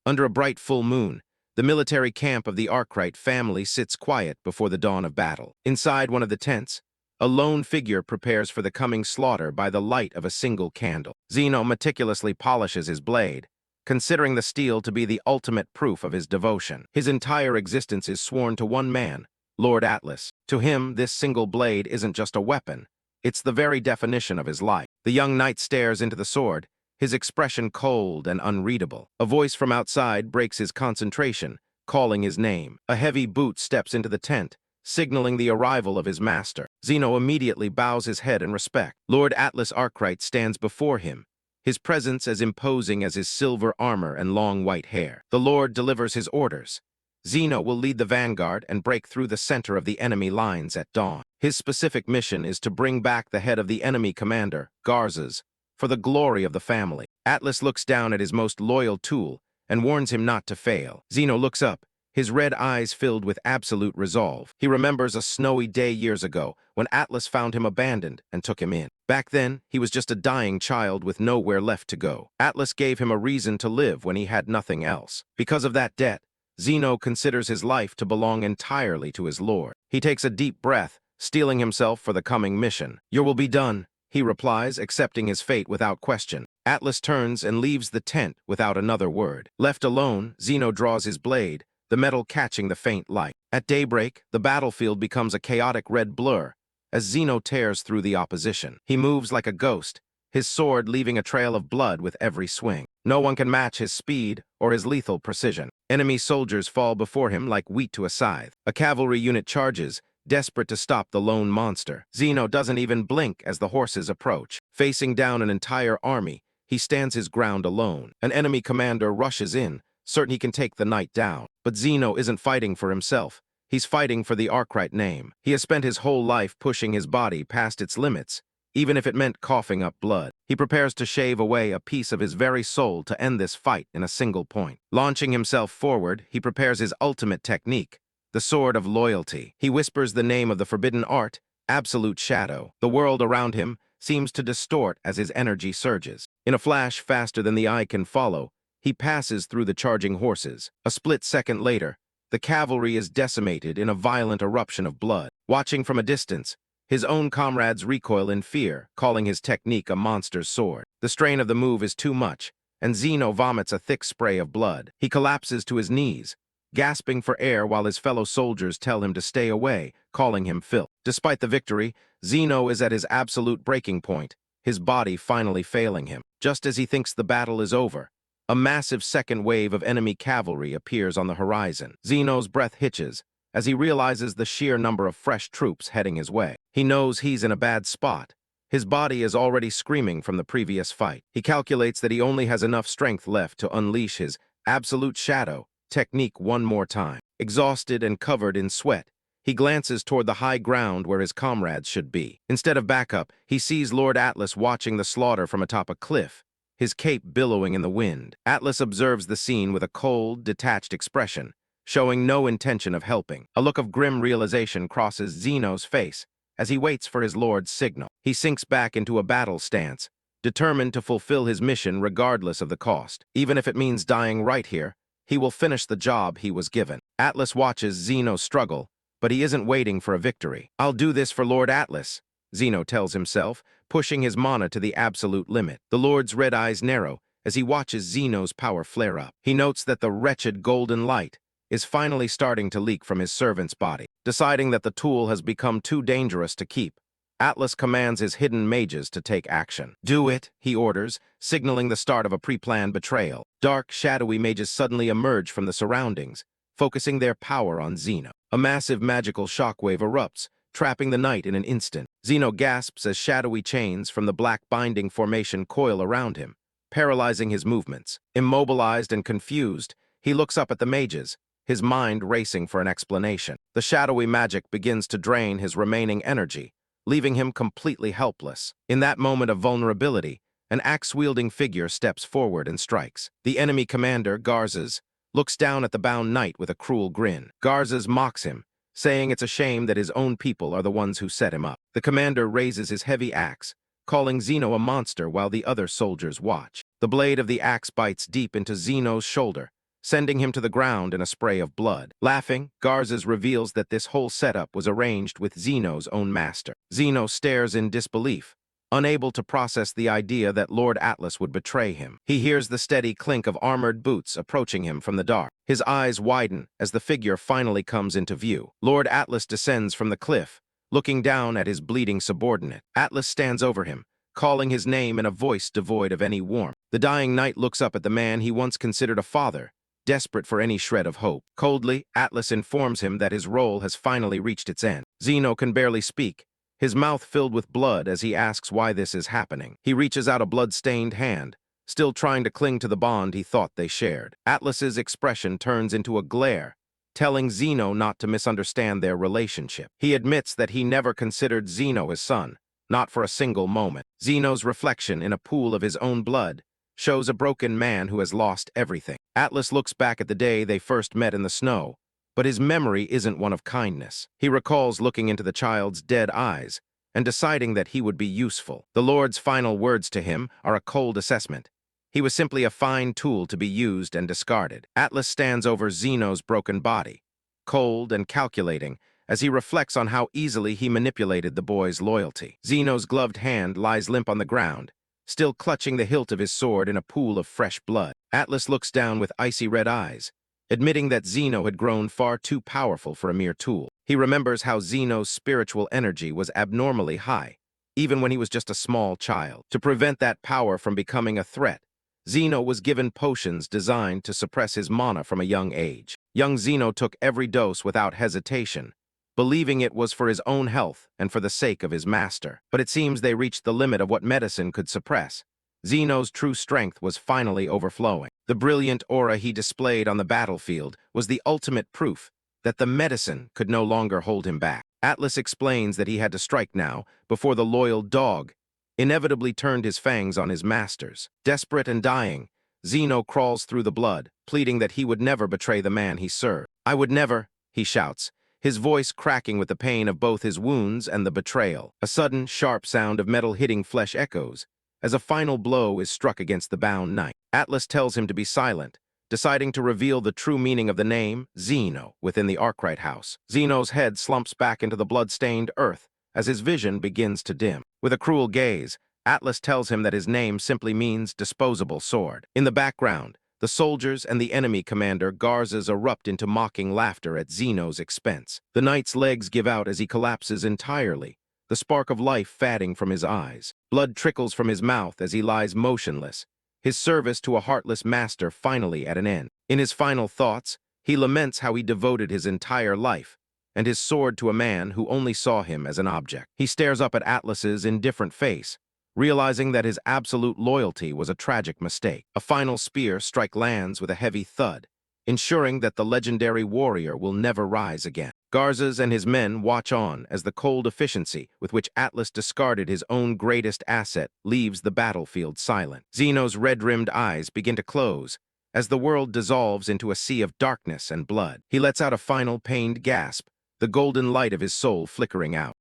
Under a bright full moon, the military camp of the Arkwright family sits quiet before the dawn of battle. Inside one of the tents, a lone figure prepares for the coming slaughter by the light of a single candle. Zeno meticulously polishes his blade, considering the steel to be the ultimate proof of his devotion. His entire existence is sworn to one man, Lord Atlas. To him, this single blade isn't just a weapon. It's the very definition of his life. The young knight stares into the sword, his expression cold and unreadable. A voice from outside breaks his concentration, calling his name. A heavy boot steps into the tent, signaling the arrival of his master. Zeno immediately bows his head in respect. Lord Atlas Arkwright stands before him, his presence as imposing as his silver armor and long white hair. The Lord delivers his orders. Zeno will lead the vanguard and break through the center of the enemy lines at dawn. His specific mission is to bring back the head of the enemy commander, Garza's, for the glory of the family. Atlas looks down at his most loyal tool and warns him not to fail. Zeno looks up, his red eyes filled with absolute resolve. He remembers a snowy day years ago when Atlas found him abandoned and took him in. Back then, he was just a dying child with nowhere left to go. Atlas gave him a reason to live when he had nothing else. Because of that debt, Zeno considers his life to belong entirely to his lord. He takes a deep breath, steeling himself for the coming mission. "Your will be done," he replies, accepting his fate without question. Atlas turns and leaves the tent without another word. Left alone, Zeno draws his blade, the metal catching the faint light. At daybreak, the battlefield becomes a chaotic red blur as Zeno tears through the opposition. He moves like a ghost, his sword leaving a trail of blood with every swing. No one can match his speed or his lethal precision. Enemy soldiers fall before him like wheat to a scythe. A cavalry unit charges, desperate to stop the lone monster. Zeno doesn't even blink as the horses approach. Facing down an entire army, he stands his ground alone. An enemy commander rushes in, certain he can take the knight down. But Zeno isn't fighting for himself. He's fighting for the Arkwright name. He has spent his whole life pushing his body past its limits, even if it meant coughing up blood. He prepares to shave away a piece of his very soul to end this fight in a single point. Launching himself forward, he prepares his ultimate technique, the sword of loyalty. He whispers the name of the forbidden art, absolute shadow. The world around him seems to distort as his energy surges. In a flash faster than the eye can follow, he passes through the charging horses. A split second later, the cavalry is decimated in a violent eruption of blood. Watching from a distance, his own comrades recoil in fear, calling his technique a monster's sword. The strain of the move is too much, and Zeno vomits a thick spray of blood. He collapses to his knees, gasping for air while his fellow soldiers tell him to stay away, calling him filth. Despite the victory, Zeno is at his absolute breaking point, his body finally failing him. Just as he thinks the battle is over, a massive second wave of enemy cavalry appears on the horizon. Zeno's breath hitches as he realizes the sheer number of fresh troops heading his way. He knows he's in a bad spot. His body is already screaming from the previous fight. He calculates that he only has enough strength left to unleash his absolute shadow technique one more time. Exhausted and covered in sweat, he glances toward the high ground where his comrades should be. Instead of backup, he sees Lord Atlas watching the slaughter from atop a cliff, his cape billowing in the wind. Atlas observes the scene with a cold, detached expression, showing no intention of helping. A look of grim realization crosses Zeno's face as he waits for his lord's signal. He sinks back into a battle stance, determined to fulfill his mission regardless of the cost. Even if it means dying right here, he will finish the job he was given. Atlas watches Zeno struggle, but he isn't waiting for a victory. "I'll do this for Lord Atlas," Zeno tells himself, pushing his mana to the absolute limit. The Lord's red eyes narrow as he watches Zeno's power flare up. He notes that the wretched golden light is finally starting to leak from his servant's body. Deciding that the tool has become too dangerous to keep, Atlas commands his hidden mages to take action. "Do it," he orders, signaling the start of a pre-planned betrayal. Dark, shadowy mages suddenly emerge from the surroundings, focusing their power on Zeno. A massive magical shockwave erupts, trapping the knight in an instant. Zeno gasps as shadowy chains from the black binding formation coil around him, paralyzing his movements. Immobilized and confused, he looks up at the mages, his mind racing for an explanation. The shadowy magic begins to drain his remaining energy, leaving him completely helpless. In that moment of vulnerability, an axe-wielding figure steps forward and strikes. The enemy commander, Garza's, looks down at the bound knight with a cruel grin. Garza's mocks him, saying it's a shame that his own people are the ones who set him up. The commander raises his heavy axe, calling Zeno a monster while the other soldiers watch. The blade of the axe bites deep into Zeno's shoulder, sending him to the ground in a spray of blood. Laughing, Garza reveals that this whole setup was arranged with Zeno's own master. Zeno stares in disbelief, unable to process the idea that Lord Atlas would betray him. He hears the steady clink of armored boots approaching him from the dark. His eyes widen as the figure finally comes into view. Lord Atlas descends from the cliff, looking down at his bleeding subordinate. Atlas stands over him, calling his name in a voice devoid of any warmth. The dying knight looks up at the man he once considered a father, desperate for any shred of hope. Coldly, Atlas informs him that his role has finally reached its end. Zeno can barely speak, his mouth filled with blood as he asks why this is happening. He reaches out a blood-stained hand, still trying to cling to the bond he thought they shared. Atlas's expression turns into a glare, telling Zeno not to misunderstand their relationship. He admits that he never considered Zeno his son, not for a single moment. Zeno's reflection in a pool of his own blood shows a broken man who has lost everything. Atlas looks back at the day they first met in the snow, but his memory isn't one of kindness. He recalls looking into the child's dead eyes and deciding that he would be useful. The Lord's final words to him are a cold assessment. He was simply a fine tool to be used and discarded. Atlas stands over Zeno's broken body, cold and calculating, as he reflects on how easily he manipulated the boy's loyalty. Zeno's gloved hand lies limp on the ground, still clutching the hilt of his sword in a pool of fresh blood. Atlas looks down with icy red eyes, admitting that Zeno had grown far too powerful for a mere tool. He remembers how Zeno's spiritual energy was abnormally high, even when he was just a small child. To prevent that power from becoming a threat, Zeno was given potions designed to suppress his mana from a young age. Young Zeno took every dose without hesitation, believing it was for his own health and for the sake of his master. But it seems they reached the limit of what medicine could suppress. Zeno's true strength was finally overflowing. The brilliant aura he displayed on the battlefield was the ultimate proof that the medicine could no longer hold him back. Atlas explains that he had to strike now before the loyal dog inevitably turned his fangs on his masters. Desperate and dying, Zeno crawls through the blood, pleading that he would never betray the man he served. "I would never," he shouts, his voice cracking with the pain of both his wounds and the betrayal. A sudden, sharp sound of metal hitting flesh echoes as a final blow is struck against the bound knight. Atlas tells him to be silent, deciding to reveal the true meaning of the name Zeno within the Arkwright house. Zeno's head slumps back into the blood-stained earth as his vision begins to dim. With a cruel gaze, Atlas tells him that his name simply means disposable sword. In the background, the soldiers and the enemy commander Garza's erupt into mocking laughter at Zeno's expense. The knight's legs give out as he collapses entirely, the spark of life fading from his eyes. Blood trickles from his mouth as he lies motionless, his service to a heartless master finally at an end. In his final thoughts, he laments how he devoted his entire life and his sword to a man who only saw him as an object. He stares up at Atlas's indifferent face, realizing that his absolute loyalty was a tragic mistake. A final spear strike lands with a heavy thud, ensuring that the legendary warrior will never rise again. Garza and his men watch on as the cold efficiency with which Atlas discarded his own greatest asset leaves the battlefield silent. Zeno's red-rimmed eyes begin to close as the world dissolves into a sea of darkness and blood. He lets out a final pained gasp, the golden light of his soul flickering out.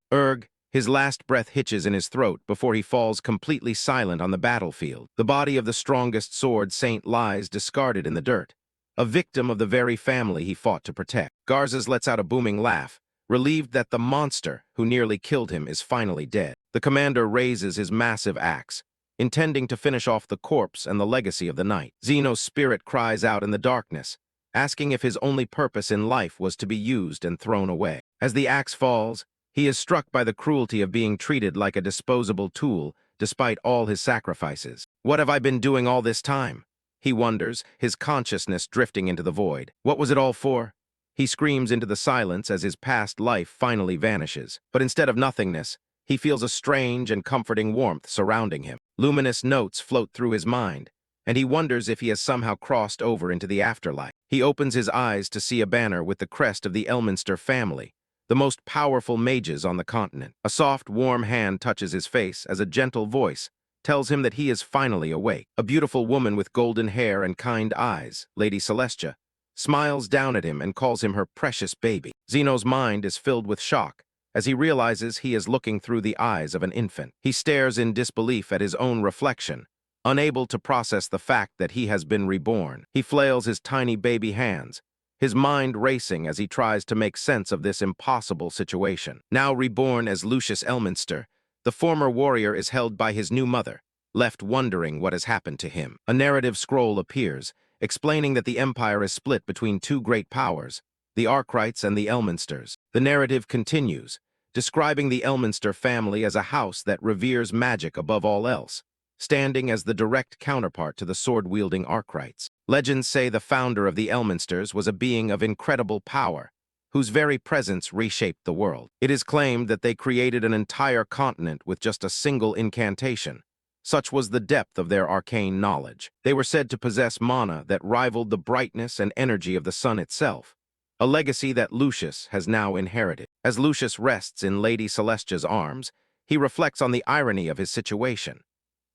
His last breath hitches in his throat before he falls completely silent on the battlefield. The body of the strongest sword saint lies discarded in the dirt, a victim of the very family he fought to protect. Garza lets out a booming laugh, relieved that the monster who nearly killed him is finally dead. The commander raises his massive axe, intending to finish off the corpse and the legacy of the knight. Zeno's spirit cries out in the darkness, asking if his only purpose in life was to be used and thrown away. As the axe falls, he is struck by the cruelty of being treated like a disposable tool despite all his sacrifices. What have I been doing all this time? He wonders, his consciousness drifting into the void. What was it all for? He screams into the silence as his past life finally vanishes. But instead of nothingness, he feels a strange and comforting warmth surrounding him. Luminous notes float through his mind, and he wonders if he has somehow crossed over into the afterlife. He opens his eyes to see a banner with the crest of the Elminster family, the most powerful mages on the continent. A soft, warm hand touches his face as a gentle voice tells him that he is finally awake. A beautiful woman with golden hair and kind eyes, Lady Celestia, smiles down at him and calls him her precious baby. Zeno's mind is filled with shock as he realizes he is looking through the eyes of an infant. He stares in disbelief at his own reflection, unable to process the fact that he has been reborn. He flails his tiny baby hands, his mind racing as he tries to make sense of this impossible situation. Now reborn as Lucius Elminster, the former warrior is held by his new mother, left wondering what has happened to him. A narrative scroll appears, explaining that the empire is split between two great powers, the Arkrights and the Elminsters. The narrative continues, describing the Elminster family as a house that reveres magic above all else, standing as the direct counterpart to the sword-wielding Arkrights. Legends say the founder of the Elminsters was a being of incredible power, whose very presence reshaped the world. It is claimed that they created an entire continent with just a single incantation. Such was the depth of their arcane knowledge. They were said to possess mana that rivaled the brightness and energy of the sun itself, a legacy that Lucius has now inherited. As Lucius rests in Lady Celestia's arms, he reflects on the irony of his situation.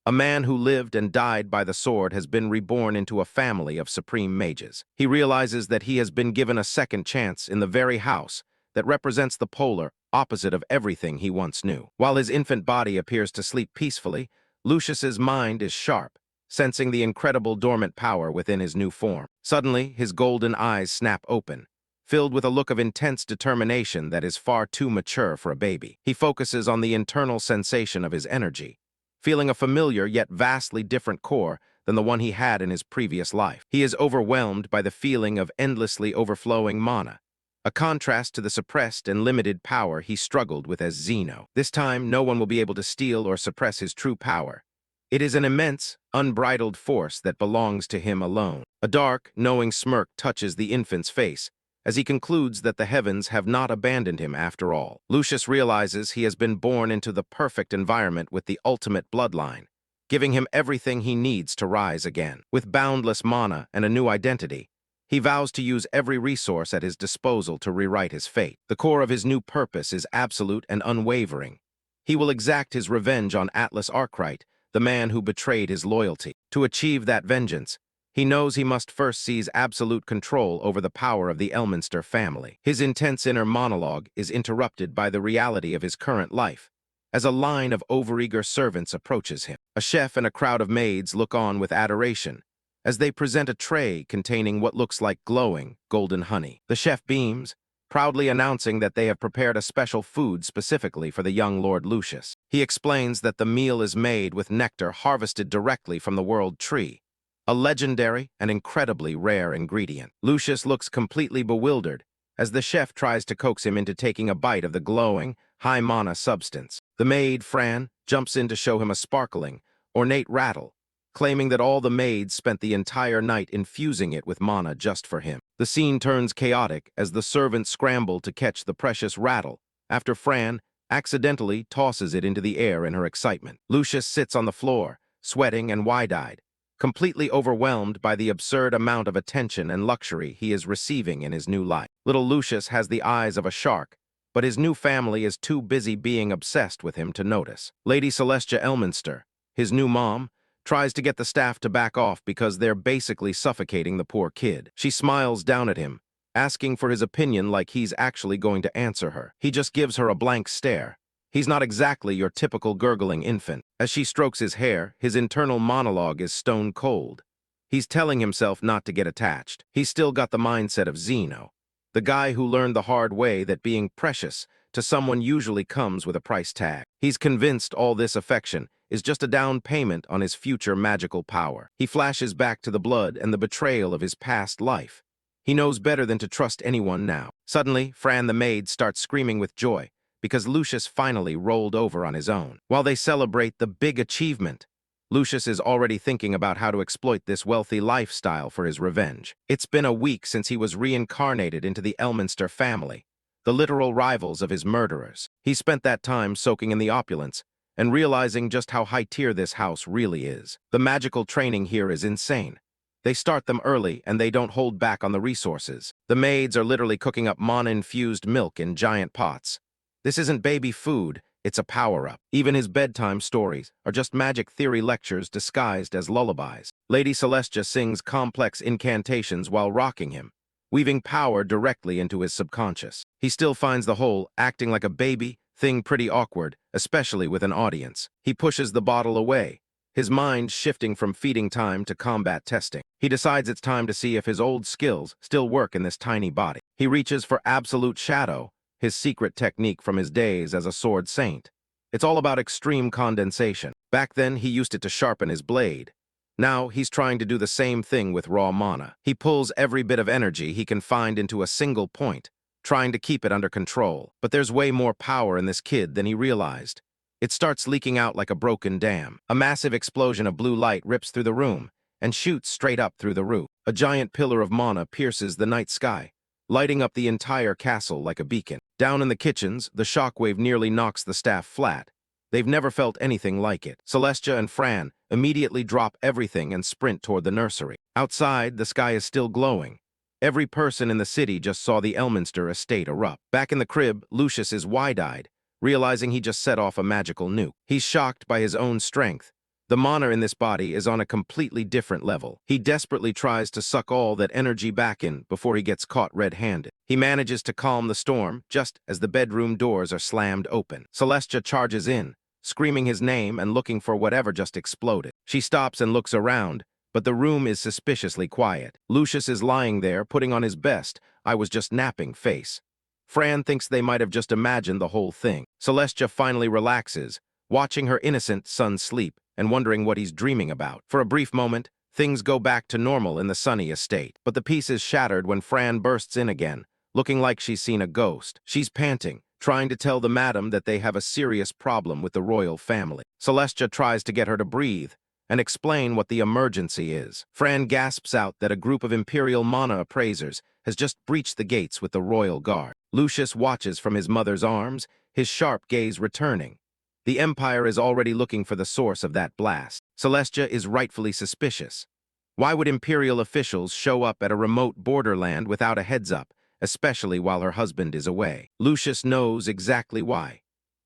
A man who lived and died by the sword has been reborn into a family of supreme mages. He realizes that he has been given a second chance in the very house that represents the polar opposite of everything he once knew. While his infant body appears to sleep peacefully, Lucius's mind is sharp, sensing the incredible dormant power within his new form. Suddenly, his golden eyes snap open, filled with a look of intense determination that is far too mature for a baby. He focuses on the internal sensation of his energy, feeling a familiar yet vastly different core than the one he had in his previous life. He is overwhelmed by the feeling of endlessly overflowing mana, a contrast to the suppressed and limited power he struggled with as Zeno. This time, no one will be able to steal or suppress his true power. It is an immense, unbridled force that belongs to him alone. A dark, knowing smirk touches the infant's face as he concludes that the heavens have not abandoned him after all. Lucius realizes he has been born into the perfect environment with the ultimate bloodline, giving him everything he needs to rise again. With boundless mana and a new identity, he vows to use every resource at his disposal to rewrite his fate. The core of his new purpose is absolute and unwavering. He will exact his revenge on Atlas Arkwright, the man who betrayed his loyalty. To achieve that vengeance, he knows he must first seize absolute control over the power of the Elminster family. His intense inner monologue is interrupted by the reality of his current life, as a line of overeager servants approaches him. A chef and a crowd of maids look on with adoration as they present a tray containing what looks like glowing, golden honey. The chef beams, proudly announcing that they have prepared a special food specifically for the young Lord Lucius. He explains that the meal is made with nectar harvested directly from the world tree, a legendary and incredibly rare ingredient. Lucius looks completely bewildered as the chef tries to coax him into taking a bite of the glowing, high-mana substance. The maid, Fran, jumps in to show him a sparkling, ornate rattle, claiming that all the maids spent the entire night infusing it with mana just for him. The scene turns chaotic as the servants scramble to catch the precious rattle after Fran accidentally tosses it into the air in her excitement. Lucius sits on the floor, sweating and wide-eyed, completely overwhelmed by the absurd amount of attention and luxury he is receiving in his new life. Little Lucius has the eyes of a shark, but his new family is too busy being obsessed with him to notice. Lady Celestia Elminster, his new mom, tries to get the staff to back off because they're basically suffocating the poor kid. She smiles down at him, asking for his opinion like he's actually going to answer her. He just gives her a blank stare. He's not exactly your typical gurgling infant. As she strokes his hair, his internal monologue is stone cold. He's telling himself not to get attached. He's still got the mindset of Zeno, the guy who learned the hard way that being precious to someone usually comes with a price tag. He's convinced all this affection is just a down payment on his future magical power. He flashes back to the blood and the betrayal of his past life. He knows better than to trust anyone now. Suddenly, Fran the maid starts screaming with joy because Lucius finally rolled over on his own. While they celebrate the big achievement, Lucius is already thinking about how to exploit this wealthy lifestyle for his revenge. It's been a week since he was reincarnated into the Elminster family, the literal rivals of his murderers. He spent that time soaking in the opulence and realizing just how high-tier this house really is. The magical training here is insane. They start them early and they don't hold back on the resources. The maids are literally cooking up mana-infused milk in giant pots. This isn't baby food, it's a power-up. Even his bedtime stories are just magic theory lectures disguised as lullabies. Lady Celestia sings complex incantations while rocking him, weaving power directly into his subconscious. He still finds the whole acting like a baby thing pretty awkward, especially with an audience. He pushes the bottle away, his mind shifting from feeding time to combat testing. He decides it's time to see if his old skills still work in this tiny body. He reaches for absolute shadow, his secret technique from his days as a sword saint. It's all about extreme condensation. Back then, he used it to sharpen his blade. Now, he's trying to do the same thing with raw mana. He pulls every bit of energy he can find into a single point, trying to keep it under control. But there's way more power in this kid than he realized. It starts leaking out like a broken dam. A massive explosion of blue light rips through the room and shoots straight up through the roof. A giant pillar of mana pierces the night sky, lighting up the entire castle like a beacon. Down in the kitchens, the shockwave nearly knocks the staff flat. They've never felt anything like it. Celestia and Fran immediately drop everything and sprint toward the nursery. Outside, the sky is still glowing. Every person in the city just saw the Elminster estate erupt. Back in the crib, Lucius is wide-eyed, realizing he just set off a magical nuke. He's shocked by his own strength. The mana in this body is on a completely different level. He desperately tries to suck all that energy back in before he gets caught red-handed. He manages to calm the storm just as the bedroom doors are slammed open. Celestia charges in, screaming his name and looking for whatever just exploded. She stops and looks around, but the room is suspiciously quiet. Lucius is lying there, putting on his best "I was just napping" face. Fran thinks they might have just imagined the whole thing. Celestia finally relaxes, watching her innocent son sleep and wondering what he's dreaming about. For a brief moment, things go back to normal in the sunny estate. But the peace is shattered when Fran bursts in again, looking like she's seen a ghost. She's panting, trying to tell the madam that they have a serious problem with the royal family. Celestia tries to get her to breathe and explain what the emergency is. Fran gasps out that a group of Imperial mana appraisers has just breached the gates with the royal guard. Lucius watches from his mother's arms, his sharp gaze returning. The Empire is already looking for the source of that blast. Celestia is rightfully suspicious. Why would Imperial officials show up at a remote borderland without a heads-up, especially while her husband is away? Lucius knows exactly why.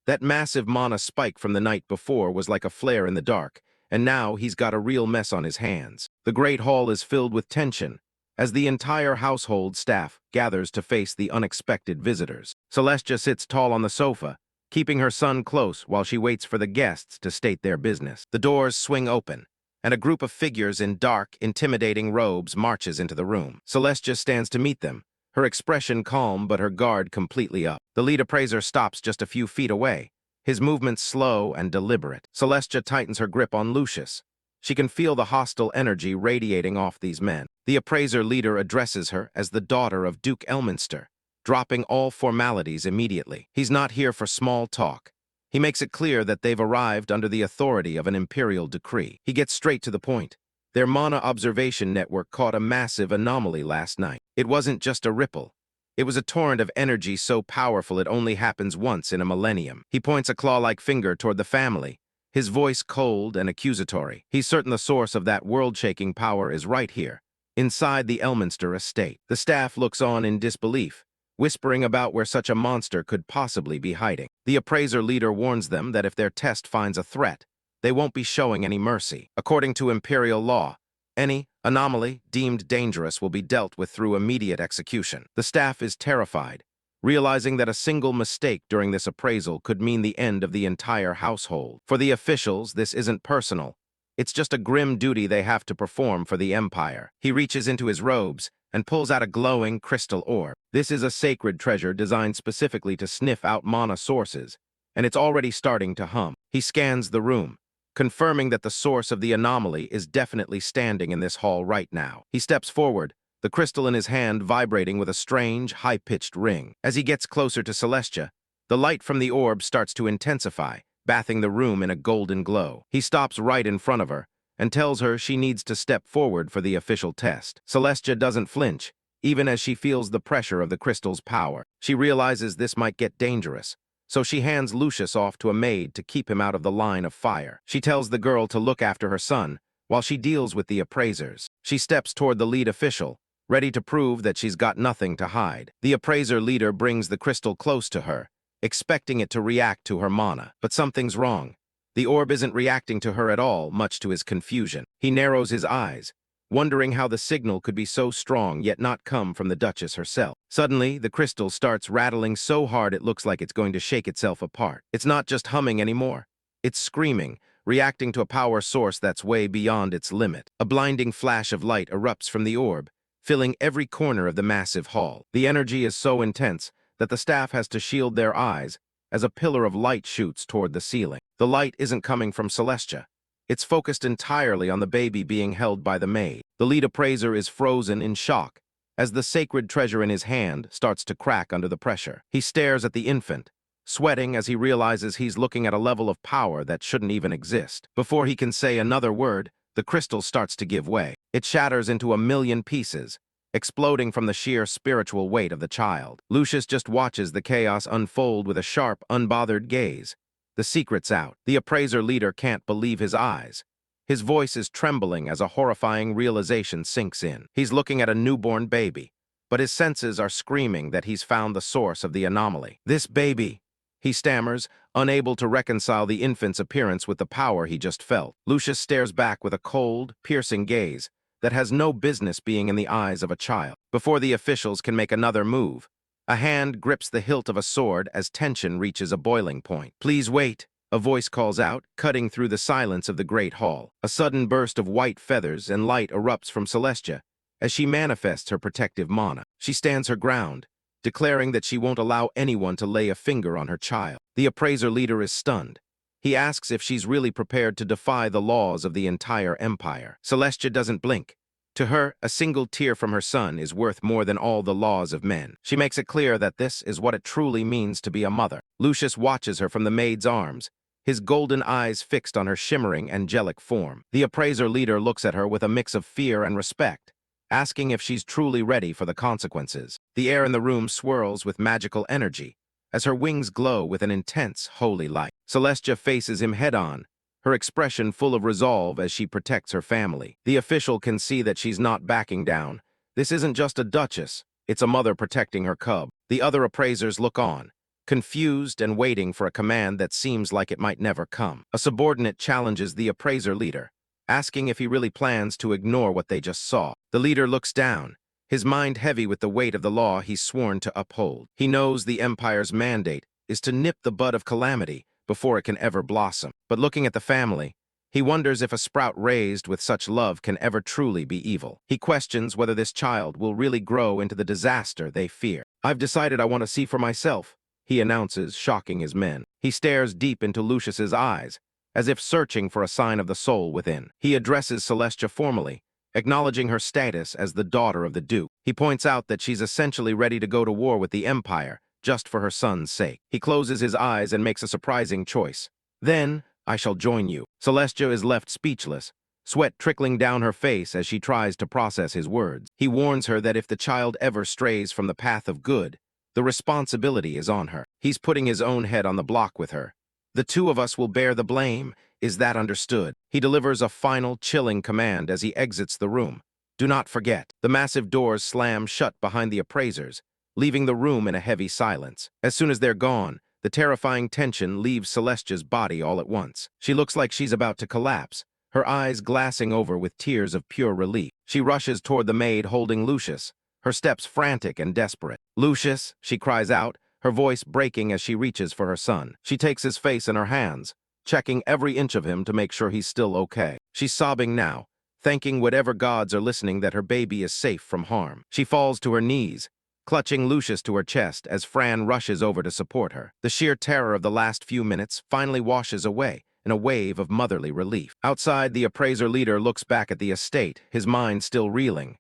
That massive mana spike from the night before was like a flare in the dark, and now he's got a real mess on his hands. The Great Hall is filled with tension as the entire household staff gathers to face the unexpected visitors. Celestia sits tall on the sofa, keeping her son close while she waits for the guests to state their business. The doors swing open, and a group of figures in dark, intimidating robes marches into the room. Celestia stands to meet them, her expression calm but her guard completely up. The lead appraiser stops just a few feet away, his movements slow and deliberate. Celestia tightens her grip on Lucius. She can feel the hostile energy radiating off these men. The appraiser leader addresses her as the daughter of Duke Elminster, dropping all formalities immediately. He's not here for small talk. He makes it clear that they've arrived under the authority of an imperial decree. He gets straight to the point. Their mana observation network caught a massive anomaly last night. It wasn't just a ripple. It was a torrent of energy so powerful it only happens once in a millennium. He points a claw-like finger toward the family, his voice cold and accusatory. He's certain the source of that world-shaking power is right here, inside the Elminster estate. The staff looks on in disbelief, whispering about where such a monster could possibly be hiding. The appraiser leader warns them that if their test finds a threat, they won't be showing any mercy. According to imperial law, any anomaly deemed dangerous will be dealt with through immediate execution. The staff is terrified, realizing that a single mistake during this appraisal could mean the end of the entire household. For the officials, this isn't personal. It's just a grim duty they have to perform for the Empire. He reaches into his robes and pulls out a glowing crystal orb. This is a sacred treasure designed specifically to sniff out mana sources, and it's already starting to hum. He scans the room, confirming that the source of the anomaly is definitely standing in this hall right now. He steps forward, the crystal in his hand vibrating with a strange, high-pitched ring. As he gets closer to Celestia, the light from the orb starts to intensify, bathing the room in a golden glow. He stops right in front of her and tells her she needs to step forward for the official test. Celestia doesn't flinch, even as she feels the pressure of the crystal's power. She realizes this might get dangerous, so she hands Lucius off to a maid to keep him out of the line of fire. She tells the girl to look after her son while she deals with the appraisers. She steps toward the lead official, ready to prove that she's got nothing to hide. The appraiser leader brings the crystal close to her, expecting it to react to her mana. But something's wrong. The orb isn't reacting to her at all, much to his confusion. He narrows his eyes, wondering how the signal could be so strong yet not come from the Duchess herself. Suddenly, the crystal starts rattling so hard it looks like it's going to shake itself apart. It's not just humming anymore. It's screaming, reacting to a power source that's way beyond its limit. A blinding flash of light erupts from the orb, filling every corner of the massive hall. The energy is so intense that the staff has to shield their eyes as a pillar of light shoots toward the ceiling. The light isn't coming from Celestia. It's focused entirely on the baby being held by the maid. The lead appraiser is frozen in shock as the sacred treasure in his hand starts to crack under the pressure. He stares at the infant, sweating as he realizes he's looking at a level of power that shouldn't even exist. Before he can say another word, the crystal starts to give way. It shatters into a million pieces, exploding from the sheer spiritual weight of the child. Lucius just watches the chaos unfold with a sharp, unbothered gaze. The secret's out. The appraiser leader can't believe his eyes. His voice is trembling as a horrifying realization sinks in. He's looking at a newborn baby, but his senses are screaming that he's found the source of the anomaly. This baby, he stammers, unable to reconcile the infant's appearance with the power he just felt. Lucius stares back with a cold, piercing gaze that has no business being in the eyes of a child. Before the officials can make another move, a hand grips the hilt of a sword as tension reaches a boiling point. "Please wait," a voice calls out, cutting through the silence of the great hall. A sudden burst of white feathers and light erupts from Celestia as she manifests her protective mana. She stands her ground, declaring that she won't allow anyone to lay a finger on her child. The appraiser leader is stunned. He asks if she's really prepared to defy the laws of the entire empire. Celestia doesn't blink. To her, a single tear from her son is worth more than all the laws of men. She makes it clear that this is what it truly means to be a mother. Lucius watches her from the maid's arms, his golden eyes fixed on her shimmering, angelic form. The appraiser leader looks at her with a mix of fear and respect, asking if she's truly ready for the consequences. The air in the room swirls with magical energy, as her wings glow with an intense, holy light. Celestia faces him head-on, her expression full of resolve as she protects her family. The official can see that she's not backing down. This isn't just a duchess, it's a mother protecting her cub. The other appraisers look on, confused and waiting for a command that seems like it might never come. A subordinate challenges the appraiser leader, asking if he really plans to ignore what they just saw. The leader looks down, his mind heavy with the weight of the law he's sworn to uphold. He knows the Empire's mandate is to nip the bud of calamity before it can ever blossom. But looking at the family, he wonders if a sprout raised with such love can ever truly be evil. He questions whether this child will really grow into the disaster they fear. "I've decided I want to see for myself," he announces, shocking his men. He stares deep into Lucius's eyes, as if searching for a sign of the soul within. He addresses Celestia formally, acknowledging her status as the daughter of the Duke. He points out that she's essentially ready to go to war with the Empire, just for her son's sake. He closes his eyes and makes a surprising choice. "Then, I shall join you." Celestia is left speechless, sweat trickling down her face as she tries to process his words. He warns her that if the child ever strays from the path of good, the responsibility is on her. He's putting his own head on the block with her. "The two of us will bear the blame. Is that understood?" He delivers a final, chilling command as he exits the room. "Do not forget." The massive doors slam shut behind the appraisers, leaving the room in a heavy silence. As soon as they're gone, the terrifying tension leaves Celestia's body all at once. She looks like she's about to collapse, her eyes glassing over with tears of pure relief. She rushes toward the maid holding Lucius, her steps frantic and desperate. "Lucius," she cries out, her voice breaking as she reaches for her son. She takes his face in her hands, checking every inch of him to make sure he's still okay. She's sobbing now, thanking whatever gods are listening that her baby is safe from harm. She falls to her knees, clutching Lucius to her chest as Fran rushes over to support her. The sheer terror of the last few minutes finally washes away in a wave of motherly relief. Outside, the appraiser leader looks back at the estate, his mind still reeling.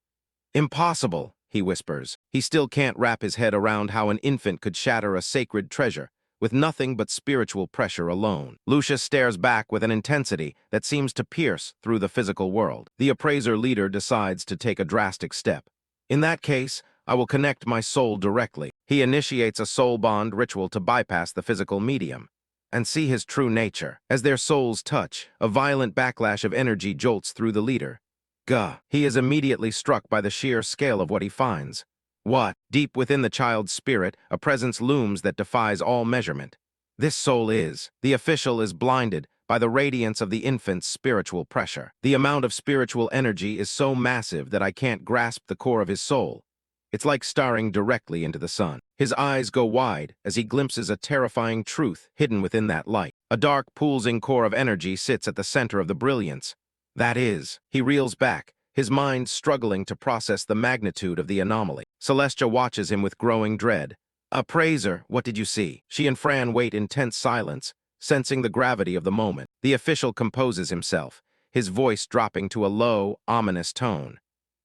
"Impossible," he whispers. He still can't wrap his head around how an infant could shatter a sacred treasure with nothing but spiritual pressure alone. Lucius stares back with an intensity that seems to pierce through the physical world. The appraiser leader decides to take a drastic step. "In that case, I will connect my soul directly." He initiates a soul bond ritual to bypass the physical medium and see his true nature. As their souls touch, a violent backlash of energy jolts through the leader. Gah! He is immediately struck by the sheer scale of what he finds. What? Deep within the child's spirit, a presence looms that defies all measurement. This soul is. The official is blinded by the radiance of the infant's spiritual pressure. The amount of spiritual energy is so massive that I can't grasp the core of his soul. It's like staring directly into the sun. His eyes go wide as he glimpses a terrifying truth hidden within that light. A dark, pulsing core of energy sits at the center of the brilliance. That is, he reels back, his mind struggling to process the magnitude of the anomaly. Celestia watches him with growing dread. Appraiser, what did you see? She and Fran wait in tense silence, sensing the gravity of the moment. The official composes himself, his voice dropping to a low, ominous tone.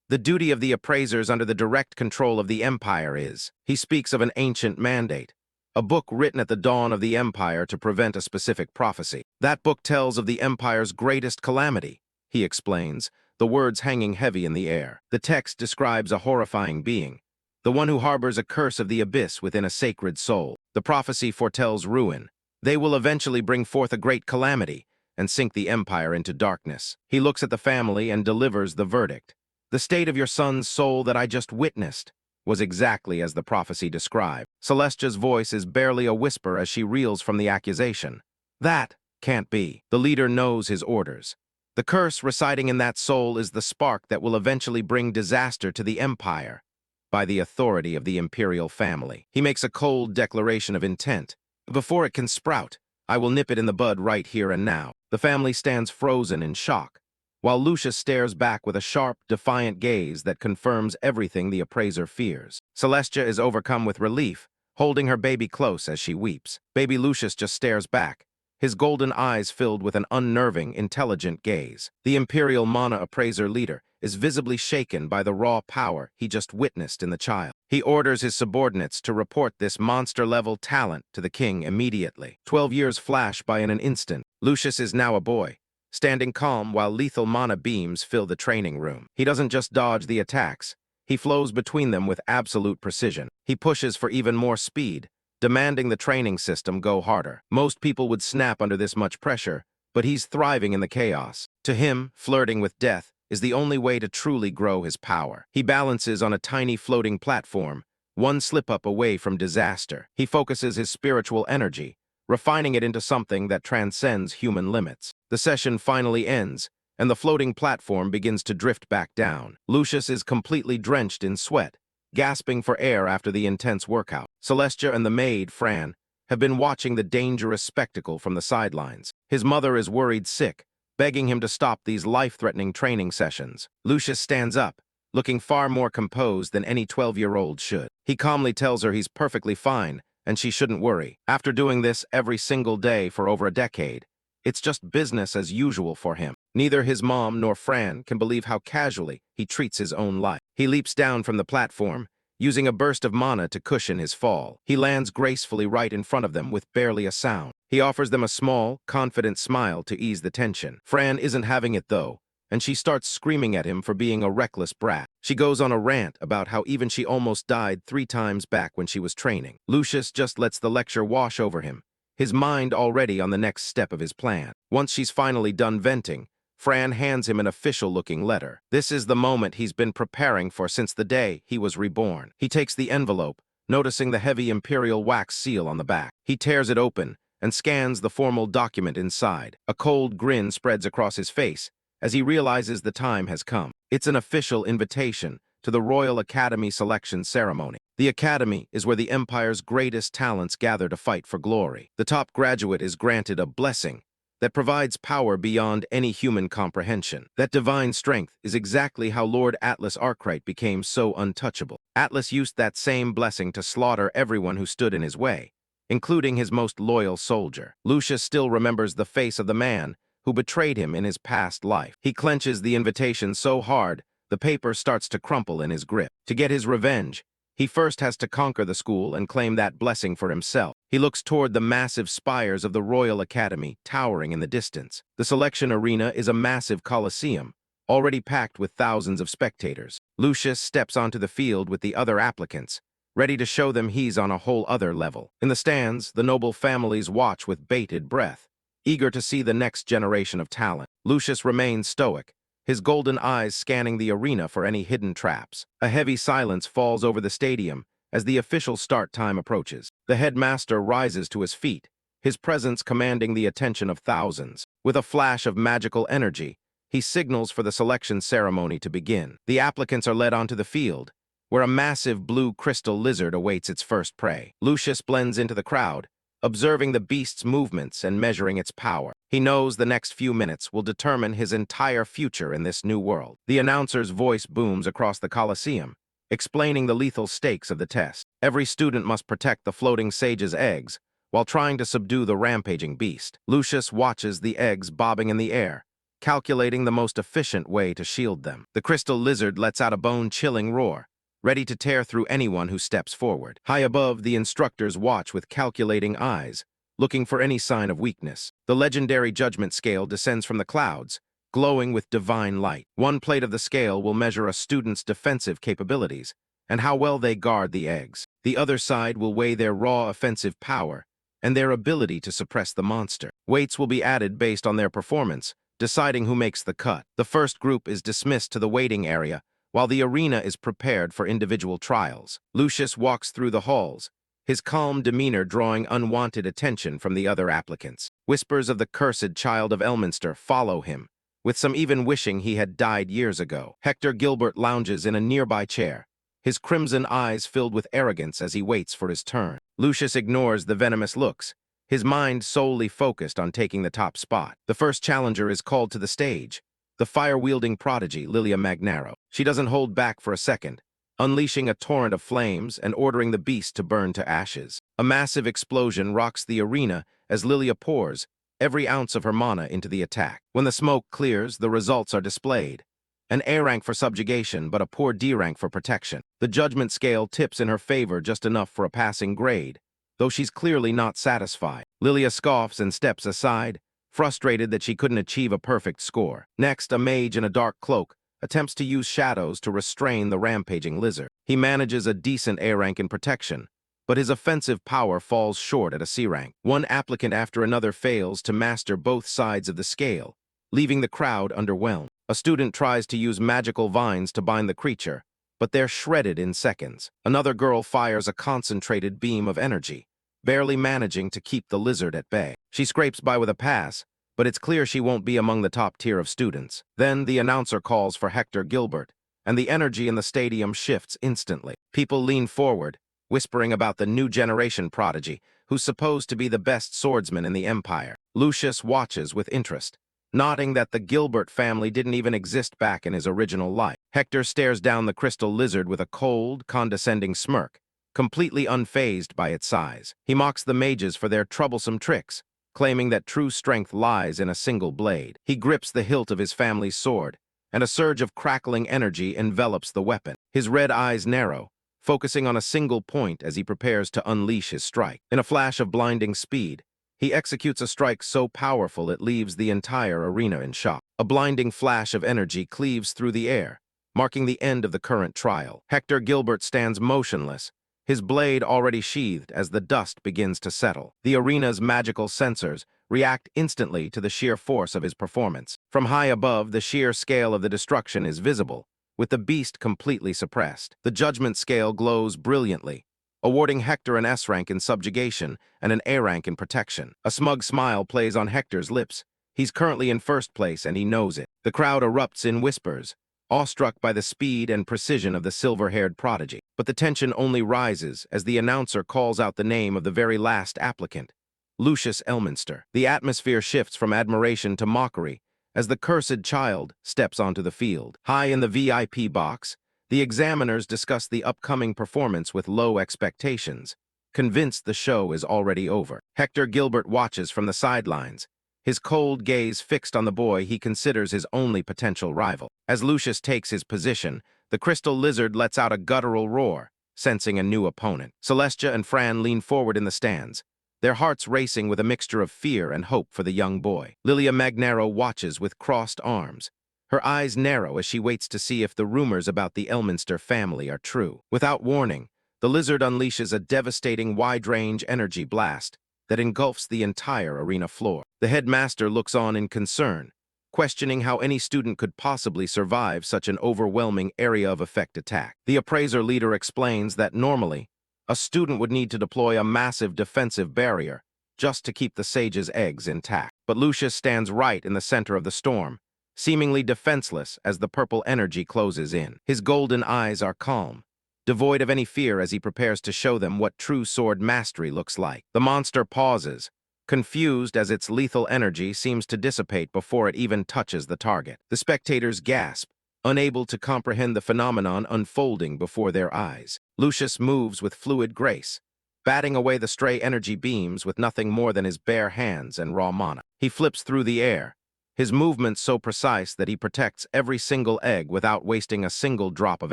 The duty of the appraisers under the direct control of the Empire is, he speaks of an ancient mandate, a book written at the dawn of the Empire to prevent a specific prophecy. That book tells of the Empire's greatest calamity, he explains, the words hanging heavy in the air. The text describes a horrifying being, the one who harbors a curse of the abyss within a sacred soul. The prophecy foretells ruin. They will eventually bring forth a great calamity and sink the Empire into darkness. He looks at the family and delivers the verdict. The state of your son's soul that I just witnessed was exactly as the prophecy described. Celestia's voice is barely a whisper as she reels from the accusation. That can't be. The leader knows his orders. The curse residing in that soul is the spark that will eventually bring disaster to the Empire. By the authority of the imperial family. He makes a cold declaration of intent. Before it can sprout, I will nip it in the bud right here and now. The family stands frozen in shock, while Lucius stares back with a sharp, defiant gaze that confirms everything the appraiser fears. Celestia is overcome with relief, holding her baby close as she weeps. Baby Lucius just stares back, his golden eyes filled with an unnerving, intelligent gaze. The Imperial Mana appraiser leader is visibly shaken by the raw power he just witnessed in the child. He orders his subordinates to report this monster-level talent to the king immediately. 12 years flash by in an instant. Lucius is now a boy, standing calm while lethal mana beams fill the training room. He doesn't just dodge the attacks, he flows between them with absolute precision. He pushes for even more speed, demanding the training system go harder. Most people would snap under this much pressure, but he's thriving in the chaos. To him, flirting with death is the only way to truly grow his power. He balances on a tiny floating platform, one slip-up away from disaster. He focuses his spiritual energy, refining it into something that transcends human limits. The session finally ends, and the floating platform begins to drift back down. Lucius is completely drenched in sweat, gasping for air after the intense workout. Celestia and the maid, Fran, have been watching the dangerous spectacle from the sidelines. His mother is worried sick, begging him to stop these life-threatening training sessions. Lucius stands up, looking far more composed than any 12-year-old should. He calmly tells her he's perfectly fine, and she shouldn't worry. After doing this every single day for over a decade, it's just business as usual for him. Neither his mom nor Fran can believe how casually he treats his own life. He leaps down from the platform, using a burst of mana to cushion his fall. He lands gracefully right in front of them with barely a sound. He offers them a small, confident smile to ease the tension. Fran isn't having it though, and she starts screaming at him for being a reckless brat. She goes on a rant about how even she almost died 3 times back when she was training. Lucius just lets the lecture wash over him, his mind already on the next step of his plan. Once she's finally done venting, Fran hands him an official-looking letter. This is the moment he's been preparing for since the day he was reborn. He takes the envelope, noticing the heavy imperial wax seal on the back. He tears it open and scans the formal document inside. A cold grin spreads across his face as he realizes the time has come. It's an official invitation to the Royal Academy selection ceremony. The Academy is where the Empire's greatest talents gather to fight for glory. The top graduate is granted a blessing that provides power beyond any human comprehension. That divine strength is exactly how Lord Atlas Arkwright became so untouchable. Atlas used that same blessing to slaughter everyone who stood in his way, including his most loyal soldier. Lucius still remembers the face of the man who betrayed him in his past life. He clenches the invitation so hard, the paper starts to crumple in his grip. To get his revenge, he first has to conquer the school and claim that blessing for himself. He looks toward the massive spires of the Royal Academy towering in the distance. The selection arena is a massive coliseum, already packed with thousands of spectators. Lucius steps onto the field with the other applicants, ready to show them he's on a whole other level. In the stands, the noble families watch with bated breath, eager to see the next generation of talent. Lucius remains stoic, his golden eyes scanning the arena for any hidden traps. A heavy silence falls over the stadium as the official start time approaches. The headmaster rises to his feet, his presence commanding the attention of thousands. With a flash of magical energy, he signals for the selection ceremony to begin. The applicants are led onto the field, where a massive blue crystal lizard awaits its first prey. Lucius blends into the crowd, observing the beast's movements and measuring its power. He knows the next few minutes will determine his entire future in this new world. The announcer's voice booms across the Colosseum, explaining the lethal stakes of the test. Every student must protect the floating sage's eggs while trying to subdue the rampaging beast. Lucius watches the eggs bobbing in the air, calculating the most efficient way to shield them. The crystal lizard lets out a bone-chilling roar, ready to tear through anyone who steps forward. High above, the instructors watch with calculating eyes, looking for any sign of weakness. The legendary judgment scale descends from the clouds, glowing with divine light. One plate of the scale will measure a student's defensive capabilities and how well they guard the eggs. The other side will weigh their raw offensive power and their ability to suppress the monster. Weights will be added based on their performance, deciding who makes the cut. The first group is dismissed to the waiting area, while the arena is prepared for individual trials. Lucius walks through the halls, his calm demeanor drawing unwanted attention from the other applicants. Whispers of the cursed child of Elminster follow him, with some even wishing he had died years ago. Hector Gilbert lounges in a nearby chair, his crimson eyes filled with arrogance as he waits for his turn. Lucius ignores the venomous looks, his mind solely focused on taking the top spot. The first challenger is called to the stage, the fire-wielding prodigy, Lilia Magnaro. She doesn't hold back for a second, unleashing a torrent of flames and ordering the beast to burn to ashes. A massive explosion rocks the arena as Lilia pours every ounce of her mana into the attack. When the smoke clears, the results are displayed. An A rank for subjugation, but a poor D rank for protection. The judgment scale tips in her favor just enough for a passing grade, though she's clearly not satisfied. Lilia scoffs and steps aside, frustrated that she couldn't achieve a perfect score. Next, a mage in a dark cloak attempts to use shadows to restrain the rampaging lizard. He manages a decent A rank in protection, but his offensive power falls short at a C rank. One applicant after another fails to master both sides of the scale, leaving the crowd underwhelmed. A student tries to use magical vines to bind the creature, but they're shredded in seconds. Another girl fires a concentrated beam of energy, barely managing to keep the lizard at bay. She scrapes by with a pass, but it's clear she won't be among the top tier of students. Then the announcer calls for Hector Gilbert, and the energy in the stadium shifts instantly. People lean forward, whispering about the new generation prodigy, who's supposed to be the best swordsman in the Empire. Lucius watches with interest, nodding that the Gilbert family didn't even exist back in his original life. Hector stares down the crystal lizard with a cold, condescending smirk, completely unfazed by its size. He mocks the mages for their troublesome tricks, claiming that true strength lies in a single blade. He grips the hilt of his family's sword, and a surge of crackling energy envelops the weapon. His red eyes narrow, focusing on a single point as he prepares to unleash his strike. In a flash of blinding speed, he executes a strike so powerful it leaves the entire arena in shock. A blinding flash of energy cleaves through the air, marking the end of the current trial. Hector Gilbert stands motionless, his blade already sheathed as the dust begins to settle. The arena's magical sensors react instantly to the sheer force of his performance. From high above, the sheer scale of the destruction is visible, with the beast completely suppressed. The judgment scale glows brilliantly, awarding Hector an S rank in subjugation and an A rank in protection. A smug smile plays on Hector's lips. He's currently in first place and he knows it. The crowd erupts in whispers, awestruck by the speed and precision of the silver-haired prodigy. But the tension only rises as the announcer calls out the name of the very last applicant, Lucius Elminster. The atmosphere shifts from admiration to mockery as the cursed child steps onto the field. High in the VIP box, the examiners discuss the upcoming performance with low expectations, convinced the show is already over. Hector Gilbert watches from the sidelines, his cold gaze fixed on the boy he considers his only potential rival. As Lucius takes his position, the crystal lizard lets out a guttural roar, sensing a new opponent. Celestia and Fran lean forward in the stands, their hearts racing with a mixture of fear and hope for the young boy. Lilia Magnaro watches with crossed arms, her eyes narrow as she waits to see if the rumors about the Elminster family are true. Without warning, the lizard unleashes a devastating wide-range energy blast that engulfs the entire arena floor. The headmaster looks on in concern, questioning how any student could possibly survive such an overwhelming area of effect attack. The appraiser leader explains that normally, a student would need to deploy a massive defensive barrier just to keep the sage's eggs intact. But Lucius stands right in the center of the storm, seemingly defenseless as the purple energy closes in. His golden eyes are calm, devoid of any fear as he prepares to show them what true sword mastery looks like. The monster pauses, confused as its lethal energy seems to dissipate before it even touches the target. The spectators gasp, unable to comprehend the phenomenon unfolding before their eyes. Lucius moves with fluid grace, batting away the stray energy beams with nothing more than his bare hands and raw mana. He flips through the air, his movements so precise that he protects every single egg without wasting a single drop of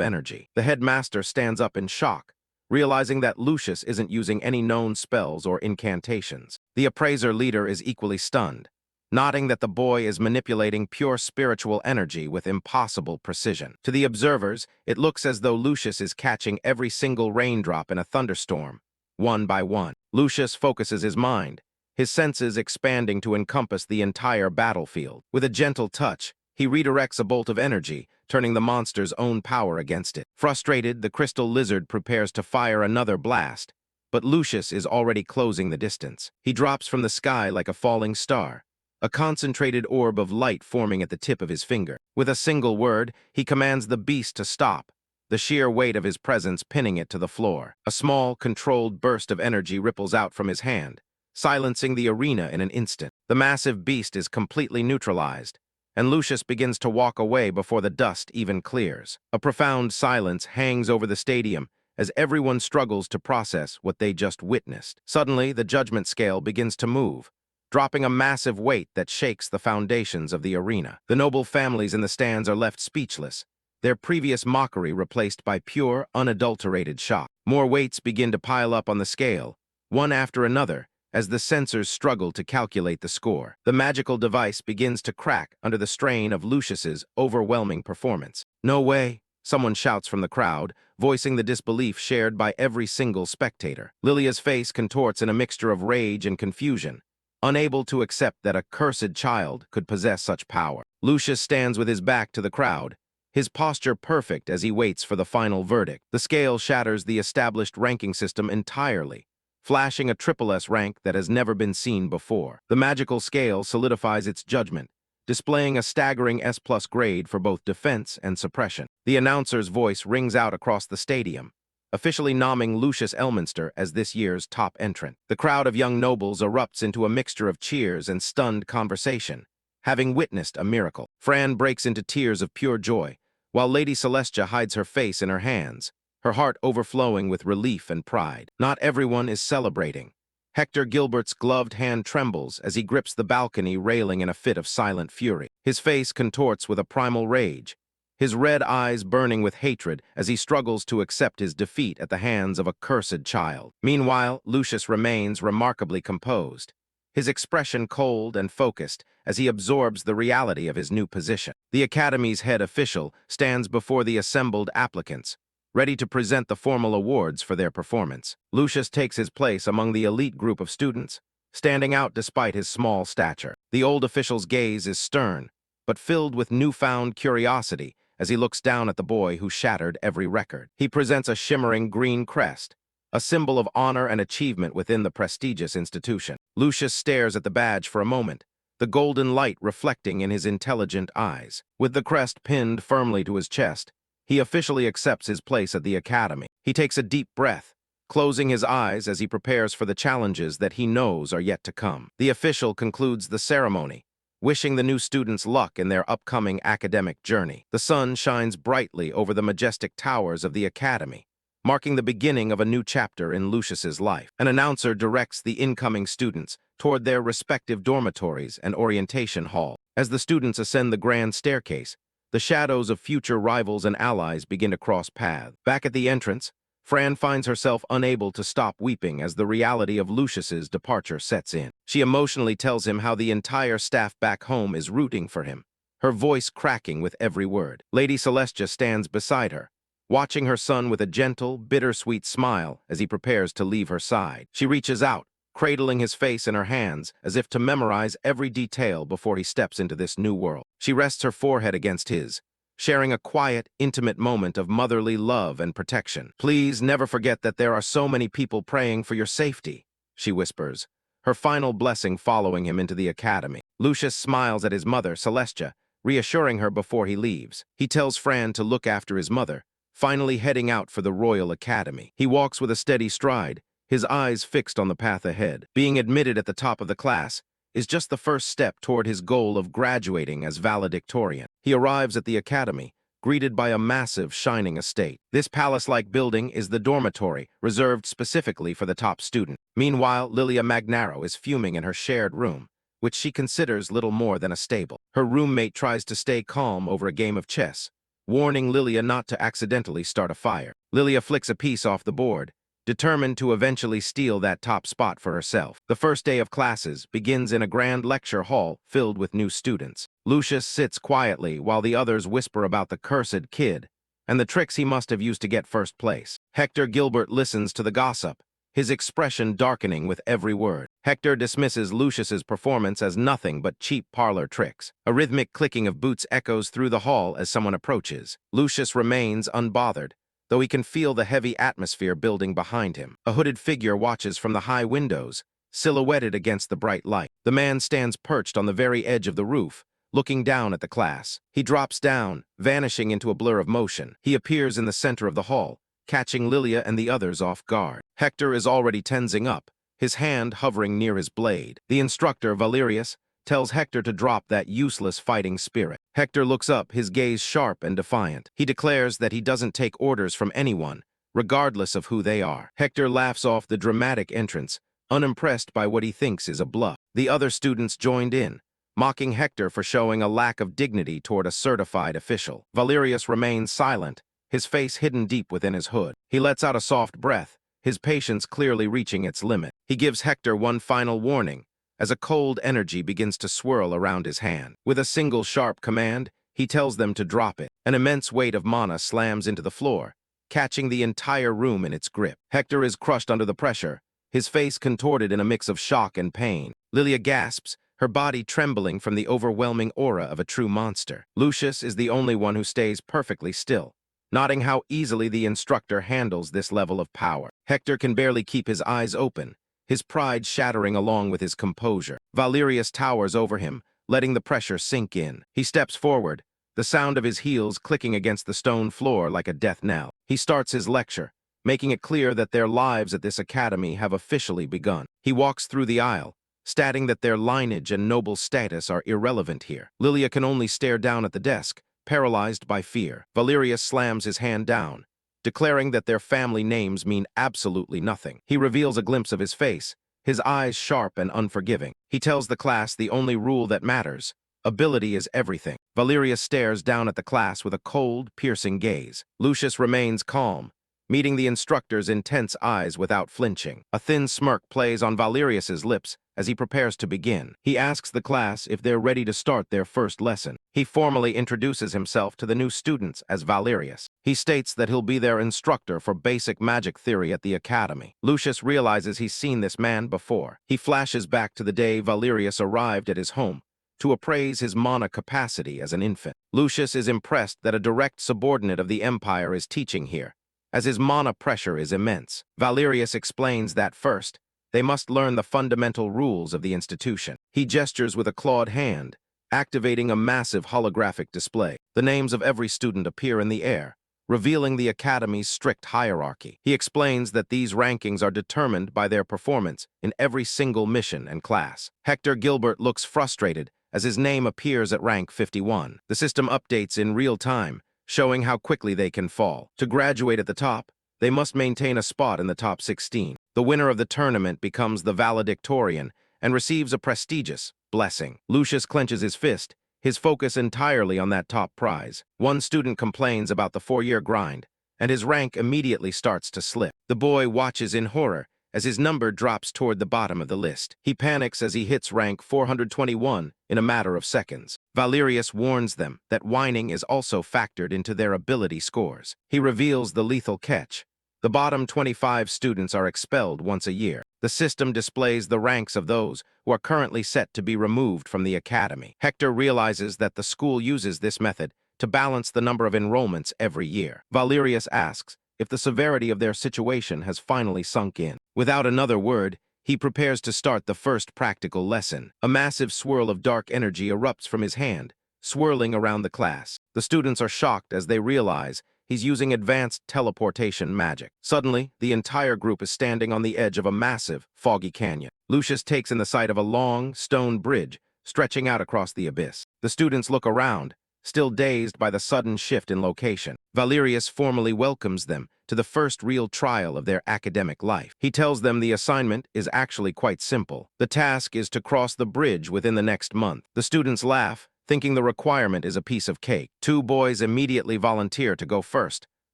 energy. The headmaster stands up in shock, realizing that Lucius isn't using any known spells or incantations. The appraiser leader is equally stunned, noting that the boy is manipulating pure spiritual energy with impossible precision. To the observers, it looks as though Lucius is catching every single raindrop in a thunderstorm, one by one. Lucius focuses his mind, his senses expanding to encompass the entire battlefield. With a gentle touch, he redirects a bolt of energy, turning the monster's own power against it. Frustrated, the crystal lizard prepares to fire another blast, but Lucius is already closing the distance. He drops from the sky like a falling star, a concentrated orb of light forming at the tip of his finger. With a single word, he commands the beast to stop, the sheer weight of his presence pinning it to the floor. A small, controlled burst of energy ripples out from his hand, silencing the arena in an instant. The massive beast is completely neutralized, and Lucius begins to walk away before the dust even clears. A profound silence hangs over the stadium as everyone struggles to process what they just witnessed. Suddenly, the judgment scale begins to move, dropping a massive weight that shakes the foundations of the arena. The noble families in the stands are left speechless, their previous mockery replaced by pure, unadulterated shock. More weights begin to pile up on the scale, one after another, as the censors struggle to calculate the score. The magical device begins to crack under the strain of Lucius's overwhelming performance. "No way!" someone shouts from the crowd, voicing the disbelief shared by every single spectator. Lilia's face contorts in a mixture of rage and confusion, unable to accept that a cursed child could possess such power. Lucius stands with his back to the crowd, his posture perfect as he waits for the final verdict. The scale shatters the established ranking system entirely, flashing a triple S rank that has never been seen before. The magical scale solidifies its judgment, displaying a staggering S+ grade for both defense and suppression. The announcer's voice rings out across the stadium, officially nomming Lucius Elminster as this year's top entrant. The crowd of young nobles erupts into a mixture of cheers and stunned conversation, having witnessed a miracle. Fran breaks into tears of pure joy, while Lady Celestia hides her face in her hands, her heart overflowing with relief and pride. Not everyone is celebrating. Hector Gilbert's gloved hand trembles as he grips the balcony railing in a fit of silent fury. His face contorts with a primal rage, his red eyes burning with hatred as he struggles to accept his defeat at the hands of a cursed child. Meanwhile, Lucius remains remarkably composed, his expression cold and focused as he absorbs the reality of his new position. The Academy's head official stands before the assembled applicants, ready to present the formal awards for their performance. Lucius takes his place among the elite group of students, standing out despite his small stature. The old official's gaze is stern, but filled with newfound curiosity as he looks down at the boy who shattered every record. He presents a shimmering green crest, a symbol of honor and achievement within the prestigious institution. Lucius stares at the badge for a moment, the golden light reflecting in his intelligent eyes. With the crest pinned firmly to his chest, he officially accepts his place at the Academy. He takes a deep breath, closing his eyes as he prepares for the challenges that he knows are yet to come. The official concludes the ceremony, wishing the new students luck in their upcoming academic journey. The sun shines brightly over the majestic towers of the Academy, marking the beginning of a new chapter in Lucius's life. An announcer directs the incoming students toward their respective dormitories and orientation hall. As the students ascend the grand staircase, the shadows of future rivals and allies begin to cross paths. Back at the entrance, Fran finds herself unable to stop weeping as the reality of Lucius's departure sets in. She emotionally tells him how the entire staff back home is rooting for him, her voice cracking with every word. Lady Celestia stands beside her, watching her son with a gentle, bittersweet smile as he prepares to leave her side. She reaches out, cradling his face in her hands as if to memorize every detail before he steps into this new world. She rests her forehead against his, sharing a quiet, intimate moment of motherly love and protection. "Please never forget that there are so many people praying for your safety," she whispers, her final blessing following him into the Academy. Lucius smiles at his mother, Celestia, reassuring her before he leaves. He tells Fran to look after his mother, finally heading out for the Royal Academy. He walks with a steady stride, his eyes fixed on the path ahead. Being admitted at the top of the class is just the first step toward his goal of graduating as valedictorian. He arrives at the academy, greeted by a massive, shining estate. This palace-like building is the dormitory, reserved specifically for the top student. Meanwhile, Lilia Magnaro is fuming in her shared room, which she considers little more than a stable. Her roommate tries to stay calm over a game of chess, warning Lilia not to accidentally start a fire. Lilia flicks a piece off the board, determined to eventually steal that top spot for herself. The first day of classes begins in a grand lecture hall filled with new students. Lucius sits quietly while the others whisper about the cursed kid and the tricks he must have used to get first place. Hector Gilbert listens to the gossip, his expression darkening with every word. Hector dismisses Lucius's performance as nothing but cheap parlor tricks. A rhythmic clicking of boots echoes through the hall as someone approaches. Lucius remains unbothered, though he can feel the heavy atmosphere building behind him. A hooded figure watches from the high windows, silhouetted against the bright light. The man stands perched on the very edge of the roof, looking down at the class. He drops down, vanishing into a blur of motion. He appears in the center of the hall, catching Lilia and the others off guard. Hector is already tensing up, his hand hovering near his blade. The instructor, Valerius, tells Hector to drop that useless fighting spirit. Hector looks up, his gaze sharp and defiant. He declares that he doesn't take orders from anyone, regardless of who they are. Hector laughs off the dramatic entrance, unimpressed by what he thinks is a bluff. The other students joined in, mocking Hector for showing a lack of dignity toward a certified official. Valerius remains silent, his face hidden deep within his hood. He lets out a soft breath, his patience clearly reaching its limit. He gives Hector one final warning, as a cold energy begins to swirl around his hand. With a single sharp command, he tells them to drop it. An immense weight of mana slams into the floor, catching the entire room in its grip. Hector is crushed under the pressure, his face contorted in a mix of shock and pain. Lilia gasps, her body trembling from the overwhelming aura of a true monster. Lucius is the only one who stays perfectly still, noting how easily the instructor handles this level of power. Hector can barely keep his eyes open, his pride shattering along with his composure. Valerius towers over him, letting the pressure sink in. He steps forward, the sound of his heels clicking against the stone floor like a death knell. He starts his lecture, making it clear that their lives at this academy have officially begun. He walks through the aisle, stating that their lineage and noble status are irrelevant here. Lilia can only stare down at the desk, paralyzed by fear. Valerius slams his hand down, declaring that their family names mean absolutely nothing. He reveals a glimpse of his face, his eyes sharp and unforgiving. He tells the class the only rule that matters: ability is everything. Valerius stares down at the class with a cold, piercing gaze. Lucius remains calm, meeting the instructor's intense eyes without flinching. A thin smirk plays on Valerius's lips as he prepares to begin. He asks the class if they're ready to start their first lesson. He formally introduces himself to the new students as Valerius. He states that he'll be their instructor for basic magic theory at the academy. Lucius realizes he's seen this man before. He flashes back to the day Valerius arrived at his home to appraise his mana capacity as an infant. Lucius is impressed that a direct subordinate of the Empire is teaching here, as his mana pressure is immense. Valerius explains that first, they must learn the fundamental rules of the institution. He gestures with a clawed hand, activating a massive holographic display. The names of every student appear in the air, revealing the academy's strict hierarchy. He explains that these rankings are determined by their performance in every single mission and class. Hector Gilbert looks frustrated as his name appears at rank 51. The system updates in real time, showing how quickly they can fall. To graduate at the top, they must maintain a spot in the top 16. The winner of the tournament becomes the valedictorian and receives a prestigious blessing. Lucius clenches his fist, his focus entirely on that top prize. One student complains about the 4-year grind, and his rank immediately starts to slip. The boy watches in horror as his number drops toward the bottom of the list. He panics as he hits rank 421 in a matter of seconds. Valerius warns them that whining is also factored into their ability scores. He reveals the lethal catch: the bottom 25 students are expelled once a year. The system displays the ranks of those who are currently set to be removed from the academy. Hector realizes that the school uses this method to balance the number of enrollments every year. Valerius asks if the severity of their situation has finally sunk in. Without another word, he prepares to start the first practical lesson. A massive swirl of dark energy erupts from his hand, swirling around the class. The students are shocked as they realize he's using advanced teleportation magic. Suddenly, the entire group is standing on the edge of a massive, foggy canyon. Lucius takes in the sight of a long, stone bridge stretching out across the abyss. The students look around, still dazed by the sudden shift in location. Valerius formally welcomes them to the first real trial of their academic life. He tells them the assignment is actually quite simple. The task is to cross the bridge within the next month. The students laugh, thinking the requirement is a piece of cake. Two boys immediately volunteer to go first,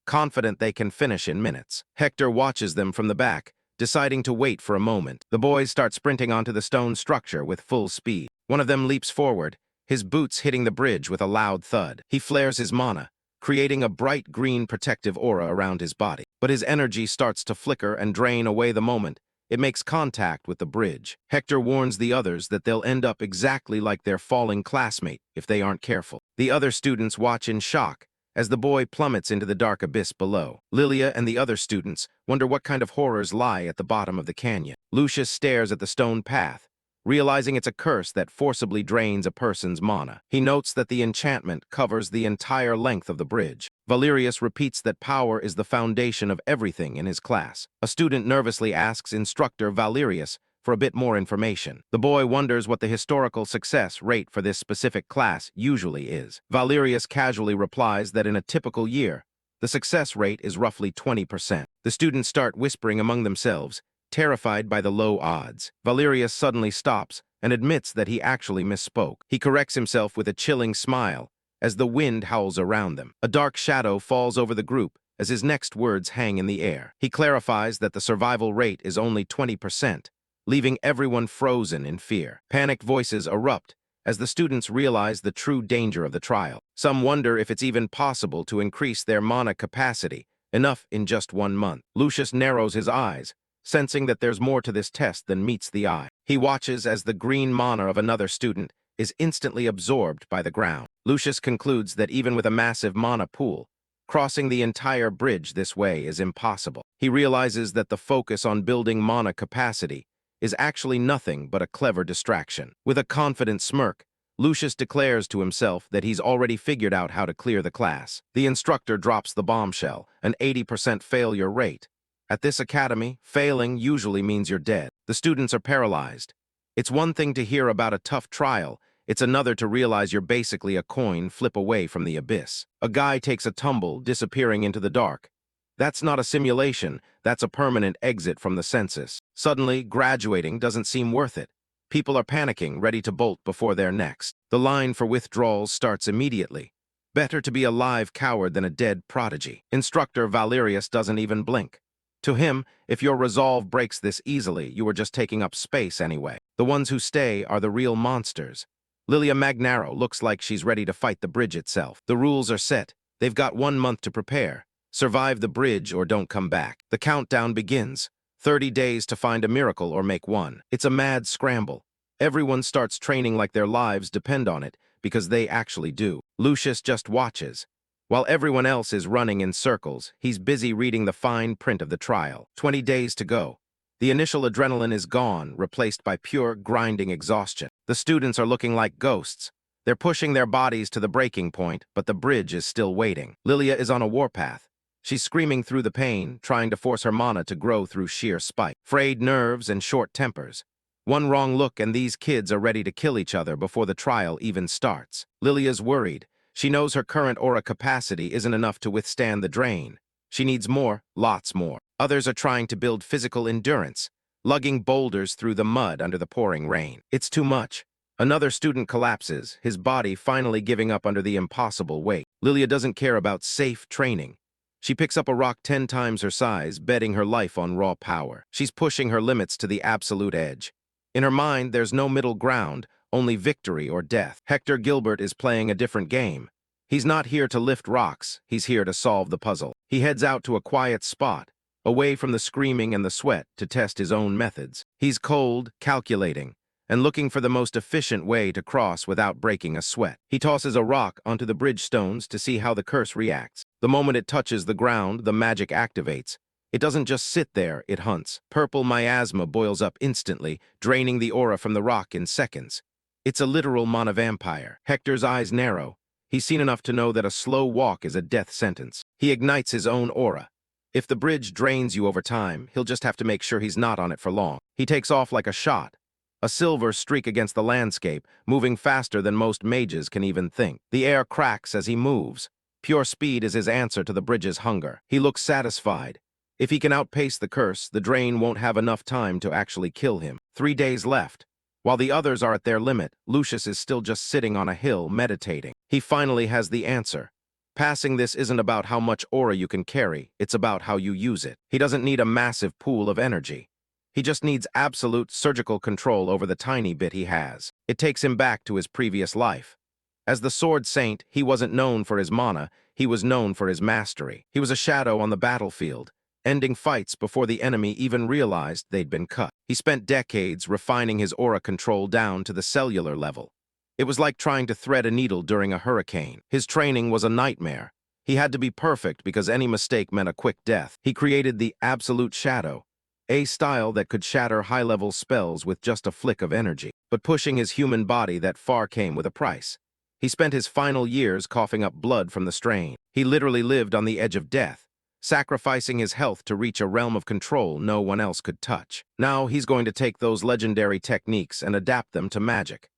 confident they can finish in minutes. Hector watches them from the back, deciding to wait for a moment. The boys start sprinting onto the stone structure with full speed. One of them leaps forward, his boots hitting the bridge with a loud thud. He flares his mana, creating a bright green protective aura around his body. But his energy starts to flicker and drain away the moment it makes contact with the bridge. Hector warns the others that they'll end up exactly like their falling classmate if they aren't careful. The other students watch in shock as the boy plummets into the dark abyss below. Lilia and the other students wonder what kind of horrors lie at the bottom of the canyon. Lucius stares at the stone path, realizing it's a curse that forcibly drains a person's mana. He notes that the enchantment covers the entire length of the bridge. Valerius repeats that power is the foundation of everything in his class. A student nervously asks instructor Valerius for a bit more information. The boy wonders what the historical success rate for this specific class usually is. Valerius casually replies that in a typical year, the success rate is roughly 20%. The students start whispering among themselves, terrified by the low odds. Valerius suddenly stops and admits that he actually misspoke. He corrects himself with a chilling smile as the wind howls around them. A dark shadow falls over the group as his next words hang in the air. He clarifies that the survival rate is only 20%, leaving everyone frozen in fear. Panicked voices erupt as the students realize the true danger of the trial. Some wonder if it's even possible to increase their mana capacity enough in just 1 month. Lucius narrows his eyes, sensing that there's more to this test than meets the eye. He watches as the green mana of another student is instantly absorbed by the ground. Lucius concludes that even with a massive mana pool, crossing the entire bridge this way is impossible. He realizes that the focus on building mana capacity is actually nothing but a clever distraction. With a confident smirk, Lucius declares to himself that he's already figured out how to clear the class. The instructor drops the bombshell, an 80% failure rate. At this academy, failing usually means you're dead. The students are paralyzed. It's one thing to hear about a tough trial, it's another to realize you're basically a coin flip away from the abyss. A guy takes a tumble, disappearing into the dark. That's not a simulation, that's a permanent exit from the census. Suddenly, graduating doesn't seem worth it. People are panicking, ready to bolt before they're next. The line for withdrawals starts immediately. Better to be a live coward than a dead prodigy. Instructor Valerius doesn't even blink. To him, if your resolve breaks this easily, you are just taking up space anyway. The ones who stay are the real monsters. Lilia Magnaro looks like she's ready to fight the bridge itself. The rules are set. They've got 1 month to prepare. Survive the bridge or don't come back. The countdown begins. 30 days to find a miracle or make one. It's a mad scramble. Everyone starts training like their lives depend on it, because they actually do. Lucius just watches. While everyone else is running in circles, he's busy reading the fine print of the trial. 20 days to go. The initial adrenaline is gone, replaced by pure, grinding exhaustion. The students are looking like ghosts. They're pushing their bodies to the breaking point, but the bridge is still waiting. Lilia is on a warpath. She's screaming through the pain, trying to force her mana to grow through sheer spite. Frayed nerves and short tempers. One wrong look and these kids are ready to kill each other before the trial even starts. Lilia's worried. She knows her current aura capacity isn't enough to withstand the drain. She needs more, lots more. Others are trying to build physical endurance, lugging boulders through the mud under the pouring rain. It's too much. Another student collapses, his body finally giving up under the impossible weight. Lilia doesn't care about safe training. She picks up a rock 10 times her size, betting her life on raw power. She's pushing her limits to the absolute edge. In her mind, there's no middle ground, only victory or death. Hector Gilbert is playing a different game. He's not here to lift rocks, he's here to solve the puzzle. He heads out to a quiet spot, away from the screaming and the sweat, to test his own methods. He's cold, calculating, and looking for the most efficient way to cross without breaking a sweat. He tosses a rock onto the bridge stones to see how the curse reacts. The moment it touches the ground, the magic activates. It doesn't just sit there, it hunts. Purple miasma boils up instantly, draining the aura from the rock in seconds. It's a literal mana vampire. Hector's eyes narrow. He's seen enough to know that a slow walk is a death sentence. He ignites his own aura. If the bridge drains you over time, he'll just have to make sure he's not on it for long. He takes off like a shot, a silver streak against the landscape, moving faster than most mages can even think. The air cracks as he moves. Pure speed is his answer to the bridge's hunger. He looks satisfied. If he can outpace the curse, the drain won't have enough time to actually kill him. 3 days left. While the others are at their limit, Lucius is still just sitting on a hill, meditating. He finally has the answer. Passing this isn't about how much aura you can carry, it's about how you use it. He doesn't need a massive pool of energy. He just needs absolute surgical control over the tiny bit he has. It takes him back to his previous life. As the Sword Saint, he wasn't known for his mana, he was known for his mastery. He was a shadow on the battlefield, ending fights before the enemy even realized they'd been cut. He spent decades refining his aura control down to the cellular level. It was like trying to thread a needle during a hurricane. His training was a nightmare. He had to be perfect because any mistake meant a quick death. He created the Absolute Shadow, a style that could shatter high-level spells with just a flick of energy. But pushing his human body that far came with a price. He spent his final years coughing up blood from the strain. He literally lived on the edge of death, sacrificing his health to reach a realm of control no one else could touch. Now he's going to take those legendary techniques and adapt them to magic.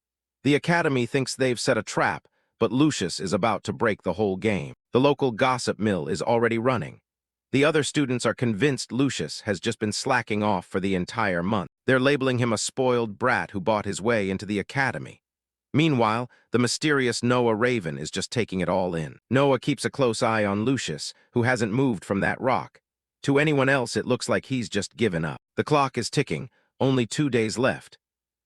The Academy thinks they've set a trap, but Lucius is about to break the whole game. The local gossip mill is already running. The other students are convinced Lucius has just been slacking off for the entire month. They're labeling him a spoiled brat who bought his way into the Academy. Meanwhile, the mysterious Noah Raven is just taking it all in. Noah keeps a close eye on Lucius, who hasn't moved from that rock. To anyone else, it looks like he's just given up. The clock is ticking, only 2 days left.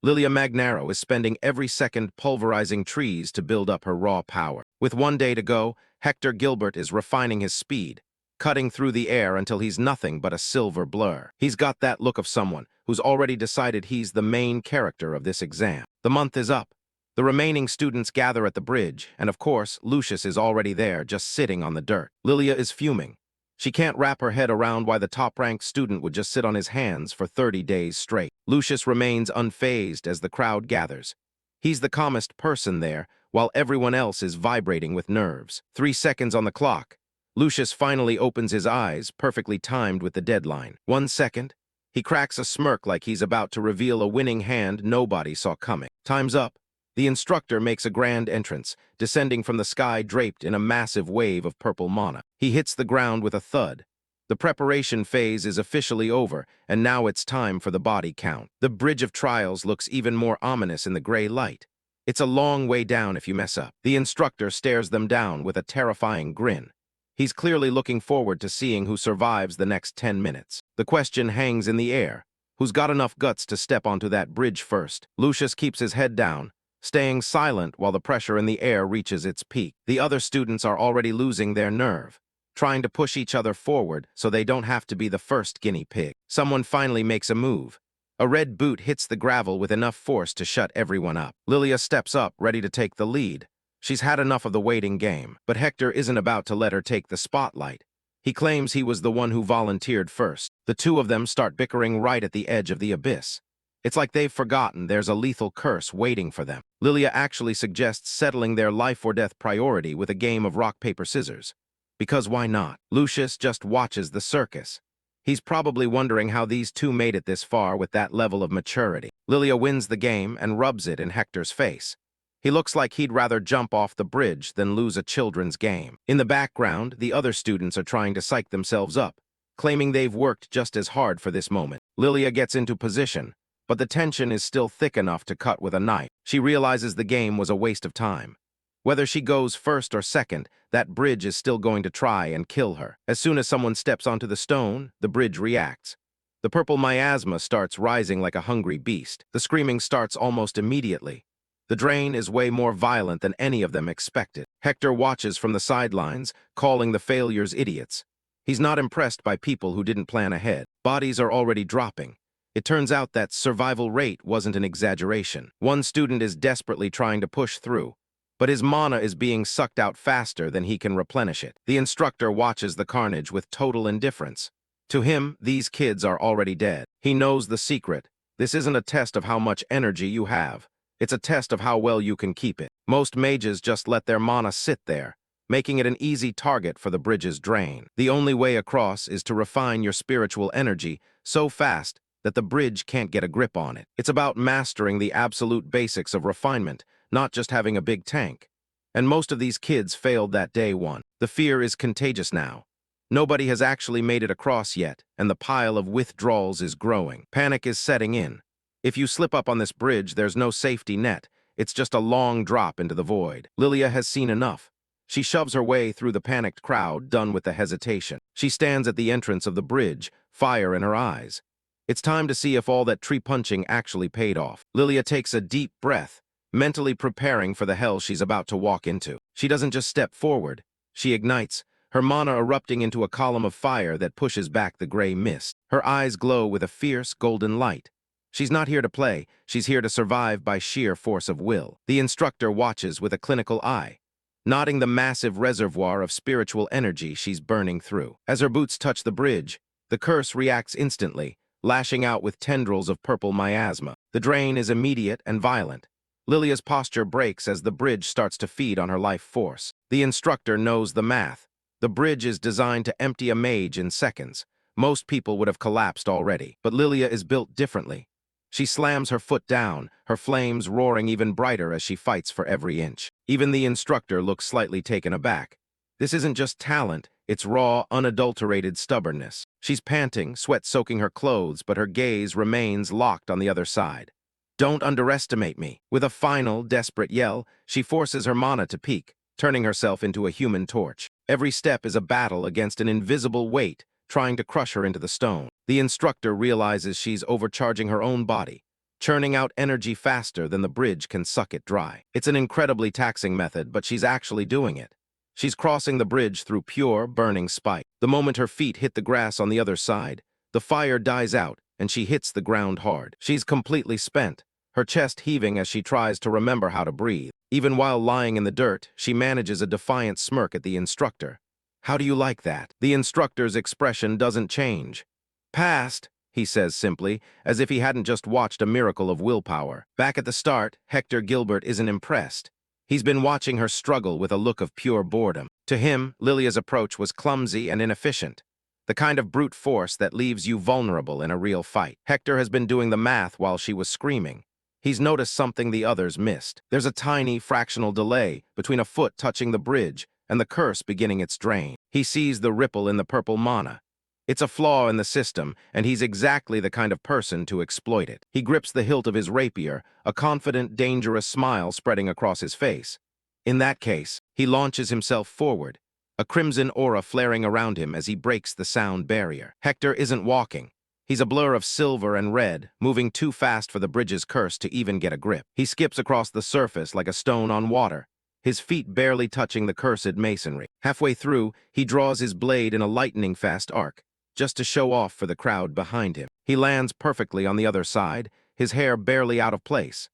Lilia Magnaro is spending every second pulverizing trees to build up her raw power. With 1 day to go, Hector Gilbert is refining his speed, cutting through the air until he's nothing but a silver blur. He's got that look of someone who's already decided he's the main character of this exam. The month is up. The remaining students gather at the bridge, and of course, Lucius is already there, just sitting on the dirt. Lilia is fuming. She can't wrap her head around why the top-ranked student would just sit on his hands for 30 days straight. Lucius remains unfazed as the crowd gathers. He's the calmest person there, while everyone else is vibrating with nerves. 3 seconds on the clock. Lucius finally opens his eyes, perfectly timed with the deadline. 1 second. He cracks a smirk like he's about to reveal a winning hand nobody saw coming. Time's up. The instructor makes a grand entrance, descending from the sky draped in a massive wave of purple mana. He hits the ground with a thud. The preparation phase is officially over, and now it's time for the body count. The Bridge of Trials looks even more ominous in the gray light. It's a long way down if you mess up. The instructor stares them down with a terrifying grin. He's clearly looking forward to seeing who survives the next 10 minutes. The question hangs in the air. Who's got enough guts to step onto that bridge first? Lucius keeps his head down, staying silent while the pressure in the air reaches its peak. The other students are already losing their nerve, trying to push each other forward so they don't have to be the first guinea pig. Someone finally makes a move. A red boot hits the gravel with enough force to shut everyone up. Lilia steps up, ready to take the lead. She's had enough of the waiting game, but Hector isn't about to let her take the spotlight. He claims he was the one who volunteered first. The two of them start bickering right at the edge of the abyss. It's like they've forgotten there's a lethal curse waiting for them. Lilia actually suggests settling their life-or-death priority with a game of rock, paper, scissors. Because why not? Lucius just watches the circus. He's probably wondering how these two made it this far with that level of maturity. Lilia wins the game and rubs it in Hector's face. He looks like he'd rather jump off the bridge than lose a children's game. In the background, the other students are trying to psych themselves up, claiming they've worked just as hard for this moment. Lilia gets into position, but the tension is still thick enough to cut with a knife. She realizes the game was a waste of time. Whether she goes first or second, that bridge is still going to try and kill her. As soon as someone steps onto the stone, the bridge reacts. The purple miasma starts rising like a hungry beast. The screaming starts almost immediately. The drain is way more violent than any of them expected. Hector watches from the sidelines, calling the failures idiots. He's not impressed by people who didn't plan ahead. Bodies are already dropping. It turns out that survival rate wasn't an exaggeration. One student is desperately trying to push through, but his mana is being sucked out faster than he can replenish it. The instructor watches the carnage with total indifference. To him, these kids are already dead. He knows the secret. This isn't a test of how much energy you have. It's a test of how well you can keep it. Most mages just let their mana sit there, making it an easy target for the bridge's drain. The only way across is to refine your spiritual energy so fast that the bridge can't get a grip on it. It's about mastering the absolute basics of refinement, not just having a big tank. And most of these kids failed that day one. The fear is contagious now. Nobody has actually made it across yet, and the pile of withdrawals is growing. Panic is setting in. If you slip up on this bridge, there's no safety net. It's just a long drop into the void. Lilia has seen enough. She shoves her way through the panicked crowd, done with the hesitation. She stands at the entrance of the bridge, fire in her eyes. It's time to see if all that tree-punching actually paid off. Lilia takes a deep breath, mentally preparing for the hell she's about to walk into. She doesn't just step forward. She ignites, her mana erupting into a column of fire that pushes back the gray mist. Her eyes glow with a fierce, golden light. She's not here to play, she's here to survive by sheer force of will. The instructor watches with a clinical eye, nodding the massive reservoir of spiritual energy she's burning through. As her boots touch the bridge, the curse reacts instantly, lashing out with tendrils of purple miasma. The drain is immediate and violent. Lilia's posture breaks as the bridge starts to feed on her life force. The instructor knows the math. The bridge is designed to empty a mage in seconds. Most people would have collapsed already, but Lilia is built differently. She slams her foot down, her flames roaring even brighter as she fights for every inch. Even the instructor looks slightly taken aback. This isn't just talent, it's raw, unadulterated stubbornness. She's panting, sweat soaking her clothes, but her gaze remains locked on the other side. Don't underestimate me. With a final, desperate yell, she forces her mana to peak, turning herself into a human torch. Every step is a battle against an invisible weight, trying to crush her into the stone. The instructor realizes she's overcharging her own body, churning out energy faster than the bridge can suck it dry. It's an incredibly taxing method, but she's actually doing it. She's crossing the bridge through pure, burning spite. The moment her feet hit the grass on the other side, the fire dies out and she hits the ground hard. She's completely spent, her chest heaving as she tries to remember how to breathe. Even while lying in the dirt, she manages a defiant smirk at the instructor. How do you like that? The instructor's expression doesn't change. Passed, he says simply, as if he hadn't just watched a miracle of willpower. Back at the start, Hector Gilbert isn't impressed. He's been watching her struggle with a look of pure boredom. To him, Lilia's approach was clumsy and inefficient, the kind of brute force that leaves you vulnerable in a real fight. Hector has been doing the math while she was screaming. He's noticed something the others missed. There's a tiny, fractional delay between a foot touching the bridge and the curse beginning its drain. He sees the ripple in the purple mana. It's a flaw in the system, and he's exactly the kind of person to exploit it. He grips the hilt of his rapier, a confident, dangerous smile spreading across his face. In that case, he launches himself forward, a crimson aura flaring around him as he breaks the sound barrier. Hector isn't walking. He's a blur of silver and red, moving too fast for the bridge's curse to even get a grip. He skips across the surface like a stone on water, his feet barely touching the cursed masonry. Halfway through, he draws his blade in a lightning-fast arc, just to show off for the crowd behind him. He lands perfectly on the other side, his hair barely out of place.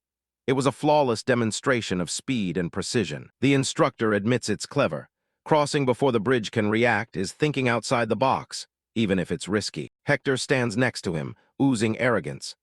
It was a flawless demonstration of speed and precision. The instructor admits it's clever. Crossing before the bridge can react is thinking outside the box, even if it's risky. Hector stands next to him, oozing arrogance.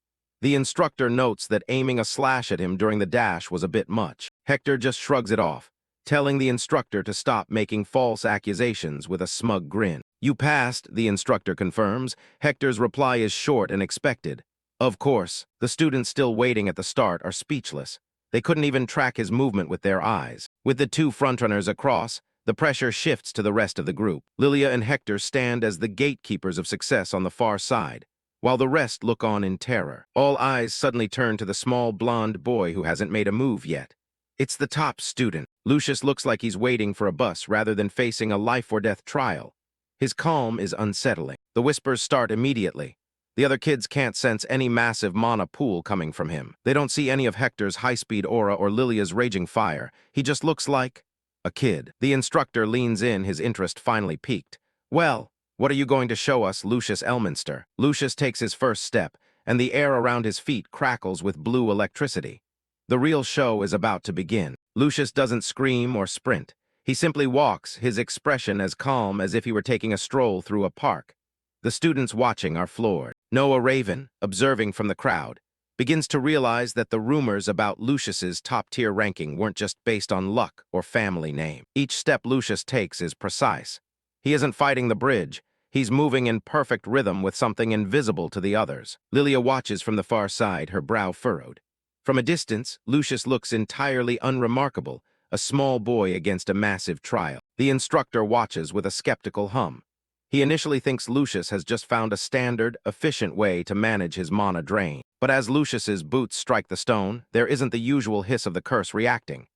The instructor notes that aiming a slash at him during the dash was a bit much. Hector just shrugs it off, telling the instructor to stop making false accusations with a smug grin. You passed, the instructor confirms. Hector's reply is short and expected. Of course, the students still waiting at the start are speechless. They couldn't even track his movement with their eyes. With the two frontrunners across, the pressure shifts to the rest of the group. Lilia and Hector stand as the gatekeepers of success on the far side, while the rest look on in terror. All eyes suddenly turn to the small blonde boy who hasn't made a move yet. It's the top student. Lucius looks like he's waiting for a bus rather than facing a life-or-death trial. His calm is unsettling. The whispers start immediately. The other kids can't sense any massive mana pool coming from him. They don't see any of Hector's high-speed aura or Lilia's raging fire. He just looks like a kid. The instructor leans in, his interest finally peaked. Well, what are you going to show us, Lucius Elminster? Lucius takes his first step, and the air around his feet crackles with blue electricity. The real show is about to begin. Lucius doesn't scream or sprint. He simply walks, his expression as calm as if he were taking a stroll through a park. The students watching are floored. Noah Raven, observing from the crowd, begins to realize that the rumors about Lucius's top-tier ranking weren't just based on luck or family name. Each step Lucius takes is precise. He isn't fighting the bridge. He's moving in perfect rhythm with something invisible to the others. Lilia watches from the far side, her brow furrowed. From a distance, Lucius looks entirely unremarkable, a small boy against a massive trial. The instructor watches with a skeptical hum. He initially thinks Lucius has just found a standard, efficient way to manage his mana drain. But as Lucius's boots strike the stone, there isn't the usual hiss of the curse reacting.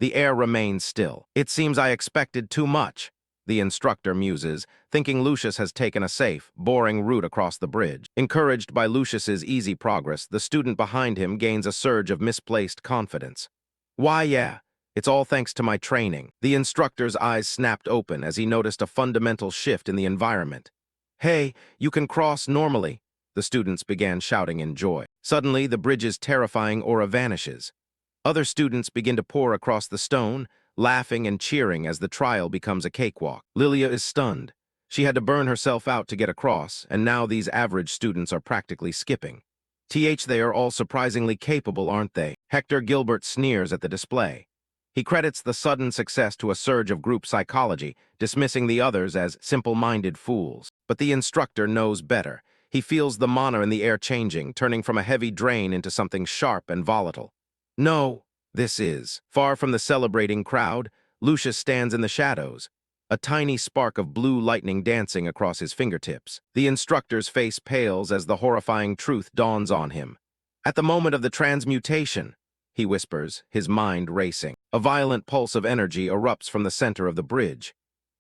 The air remains still. It seems I expected too much, the instructor muses, thinking Lucius has taken a safe, boring route across the bridge. Encouraged by Lucius's easy progress, the student behind him gains a surge of misplaced confidence. Why, yeah, it's all thanks to my training. The instructor's eyes snapped open as he noticed a fundamental shift in the environment. Hey, you can cross normally, the students began shouting in joy. Suddenly, the bridge's terrifying aura vanishes. Other students begin to pour across the stone, laughing and cheering as the trial becomes a cakewalk. Lilia is stunned. She had to burn herself out to get across, and now these average students are practically skipping. They are all surprisingly capable, aren't they? Hector Gilbert sneers at the display. He credits the sudden success to a surge of group psychology, dismissing the others as simple-minded fools. But the instructor knows better. He feels the mana in the air changing, turning from a heavy drain into something sharp and volatile. No. This is. Far from the celebrating crowd, Lucius stands in the shadows, a tiny spark of blue lightning dancing across his fingertips. The instructor's face pales as the horrifying truth dawns on him. At the moment of the transmutation, he whispers, his mind racing. A violent pulse of energy erupts from the center of the bridge.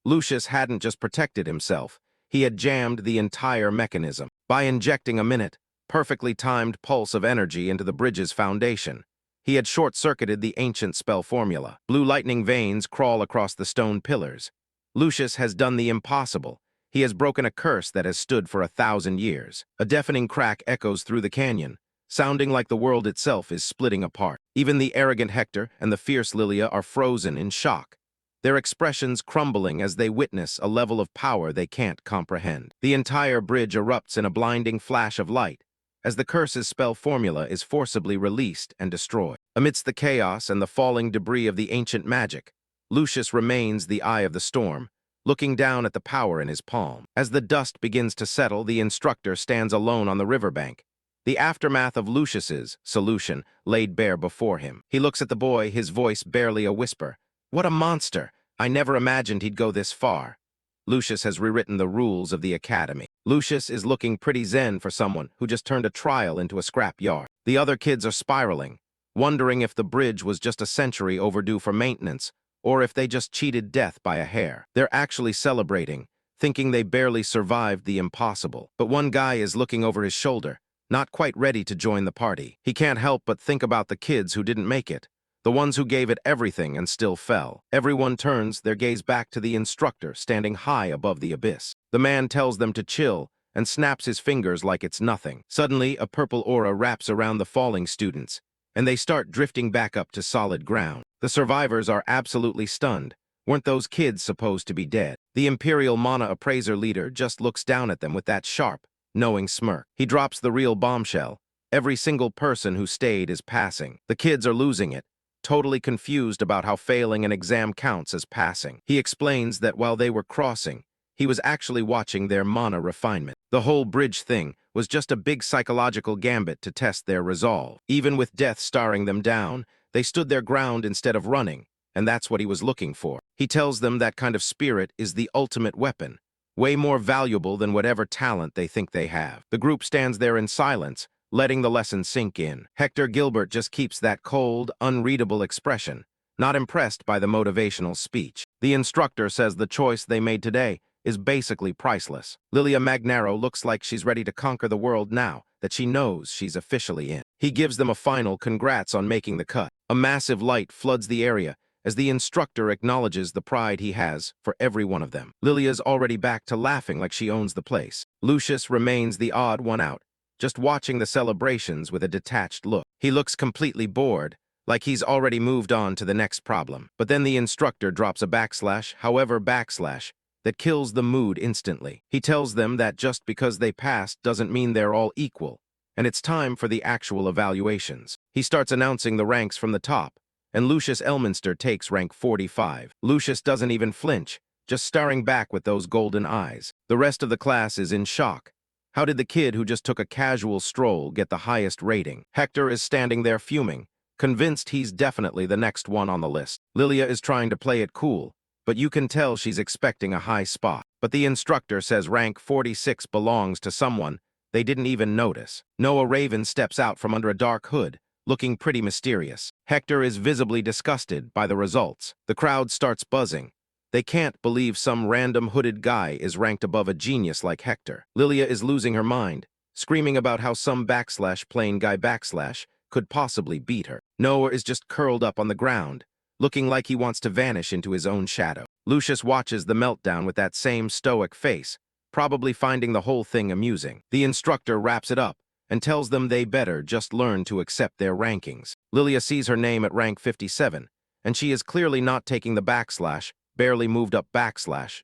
Lucius hadn't just protected himself, he had jammed the entire mechanism. By injecting a perfectly timed pulse of energy into the bridge's foundation, he had short-circuited the ancient spell formula. Blue lightning veins crawl across the stone pillars. Lucius has done the impossible. He has broken a curse that has stood for 1,000 years. A deafening crack echoes through the canyon, sounding like the world itself is splitting apart. Even the arrogant Hector and the fierce Lilia are frozen in shock, their expressions crumbling as they witness a level of power they can't comprehend. The entire bridge erupts in a blinding flash of light, as the curse's spell formula is forcibly released and destroyed. Amidst the chaos and the falling debris of the ancient magic, Lucius remains the eye of the storm, looking down at the power in his palm. As the dust begins to settle, the instructor stands alone on the riverbank, the aftermath of Lucius's solution laid bare before him. He looks at the boy, his voice barely a whisper. What a monster! I never imagined he'd go this far. Lucius has rewritten the rules of the academy. Lucius is looking pretty zen for someone who just turned a trial into a scrap yard. The other kids are spiraling, wondering if the bridge was just a century overdue for maintenance, or if they just cheated death by a hair. They're actually celebrating, thinking they barely survived the impossible. But one guy is looking over his shoulder, not quite ready to join the party. He can't help but think about the kids who didn't make it, the ones who gave it everything and still fell. Everyone turns their gaze back to the instructor standing high above the abyss. The man tells them to chill and snaps his fingers like it's nothing. Suddenly, a purple aura wraps around the falling students, and they start drifting back up to solid ground. The survivors are absolutely stunned. Weren't those kids supposed to be dead? The Imperial Mana Appraiser leader just looks down at them with that sharp, knowing smirk. He drops the real bombshell. Every single person who stayed is passing. The kids are losing it, totally confused about how failing an exam counts as passing. He explains that while they were crossing, he was actually watching their mana refinement. The whole bridge thing was just a big psychological gambit to test their resolve. Even with death staring them down, they stood their ground instead of running, and that's what he was looking for. He tells them that kind of spirit is the ultimate weapon, way more valuable than whatever talent they think they have. The group stands there in silence, letting the lesson sink in. Hector Gilbert just keeps that cold, unreadable expression, not impressed by the motivational speech. The instructor says the choice they made today is basically priceless. Lilia Magnaro looks like she's ready to conquer the world now that she knows she's officially in. He gives them a final congrats on making the cut. A massive light floods the area as the instructor acknowledges the pride he has for every one of them. Lilia's already back to laughing like she owns the place. Lucius remains the odd one out, just watching the celebrations with a detached look. He looks completely bored, like he's already moved on to the next problem. But then the instructor drops a backslash, that kills the mood instantly. He tells them that just because they passed doesn't mean they're all equal, and it's time for the actual evaluations. He starts announcing the ranks from the top, and Lucius Elminster takes rank 45. Lucius doesn't even flinch, just staring back with those golden eyes. The rest of the class is in shock. How did the kid who just took a casual stroll get the highest rating? Hector is standing there fuming, convinced he's definitely the next one on the list. Lilia is trying to play it cool, but you can tell she's expecting a high spot. But the instructor says rank 46 belongs to someone they didn't even notice. Noah Raven steps out from under a dark hood, looking pretty mysterious. Hector is visibly disgusted by the results. The crowd starts buzzing. They can't believe some random hooded guy is ranked above a genius like Hector. Lilia is losing her mind, screaming about how some plain guy could possibly beat her. Noah is just curled up on the ground, looking like he wants to vanish into his own shadow. Lucius watches the meltdown with that same stoic face, probably finding the whole thing amusing. The instructor wraps it up and tells them they better just learn to accept their rankings. Lilia sees her name at rank 57, and she is clearly not taking the barely moved up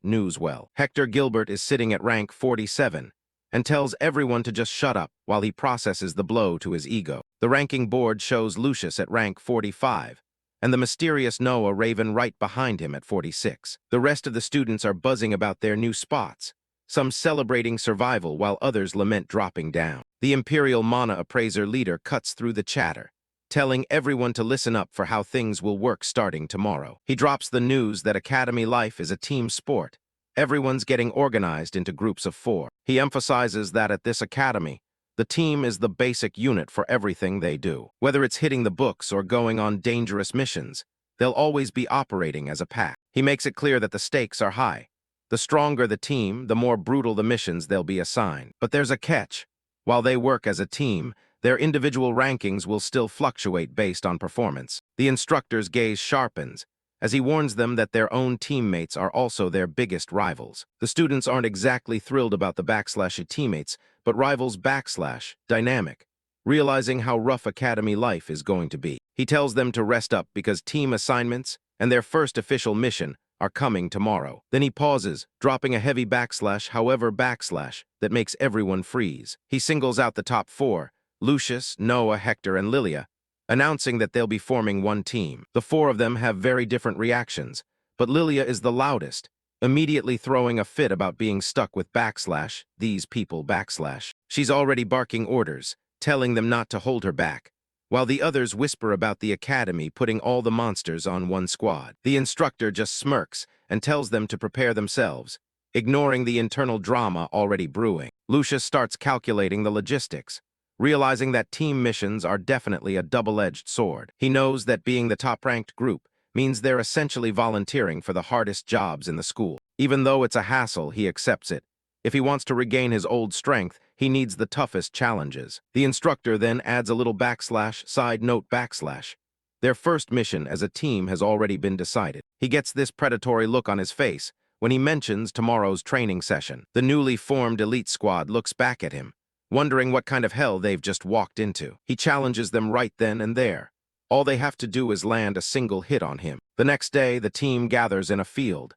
news well. Hector Gilbert is sitting at rank 47 and tells everyone to just shut up while he processes the blow to his ego. The ranking board shows Lucius at rank 45, and the mysterious Noah Raven right behind him at 46. The rest of the students are buzzing about their new spots, some celebrating survival while others lament dropping down. The Imperial Mana Appraiser leader cuts through the chatter, telling everyone to listen up for how things will work starting tomorrow. He drops the news that academy life is a team sport. Everyone's getting organized into groups of 4. He emphasizes that at this academy, the team is the basic unit for everything they do. Whether it's hitting the books or going on dangerous missions, they'll always be operating as a pack. He makes it clear that the stakes are high. The stronger the team, the more brutal the missions they'll be assigned. But there's a catch. While they work as a team, their individual rankings will still fluctuate based on performance. The instructor's gaze sharpens as he warns them that their own teammates are also their biggest rivals. The students aren't exactly thrilled about the teammates, but rivals dynamic, realizing how rough academy life is going to be. He tells them to rest up because team assignments and their first official mission are coming tomorrow. Then he pauses, dropping a heavy however that makes everyone freeze. He singles out the top 4, Lucius, Noah, Hector, and Lilia, announcing that they'll be forming one team. The 4 of them have very different reactions, but Lilia is the loudest, immediately throwing a fit about being stuck with these people. She's already barking orders, telling them not to hold her back, while the others whisper about the academy putting all the monsters on one squad. The instructor just smirks and tells them to prepare themselves, ignoring the internal drama already brewing. Lucius starts calculating the logistics, realizing that team missions are definitely a double-edged sword. He knows that being the top-ranked group means they're essentially volunteering for the hardest jobs in the school. Even though it's a hassle, he accepts it. If he wants to regain his old strength, he needs the toughest challenges. The instructor then adds a little side note. Their first mission as a team has already been decided. He gets this predatory look on his face when he mentions tomorrow's training session. The newly formed elite squad looks back at him, wondering what kind of hell they've just walked into. He challenges them right then and there. All they have to do is land a single hit on him. The next day, the team gathers in a field.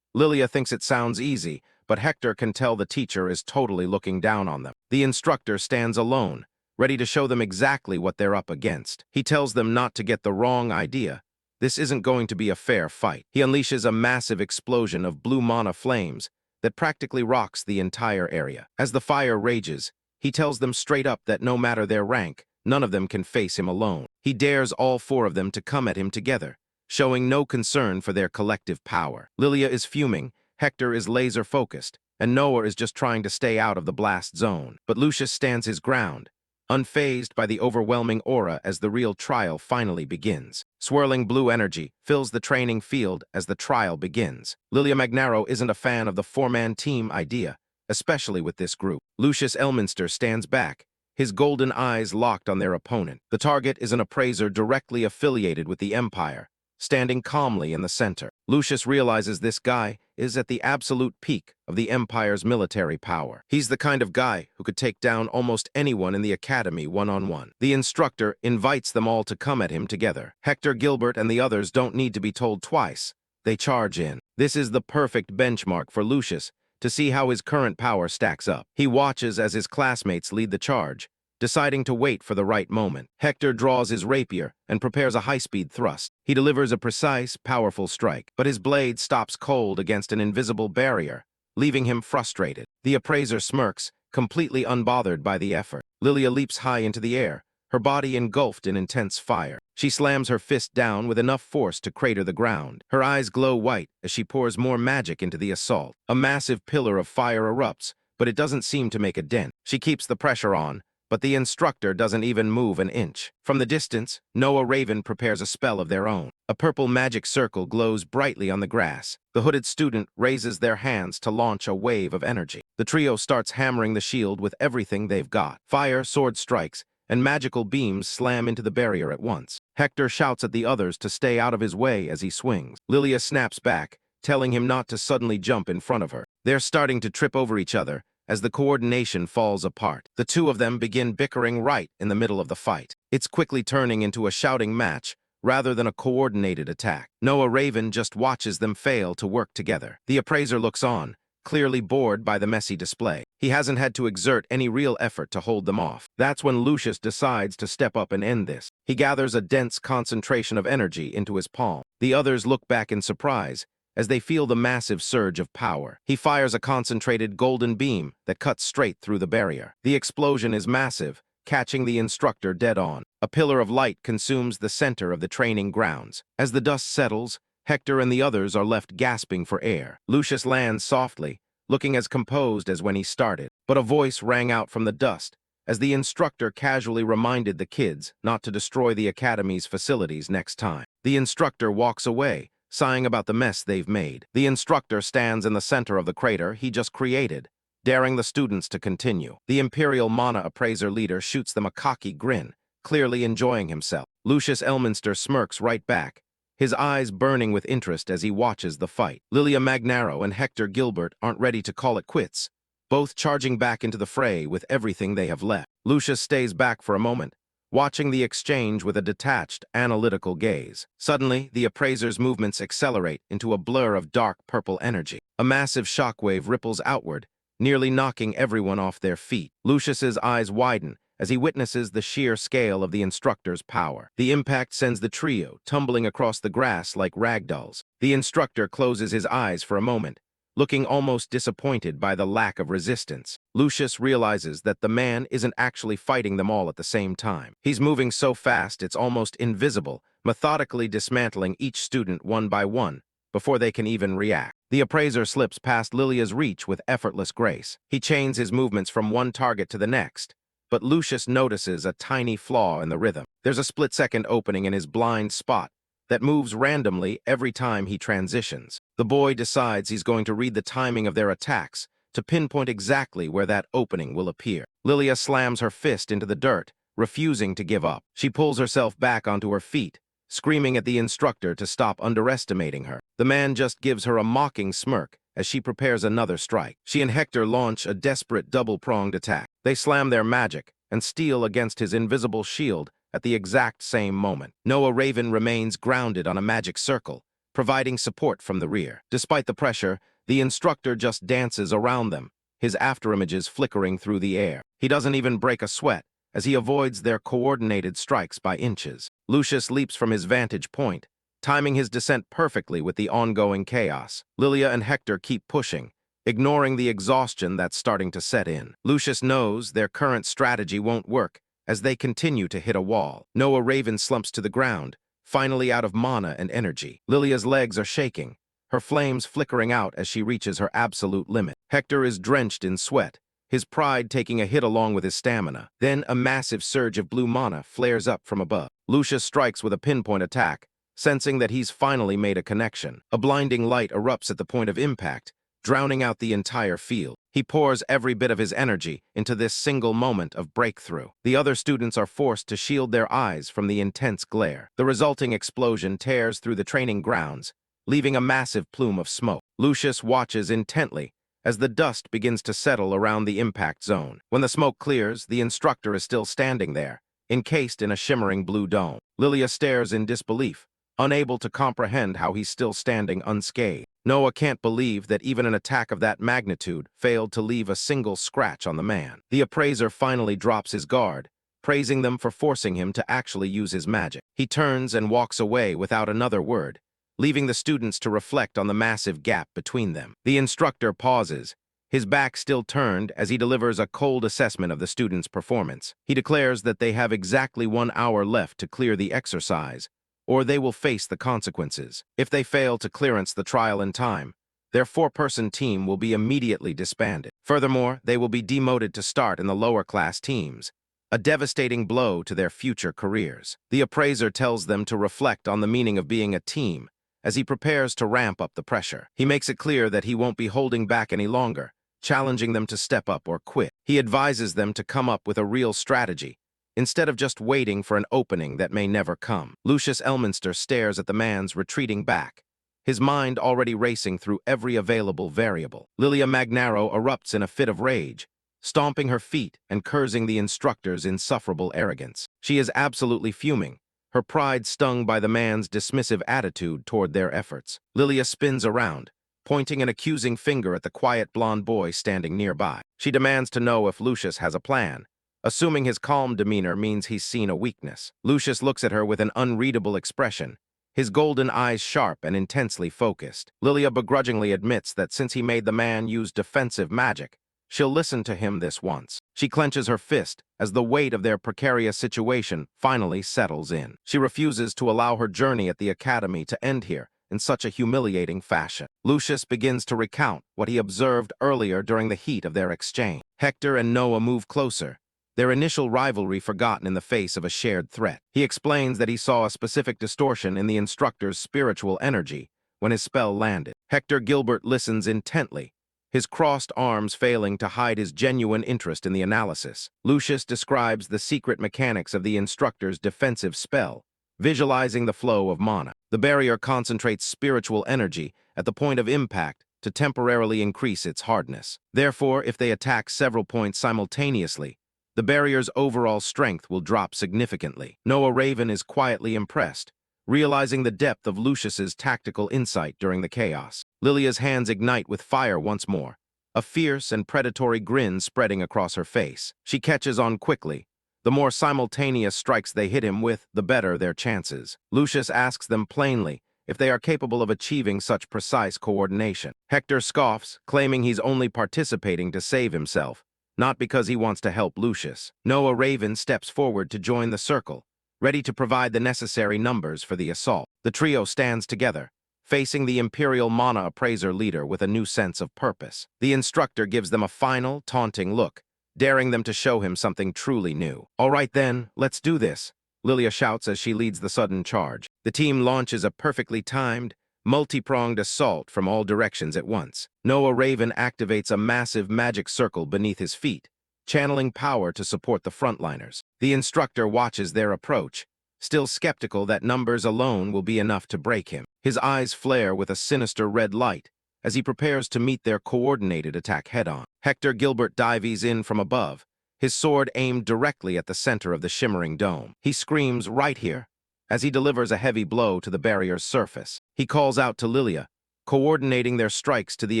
Lilia thinks it sounds easy, but Hector can tell the teacher is totally looking down on them. The instructor stands alone, ready to show them exactly what they're up against. He tells them not to get the wrong idea. This isn't going to be a fair fight. He unleashes a massive explosion of blue mana flames that practically rocks the entire area. As the fire rages, he tells them straight up that no matter their rank, none of them can face him alone. He dares all 4 of them to come at him together, showing no concern for their collective power. Lilia is fuming, Hector is laser-focused, and Noah is just trying to stay out of the blast zone. But Lucius stands his ground, unfazed by the overwhelming aura as the real trial finally begins. Swirling blue energy fills the training field as the trial begins. Lilia Magnaro isn't a fan of the 4-man team idea, especially with this group. Lucius Elminster stands back, his golden eyes locked on their opponent. The target is an appraiser directly affiliated with the Empire, standing calmly in the center. Lucius realizes this guy is at the absolute peak of the Empire's military power. He's the kind of guy who could take down almost anyone in the academy one-on-one. The instructor invites them all to come at him together. Hector Gilbert and the others don't need to be told twice. They charge in. This is the perfect benchmark for Lucius to see how his current power stacks up. He watches as his classmates lead the charge, deciding to wait for the right moment. Hector draws his rapier and prepares a high-speed thrust. He delivers a precise, powerful strike, but his blade stops cold against an invisible barrier, leaving him frustrated. The appraiser smirks, completely unbothered by the effort. Lilia leaps high into the air, her body engulfed in intense fire. She slams her fist down with enough force to crater the ground. Her eyes glow white as she pours more magic into the assault. A massive pillar of fire erupts, but it doesn't seem to make a dent. She keeps the pressure on, but the instructor doesn't even move an inch. From the distance, Noah Raven prepares a spell of their own. A purple magic circle glows brightly on the grass. The hooded student raises their hands to launch a wave of energy. The trio starts hammering the shield with everything they've got. Fire, sword strikes, and magical beams slam into the barrier at once. Hector shouts at the others to stay out of his way as he swings. Lilia snaps back, telling him not to suddenly jump in front of her. They're starting to trip over each other as the coordination falls apart. The two of them begin bickering right in the middle of the fight. It's quickly turning into a shouting match rather than a coordinated attack. Noah Raven just watches them fail to work together. The appraiser looks on, clearly bored by the messy display. He hasn't had to exert any real effort to hold them off. That's when Lucius decides to step up and end this. He gathers a dense concentration of energy into his palm. The others look back in surprise as they feel the massive surge of power. He fires a concentrated golden beam that cuts straight through the barrier. The explosion is massive, catching the instructor dead on. A pillar of light consumes the center of the training grounds. As the dust settles, Hector and the others are left gasping for air. Lucius lands softly, looking as composed as when he started. But a voice rang out from the dust as the instructor casually reminded the kids not to destroy the academy's facilities next time. The instructor walks away, sighing about the mess they've made. The instructor stands in the center of the crater he just created, daring the students to continue. The Imperial Mana appraiser leader shoots them a cocky grin, clearly enjoying himself. Lucius Elminster smirks right back, his eyes burning with interest as he watches the fight. Lilia Magnaro and Hector Gilbert aren't ready to call it quits, both charging back into the fray with everything they have left. Lucius stays back for a moment, watching the exchange with a detached, analytical gaze. Suddenly, the appraiser's movements accelerate into a blur of dark purple energy. A massive shockwave ripples outward, nearly knocking everyone off their feet. Lucius's eyes widen as he witnesses the sheer scale of the instructor's power. The impact sends the trio tumbling across the grass like ragdolls. The instructor closes his eyes for a moment, looking almost disappointed by the lack of resistance. Lucius realizes that the man isn't actually fighting them all at the same time. He's moving so fast it's almost invisible, methodically dismantling each student one by one before they can even react. The appraiser slips past Lilia's reach with effortless grace. He chains his movements from one target to the next, but Lucius notices a tiny flaw in the rhythm. There's a split-second opening in his blind spot that moves randomly every time he transitions. The boy decides he's going to read the timing of their attacks to pinpoint exactly where that opening will appear. Lilia slams her fist into the dirt, refusing to give up. She pulls herself back onto her feet, screaming at the instructor to stop underestimating her. The man just gives her a mocking smirk as she prepares another strike. She and Hector launch a desperate double-pronged attack. They slam their magic and steal against his invisible shield at the exact same moment. Noah Raven remains grounded on a magic circle, providing support from the rear. Despite the pressure, the instructor just dances around them, his afterimages flickering through the air. He doesn't even break a sweat as he avoids their coordinated strikes by inches. Lucius leaps from his vantage point, timing his descent perfectly with the ongoing chaos. Lilia and Hector keep pushing, ignoring the exhaustion that's starting to set in. Lucius knows their current strategy won't work as they continue to hit a wall. Noah Raven slumps to the ground, finally out of mana and energy. Lilia's legs are shaking, her flames flickering out as she reaches her absolute limit. Hector is drenched in sweat, his pride taking a hit along with his stamina. Then a massive surge of blue mana flares up from above. Lucius strikes with a pinpoint attack, sensing that he's finally made a connection. A blinding light erupts at the point of impact, drowning out the entire field. He pours every bit of his energy into this single moment of breakthrough. The other students are forced to shield their eyes from the intense glare. The resulting explosion tears through the training grounds, leaving a massive plume of smoke. Lucius watches intently as the dust begins to settle around the impact zone. When the smoke clears, the instructor is still standing there, encased in a shimmering blue dome. Lilia stares in disbelief, unable to comprehend how he's still standing unscathed. Noah can't believe that even an attack of that magnitude failed to leave a single scratch on the man. The appraiser finally drops his guard praising them for forcing him to actually use his magic. He turns and walks away without another word, leaving the students to reflect on the massive gap between them. The instructor pauses, his back still turned as he delivers a cold assessment of the students' performance. He declares that they have exactly 1 hour left to clear the exercise, or they will face the consequences. If they fail to clearance the trial in time, their 4-person team will be immediately disbanded. Furthermore, they will be demoted to start in the lower-class teams, a devastating blow to their future careers. The appraiser tells them to reflect on the meaning of being a team as he prepares to ramp up the pressure. He makes it clear that he won't be holding back any longer, challenging them to step up or quit. He advises them to come up with a real strategy, instead of just waiting for an opening that may never come. Lucius Elminster stares at the man's retreating back, his mind already racing through every available variable. Lilia Magnaro erupts in a fit of rage, stomping her feet and cursing the instructor's insufferable arrogance. She is absolutely fuming, her pride stung by the man's dismissive attitude toward their efforts. Lilia spins around, pointing an accusing finger at the quiet blonde boy standing nearby. She demands to know if Lucius has a plan, assuming his calm demeanor means he's seen a weakness. Lucius looks at her with an unreadable expression, his golden eyes sharp and intensely focused. Lilia begrudgingly admits that since he made the man use defensive magic, she'll listen to him this once. She clenches her fist as the weight of their precarious situation finally settles in. She refuses to allow her journey at the academy to end here in such a humiliating fashion. Lucius begins to recount what he observed earlier during the heat of their exchange. Hector and Noah move closer, their initial rivalry forgotten in the face of a shared threat. He explains that he saw a specific distortion in the instructor's spiritual energy when his spell landed. Hector Gilbert listens intently, his crossed arms failing to hide his genuine interest in the analysis. Lucius describes the secret mechanics of the instructor's defensive spell, visualizing the flow of mana. The barrier concentrates spiritual energy at the point of impact to temporarily increase its hardness. Therefore, if they attack several points simultaneously, the barrier's overall strength will drop significantly. Noah Raven is quietly impressed, realizing the depth of Lucius's tactical insight during the chaos. Lilia's hands ignite with fire once more, a fierce and predatory grin spreading across her face. She catches on quickly. The more simultaneous strikes they hit him with, the better their chances. Lucius asks them plainly if they are capable of achieving such precise coordination. Hector scoffs, claiming he's only participating to save himself, not because he wants to help Lucius. Noah Raven steps forward to join the circle, ready to provide the necessary numbers for the assault. The trio stands together, facing the Imperial Mana Appraiser leader with a new sense of purpose. The instructor gives them a final, taunting look, daring them to show him something truly new. "All right then, let's do this," Lilia shouts as she leads the sudden charge. The team launches a perfectly timed, multi-pronged assault from all directions at once. Noah Raven activates a massive magic circle beneath his feet, channeling power to support the frontliners. The instructor watches their approach, still skeptical that numbers alone will be enough to break him. His eyes flare with a sinister red light as he prepares to meet their coordinated attack head-on. Hector Gilbert dives in from above, his sword aimed directly at the center of the shimmering dome. He screams, "Right here," as he delivers a heavy blow to the barrier's surface. He calls out to Lilia, coordinating their strikes to the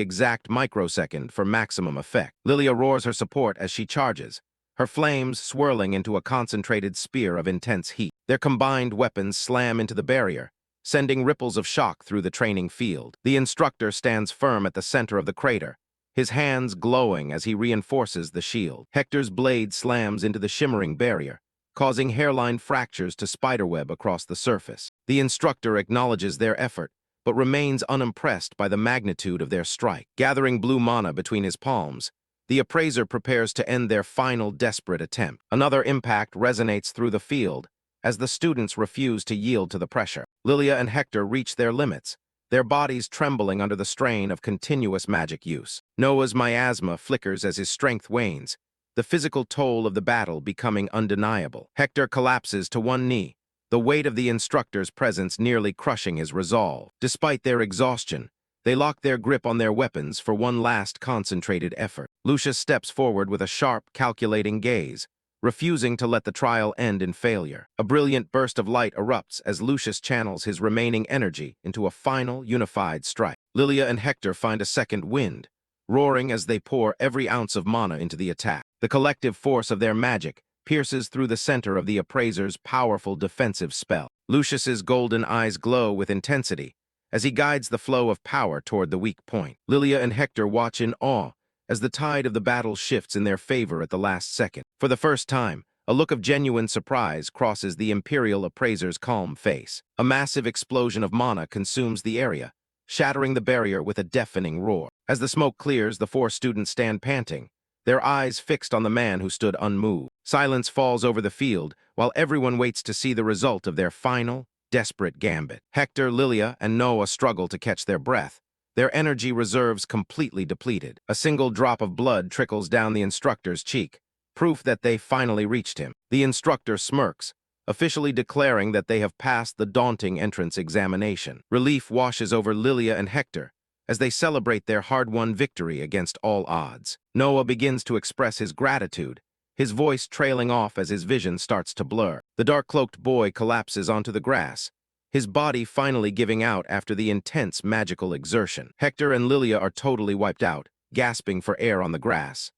exact microsecond for maximum effect. Lilia roars her support as she charges, her flames swirling into a concentrated spear of intense heat. Their combined weapons slam into the barrier, sending ripples of shock through the training field. The instructor stands firm at the center of the crater, his hands glowing as he reinforces the shield. Hector's blade slams into the shimmering barrier, causing hairline fractures to spiderweb across the surface. The instructor acknowledges their effort, but remains unimpressed by the magnitude of their strike. Gathering blue mana between his palms, the appraiser prepares to end their final desperate attempt. Another impact resonates through the field as the students refuse to yield to the pressure. Lilia and Hector reach their limits, their bodies trembling under the strain of continuous magic use. Noah's miasma flickers as his strength wanes, the physical toll of the battle becoming undeniable. Hector collapses to one knee, the weight of the instructor's presence nearly crushing his resolve. Despite their exhaustion, they lock their grip on their weapons for one last concentrated effort. Lucius steps forward with a sharp, calculating gaze, refusing to let the trial end in failure. A brilliant burst of light erupts as Lucius channels his remaining energy into a final, unified strike. Lilia and Hector find a second wind, roaring as they pour every ounce of mana into the attack. The collective force of their magic pierces through the center of the appraiser's powerful defensive spell. Lucius's golden eyes glow with intensity as he guides the flow of power toward the weak point. Lilia and Hector watch in awe as the tide of the battle shifts in their favor at the last second. For the first time, a look of genuine surprise crosses the Imperial appraiser's calm face. A massive explosion of mana consumes the area, shattering the barrier with a deafening roar. As the smoke clears, the four students stand panting, their eyes fixed on the man who stood unmoved. Silence falls over the field, while everyone waits to see the result of their final, desperate gambit. Hector, Lilia, and Noah struggle to catch their breath, their energy reserves completely depleted. A single drop of blood trickles down the instructor's cheek, proof that they finally reached him. The instructor smirks, officially declaring that they have passed the daunting entrance examination. Relief washes over Lilia and Hector as they celebrate their hard-won victory against all odds. Noah begins to express his gratitude, his voice trailing off as his vision starts to blur. The dark-cloaked boy collapses onto the grass, his body finally giving out after the intense magical exertion. Hector and Lilia are totally wiped out, gasping for air on the grass.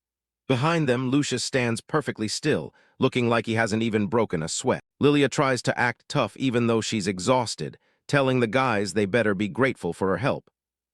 Behind them, Lucius stands perfectly still, looking like he hasn't even broken a sweat. Lilia tries to act tough even though she's exhausted, telling the guys they better be grateful for her help.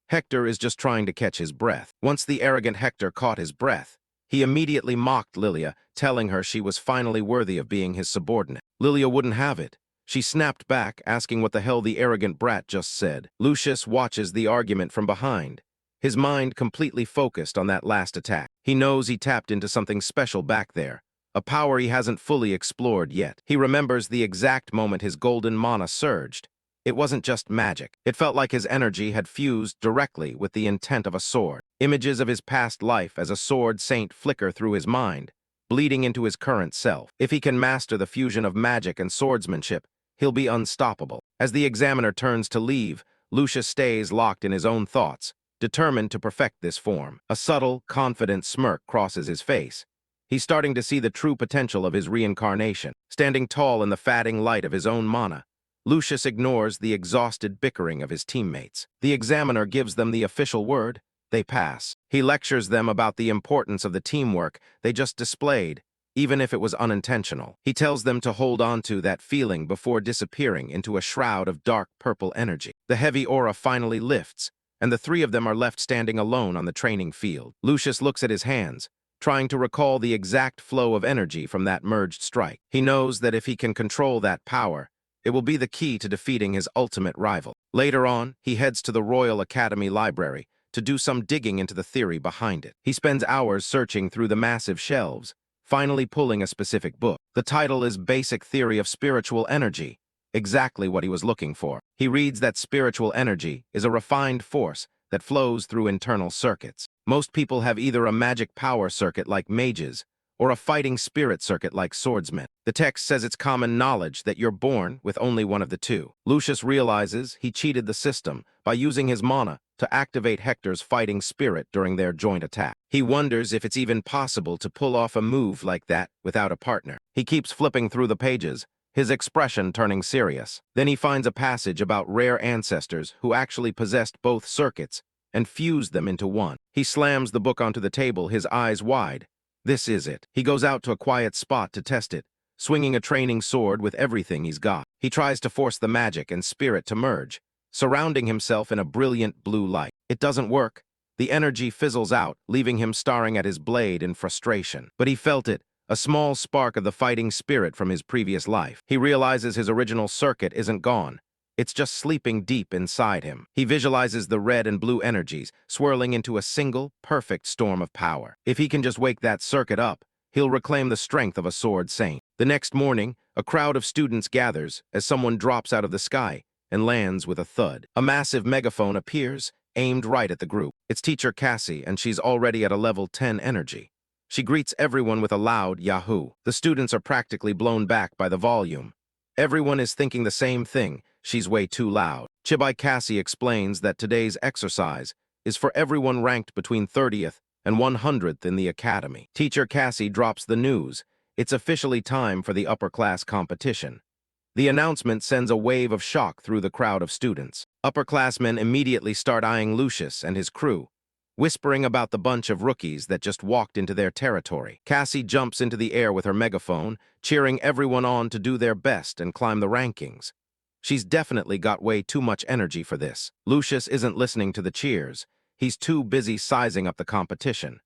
Hector is just trying to catch his breath. Once the arrogant Hector caught his breath, he immediately mocked Lilia, telling her she was finally worthy of being his subordinate. Lilia wouldn't have it. She snapped back, asking what the hell the arrogant brat just said. Lucius watches the argument from behind, his mind completely focused on that last attack. He knows he tapped into something special back there, a power he hasn't fully explored yet. He remembers the exact moment his golden mana surged. It wasn't just magic. It felt like his energy had fused directly with the intent of a sword. Images of his past life as a sword saint flicker through his mind, bleeding into his current self. If he can master the fusion of magic and swordsmanship, he'll be unstoppable. As the examiner turns to leave, Lucius stays locked in his own thoughts, determined to perfect this form. A subtle, confident smirk crosses his face. He's starting to see the true potential of his reincarnation. Standing tall in the fading light of his own mana, Lucius ignores the exhausted bickering of his teammates. The examiner gives them the official word. They pass. He lectures them about the importance of the teamwork they just displayed, even if it was unintentional. He tells them to hold on to that feeling before disappearing into a shroud of dark purple energy. The heavy aura finally lifts, and the three of them are left standing alone on the training field. Lucius looks at his hands, trying to recall the exact flow of energy from that merged strike. He knows that if he can control that power, it will be the key to defeating his ultimate rival. Later on, he heads to the Royal Academy Library to do some digging into the theory behind it. He spends hours searching through the massive shelves, finally pulling a specific book. The title is Basic Theory of Spiritual Energy, exactly what he was looking for. He reads that spiritual energy is a refined force that flows through internal circuits. Most people have either a magic power circuit like mages or a fighting spirit circuit like swordsmen. The text says it's common knowledge that you're born with only one of the two. Lucius realizes he cheated the system by using his mana to activate Hector's fighting spirit during their joint attack. He wonders if it's even possible to pull off a move like that without a partner. He keeps flipping through the pages, his expression turning serious. Then he finds a passage about rare ancestors who actually possessed both circuits and fused them into one. He slams the book onto the table, his eyes wide. This is it. He goes out to a quiet spot to test it, swinging a training sword with everything he's got. He tries to force the magic and spirit to merge, surrounding himself in a brilliant blue light. It doesn't work. The energy fizzles out, leaving him staring at his blade in frustration. But he felt it, a small spark of the fighting spirit from his previous life. He realizes his original circuit isn't gone. It's just sleeping deep inside him. He visualizes the red and blue energies swirling into a single, perfect storm of power. If he can just wake that circuit up, he'll reclaim the strength of a sword saint. The next morning, a crowd of students gathers as someone drops out of the sky and lands with a thud. A massive megaphone appears, aimed right at the group. It's teacher Cassie, and she's already at a level 10 energy. She greets everyone with a loud Yahoo. The students are practically blown back by the volume. Everyone is thinking the same thing. She's way too loud. Chibai Cassie explains that today's exercise is for everyone ranked between 30th and 100th in the academy. Teacher Cassie drops the news. It's officially time for the upper-class competition. The announcement sends a wave of shock through the crowd of students. Upperclassmen immediately start eyeing Lucius and his crew, whispering about the bunch of rookies that just walked into their territory. Cassie jumps into the air with her megaphone, cheering everyone on to do their best and climb the rankings. She's definitely got way too much energy for this. Lucius isn't listening to the cheers. He's too busy sizing up the competition.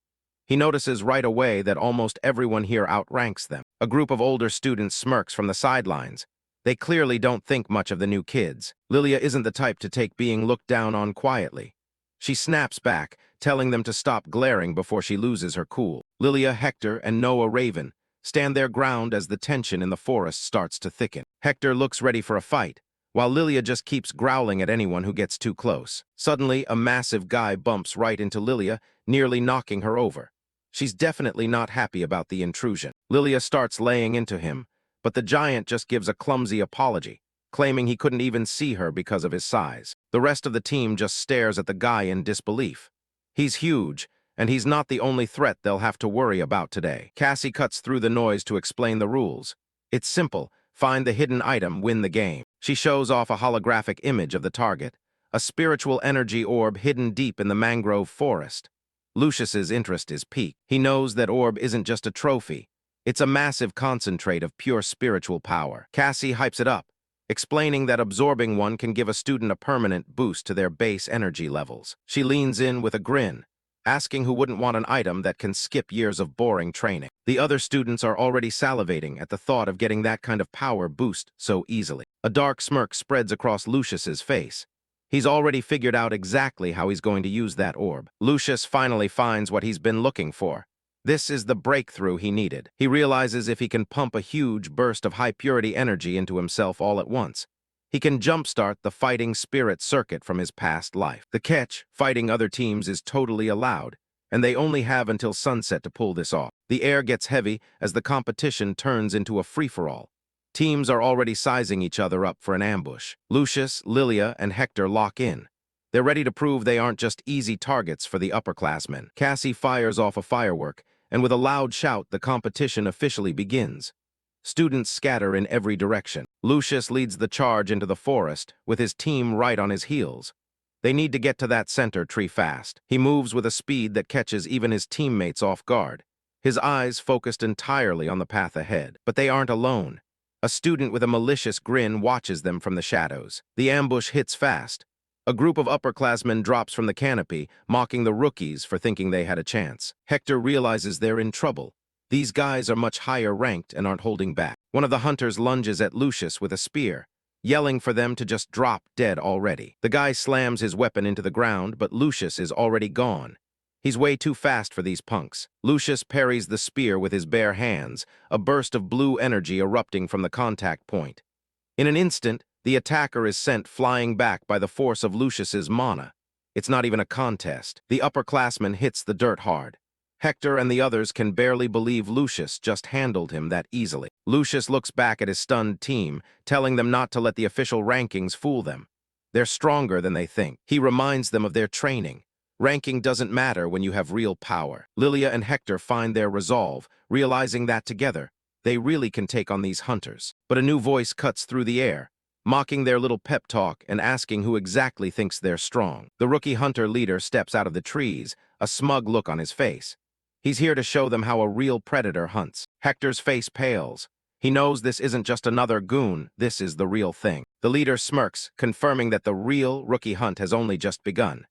He notices right away that almost everyone here outranks them. A group of older students smirks from the sidelines. They clearly don't think much of the new kids. Lilia isn't the type to take being looked down on quietly. She snaps back, telling them to stop glaring before she loses her cool. Lilia, Hector, and Noah Raven stand their ground as the tension in the forest starts to thicken. Hector looks ready for a fight, while Lilia just keeps growling at anyone who gets too close. Suddenly, a massive guy bumps right into Lilia, nearly knocking her over. She's definitely not happy about the intrusion. Lilia starts laying into him, but the giant just gives a clumsy apology, claiming he couldn't even see her because of his size. The rest of the team just stares at the guy in disbelief. He's huge, and he's not the only threat they'll have to worry about today. Cassie cuts through the noise to explain the rules. It's simple. Find the hidden item, win the game. She shows off a holographic image of the target, a spiritual energy orb hidden deep in the mangrove forest. Lucius's interest is piqued. He knows that orb isn't just a trophy. It's a massive concentrate of pure spiritual power. Cassie hypes it up, explaining that absorbing one can give a student a permanent boost to their base energy levels. She leans in with a grin, asking who wouldn't want an item that can skip years of boring training. The other students are already salivating at the thought of getting that kind of power boost so easily. A dark smirk spreads across Lucius's face. He's already figured out exactly how he's going to use that orb. Lucius finally finds what he's been looking for. This is the breakthrough he needed. He realizes if he can pump a huge burst of high-purity energy into himself all at once, he can jumpstart the fighting spirit circuit from his past life. The catch, fighting other teams is totally allowed, and they only have until sunset to pull this off. The air gets heavy as the competition turns into a free-for-all. Teams are already sizing each other up for an ambush. Lucius, Lilia, and Hector lock in. They're ready to prove they aren't just easy targets for the upperclassmen. Cassie fires off a firework, and with a loud shout, the competition officially begins. Students scatter in every direction. Lucius leads the charge into the forest, with his team right on his heels. They need to get to that center tree fast. He moves with a speed that catches even his teammates off guard, his eyes focused entirely on the path ahead. But they aren't alone. A student with a malicious grin watches them from the shadows. The ambush hits fast. A group of upperclassmen drops from the canopy, mocking the rookies for thinking they had a chance. Hector realizes they're in trouble. These guys are much higher ranked and aren't holding back. One of the hunters lunges at Lucius with a spear, yelling for them to just drop dead already. The guy slams his weapon into the ground, but Lucius is already gone. He's way too fast for these punks. Lucius parries the spear with his bare hands, a burst of blue energy erupting from the contact point. In an instant, the attacker is sent flying back by the force of Lucius's mana. It's not even a contest. The upperclassman hits the dirt hard. Hector and the others can barely believe Lucius just handled him that easily. Lucius looks back at his stunned team, telling them not to let the official rankings fool them. They're stronger than they think. He reminds them of their training. Ranking doesn't matter when you have real power. Lilia and Hector find their resolve, realizing that together, they really can take on these hunters. But a new voice cuts through the air, mocking their little pep talk and asking who exactly thinks they're strong. The rookie hunter leader steps out of the trees, a smug look on his face. He's here to show them how a real predator hunts. Hector's face pales. He knows this isn't just another goon, this is the real thing. The leader smirks, confirming that the real rookie hunt has only just begun.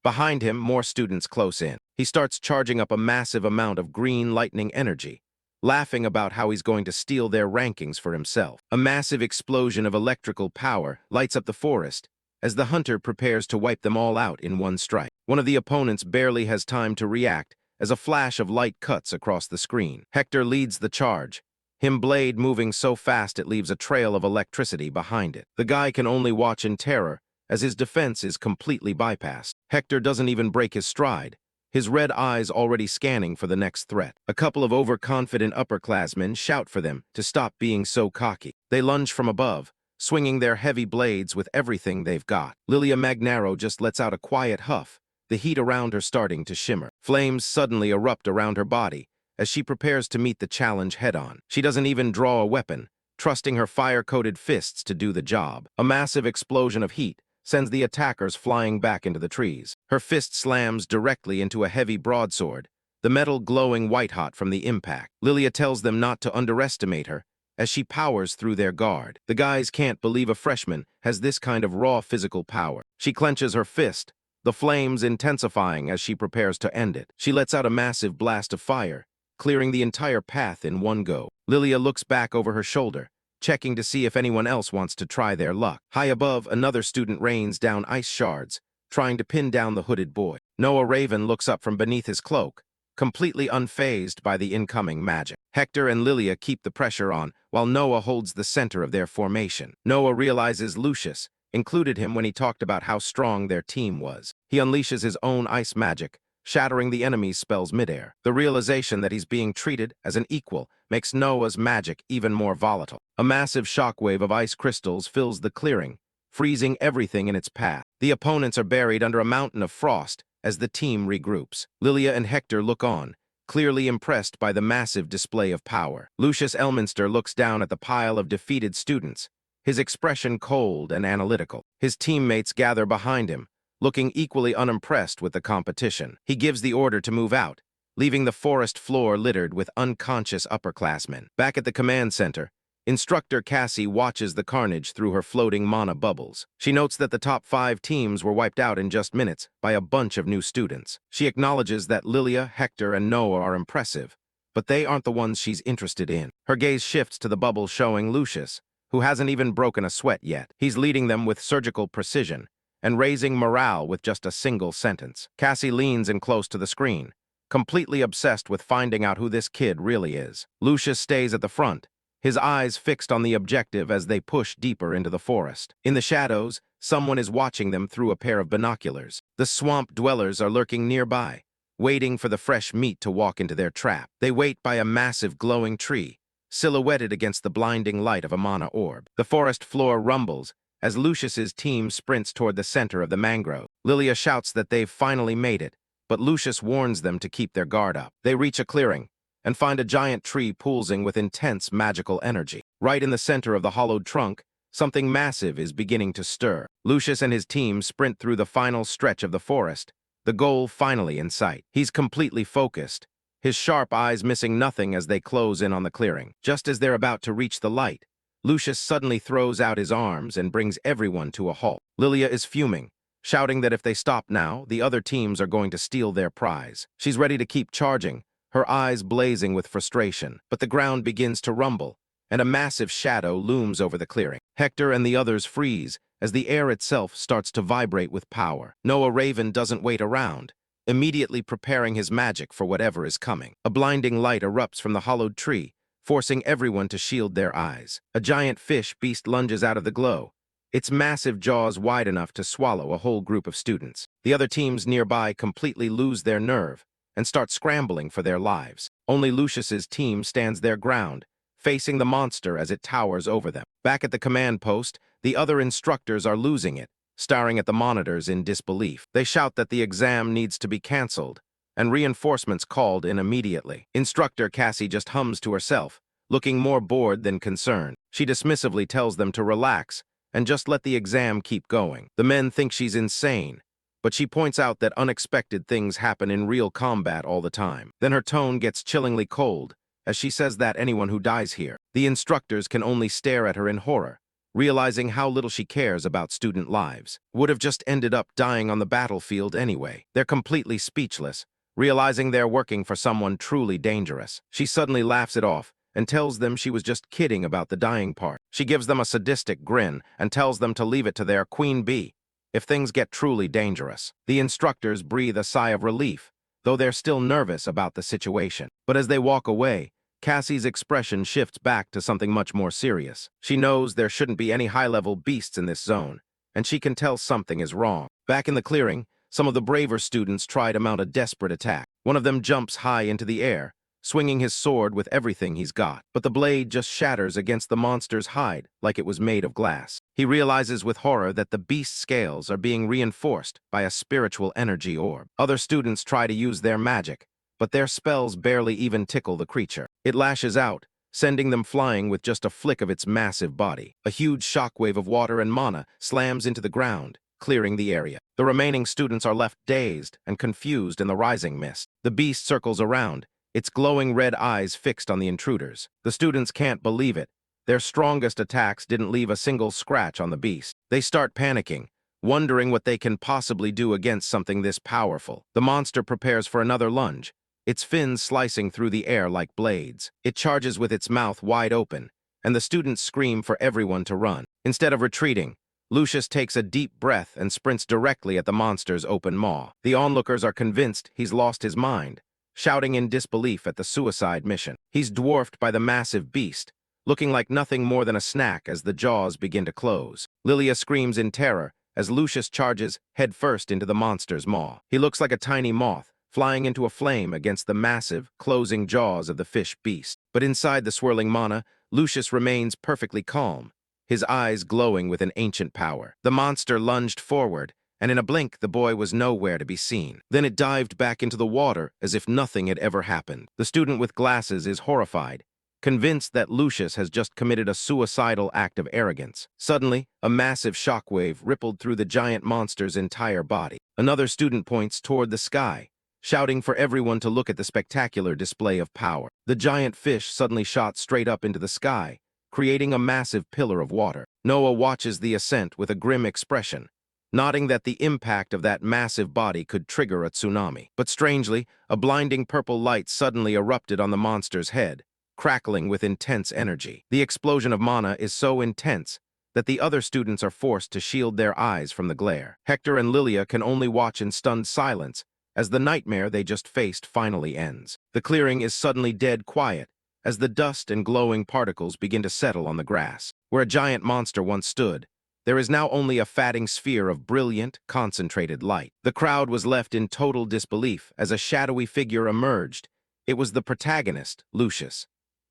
Behind him, more students close in. He starts charging up a massive amount of green lightning energy, laughing about how he's going to steal their rankings for himself. A massive explosion of electrical power lights up the forest as the hunter prepares to wipe them all out in one strike. One of the opponents barely has time to react as a flash of light cuts across the screen. Hector leads the charge, his blade moving so fast it leaves a trail of electricity behind it. The guy can only watch in terror as his defense is completely bypassed. Hector doesn't even break his stride, his red eyes already scanning for the next threat. A couple of overconfident upperclassmen shout for them to stop being so cocky. They lunge from above, swinging their heavy blades with everything they've got. Lilia Magnaro just lets out a quiet huff, the heat around her starting to shimmer. Flames suddenly erupt around her body as she prepares to meet the challenge head-on. She doesn't even draw a weapon, trusting her fire-coated fists to do the job. A massive explosion of heat sends the attackers flying back into the trees. Her fist slams directly into a heavy broadsword, the metal glowing white-hot from the impact. Lilia tells them not to underestimate her, as she powers through their guard. The guys can't believe a freshman has this kind of raw physical power. She clenches her fist, the flames intensifying as she prepares to end it. She lets out a massive blast of fire, clearing the entire path in one go. Lilia looks back over her shoulder, checking to see if anyone else wants to try their luck. High above, another student rains down ice shards, trying to pin down the hooded boy. Noah Raven looks up from beneath his cloak, completely unfazed by the incoming magic. Hector and Lilia keep the pressure on, while Noah holds the center of their formation. Noah realizes Lucius included him when he talked about how strong their team was. He unleashes his own ice magic, shattering the enemy's spells midair. The realization that he's being treated as an equal makes Noah's magic even more volatile. A massive shockwave of ice crystals fills the clearing, freezing everything in its path. The opponents are buried under a mountain of frost as the team regroups. Lilia and Hector look on, clearly impressed by the massive display of power. Lucius Elminster looks down at the pile of defeated students, his expression cold and analytical. His teammates gather behind him, looking equally unimpressed with the competition. He gives the order to move out, leaving the forest floor littered with unconscious upperclassmen. Back at the command center, Instructor Cassie watches the carnage through her floating mana bubbles. She notes that the top 5 teams were wiped out in just minutes by a bunch of new students. She acknowledges that Lilia, Hector, and Noah are impressive, but they aren't the ones she's interested in. Her gaze shifts to the bubble showing Lucius, who hasn't even broken a sweat yet. He's leading them with surgical precision and raising morale with just a single sentence. Cassie leans in close to the screen, completely obsessed with finding out who this kid really is. Lucius stays at the front, his eyes fixed on the objective as they push deeper into the forest. In the shadows, someone is watching them through a pair of binoculars. The swamp dwellers are lurking nearby, waiting for the fresh meat to walk into their trap. They wait by a massive glowing tree, silhouetted against the blinding light of a mana orb. The forest floor rumbles as Lucius's team sprints toward the center of the mangrove. Lilia shouts that they've finally made it, but Lucius warns them to keep their guard up. They reach a clearing and find a giant tree pulsing with intense magical energy. Right in the center of the hollowed trunk, something massive is beginning to stir. Lucius and his team sprint through the final stretch of the forest, the goal finally in sight. He's completely focused, his sharp eyes missing nothing as they close in on the clearing. Just as they're about to reach the light, Lucius suddenly throws out his arms and brings everyone to a halt. Lilia is fuming, shouting that if they stop now, the other teams are going to steal their prize. She's ready to keep charging, her eyes blazing with frustration, but the ground begins to rumble, and a massive shadow looms over the clearing. Hector and the others freeze as the air itself starts to vibrate with power. Noah Raven doesn't wait around, immediately preparing his magic for whatever is coming. A blinding light erupts from the hollowed tree, forcing everyone to shield their eyes. A giant fish beast lunges out of the glow, its massive jaws wide enough to swallow a whole group of students. The other teams nearby completely lose their nerve and start scrambling for their lives. Only Lucius's team stands their ground, facing the monster as it towers over them. Back at the command post, the other instructors are losing it, staring at the monitors in disbelief. They shout that the exam needs to be canceled, and reinforcements called in immediately. Instructor Cassie just hums to herself, looking more bored than concerned. She dismissively tells them to relax and just let the exam keep going. The men think she's insane, but she points out that unexpected things happen in real combat all the time. Then her tone gets chillingly cold as she says that anyone who dies here. The instructors can only stare at her in horror, realizing how little she cares about student lives. Would have just ended up dying on the battlefield anyway. They're completely speechless, realizing they're working for someone truly dangerous. She suddenly laughs it off and tells them she was just kidding about the dying part. She gives them a sadistic grin and tells them to leave it to their queen bee if things get truly dangerous. The instructors breathe a sigh of relief, though they're still nervous about the situation. But as they walk away, Cassie's expression shifts back to something much more serious. She knows there shouldn't be any high-level beasts in this zone, and she can tell something is wrong. Back in the clearing, some of the braver students try to mount a desperate attack. One of them jumps high into the air, swinging his sword with everything he's got. But the blade just shatters against the monster's hide like it was made of glass. He realizes with horror that the beast's scales are being reinforced by a spiritual energy orb. Other students try to use their magic, but their spells barely even tickle the creature. It lashes out, sending them flying with just a flick of its massive body. A huge shockwave of water and mana slams into the ground, clearing the area. The remaining students are left dazed and confused in the rising mist. The beast circles around, its glowing red eyes fixed on the intruders. The students can't believe it. Their strongest attacks didn't leave a single scratch on the beast. They start panicking, wondering what they can possibly do against something this powerful. The monster prepares for another lunge, its fins slicing through the air like blades. It charges with its mouth wide open, and the students scream for everyone to run. Instead of retreating, Lucius takes a deep breath and sprints directly at the monster's open maw. The onlookers are convinced he's lost his mind, shouting in disbelief at the suicide mission. He's dwarfed by the massive beast, looking like nothing more than a snack as the jaws begin to close. Lilia screams in terror as Lucius charges headfirst into the monster's maw. He looks like a tiny moth, flying into a flame against the massive, closing jaws of the fish beast. But inside the swirling mana, Lucius remains perfectly calm, his eyes glowing with an ancient power. The monster lunged forward, and in a blink the boy was nowhere to be seen. Then it dived back into the water as if nothing had ever happened. The student with glasses is horrified, convinced that Lucius has just committed a suicidal act of arrogance. Suddenly, a massive shockwave rippled through the giant monster's entire body. Another student points toward the sky, shouting for everyone to look at the spectacular display of power. The giant fish suddenly shot straight up into the sky, creating a massive pillar of water. Noah watches the ascent with a grim expression, nodding that the impact of that massive body could trigger a tsunami. But strangely, a blinding purple light suddenly erupted on the monster's head, crackling with intense energy. The explosion of mana is so intense that the other students are forced to shield their eyes from the glare. Hector and Lilia can only watch in stunned silence as the nightmare they just faced finally ends. The clearing is suddenly dead quiet as the dust and glowing particles begin to settle on the grass. Where a giant monster once stood, there is now only a fatting sphere of brilliant, concentrated light. The crowd was left in total disbelief as a shadowy figure emerged. It was the protagonist, Lucius.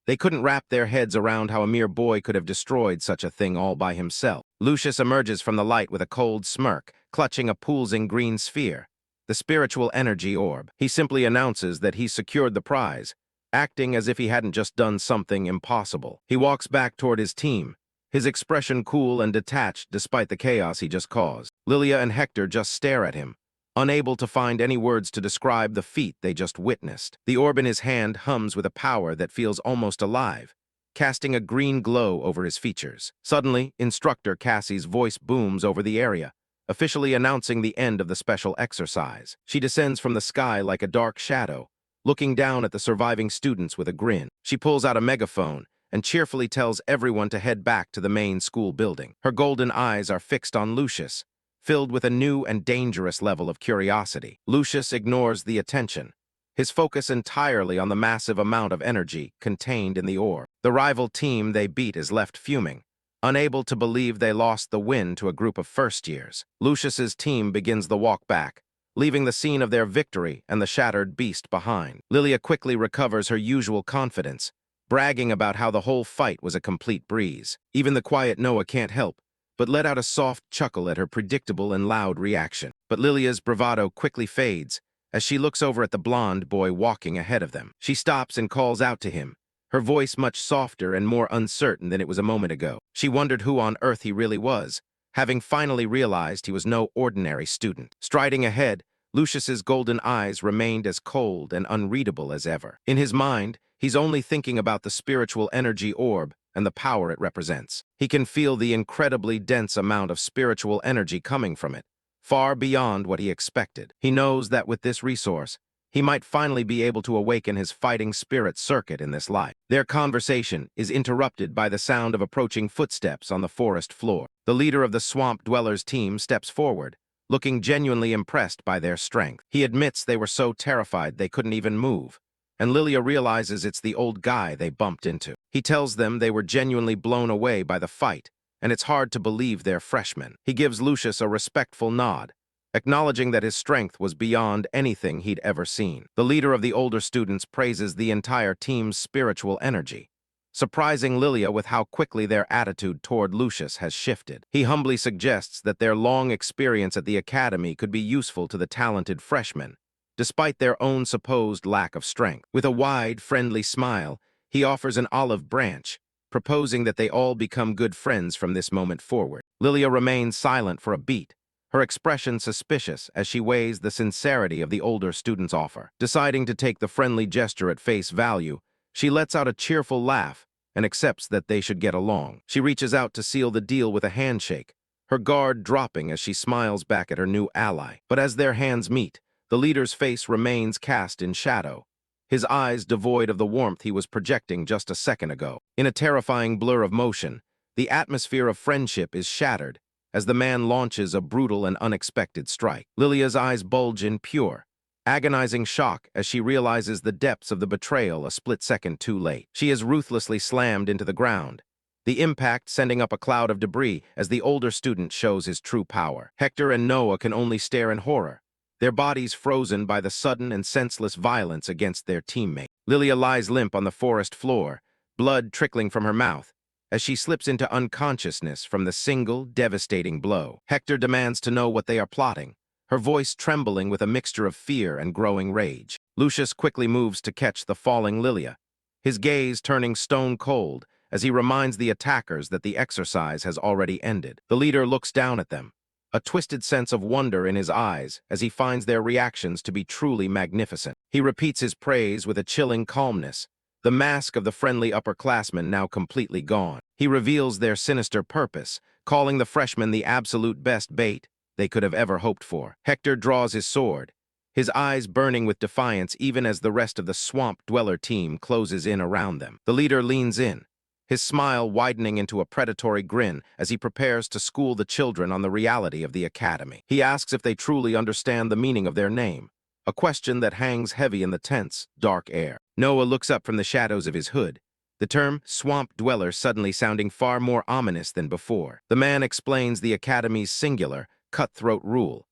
They couldn't wrap their heads around how a mere boy could have destroyed such a thing all by himself. Lucius emerges from the light with a cold smirk, clutching a pulsing green sphere, the spiritual energy orb. He simply announces that he secured the prize, acting as if he hadn't just done something impossible. He walks back toward his team, his expression cool and detached despite the chaos he just caused. Lilia and Hector just stare at him, unable to find any words to describe the feat they just witnessed. The orb in his hand hums with a power that feels almost alive, casting a green glow over his features. Suddenly, Instructor Cassie's voice booms over the area, officially announcing the end of the special exercise. She descends from the sky like a dark shadow, looking down at the surviving students with a grin. She pulls out a megaphone and cheerfully tells everyone to head back to the main school building. Her golden eyes are fixed on Lucius, filled with a new and dangerous level of curiosity. Lucius ignores the attention, his focus entirely on the massive amount of energy contained in the orb. The rival team they beat is left fuming, unable to believe they lost the win to a group of first years. Lucius's team begins the walk back, leaving the scene of their victory and the shattered beast behind. Lilia quickly recovers her usual confidence, bragging about how the whole fight was a complete breeze. Even the quiet Noah can't help but let out a soft chuckle at her predictable and loud reaction. But Lilia's bravado quickly fades as she looks over at the blonde boy walking ahead of them. She stops and calls out to him, her voice much softer and more uncertain than it was a moment ago. She wondered who on earth he really was, having finally realized he was no ordinary student. Striding ahead, Lucius's golden eyes remained as cold and unreadable as ever. In his mind, he's only thinking about the spiritual energy orb and the power it represents. He can feel the incredibly dense amount of spiritual energy coming from it, far beyond what he expected. He knows that with this resource, he might finally be able to awaken his fighting spirit circuit in this life. Their conversation is interrupted by the sound of approaching footsteps on the forest floor. The leader of the Swamp Dwellers team steps forward, looking genuinely impressed by their strength. He admits they were so terrified they couldn't even move, and Lilia realizes it's the old guy they bumped into. He tells them they were genuinely blown away by the fight, and it's hard to believe they're freshmen. He gives Lucius a respectful nod, acknowledging that his strength was beyond anything he'd ever seen. The leader of the older students praises the entire team's spiritual energy, surprising Lilia with how quickly their attitude toward Lucius has shifted. He humbly suggests that their long experience at the academy could be useful to the talented freshmen, despite their own supposed lack of strength. With a wide, friendly smile, he offers an olive branch, proposing that they all become good friends from this moment forward. Lilia remains silent for a beat, her expression suspicious as she weighs the sincerity of the older student's offer. Deciding to take the friendly gesture at face value, she lets out a cheerful laugh and accepts that they should get along. She reaches out to seal the deal with a handshake, her guard dropping as she smiles back at her new ally. But as their hands meet, the leader's face remains cast in shadow, his eyes devoid of the warmth he was projecting just a second ago. In a terrifying blur of motion, the atmosphere of friendship is shattered as the man launches a brutal and unexpected strike. Lilia's eyes bulge in pure, agonizing shock as she realizes the depths of the betrayal a split second too late. She is ruthlessly slammed into the ground, the impact sending up a cloud of debris as the older student shows his true power. Hector and Noah can only stare in horror, their bodies frozen by the sudden and senseless violence against their teammate. Lilia lies limp on the forest floor, blood trickling from her mouth, as she slips into unconsciousness from the single, devastating blow. Hector demands to know what they are plotting, her voice trembling with a mixture of fear and growing rage. Lucius quickly moves to catch the falling Lilia, his gaze turning stone cold as he reminds the attackers that the exercise has already ended. The leader looks down at them, a twisted sense of wonder in his eyes as he finds their reactions to be truly magnificent. He repeats his praise with a chilling calmness, the mask of the friendly upperclassmen now completely gone. He reveals their sinister purpose, calling the freshmen the absolute best bait they could have ever hoped for. Hector draws his sword, his eyes burning with defiance even as the rest of the Swamp Dweller team closes in around them. The leader leans in, his smile widening into a predatory grin as he prepares to school the children on the reality of the academy. He asks if they truly understand the meaning of their name, a question that hangs heavy in the tense, dark air. Noah looks up from the shadows of his hood, the term Swamp Dweller suddenly sounding far more ominous than before. The man explains the academy's singular, cutthroat rule.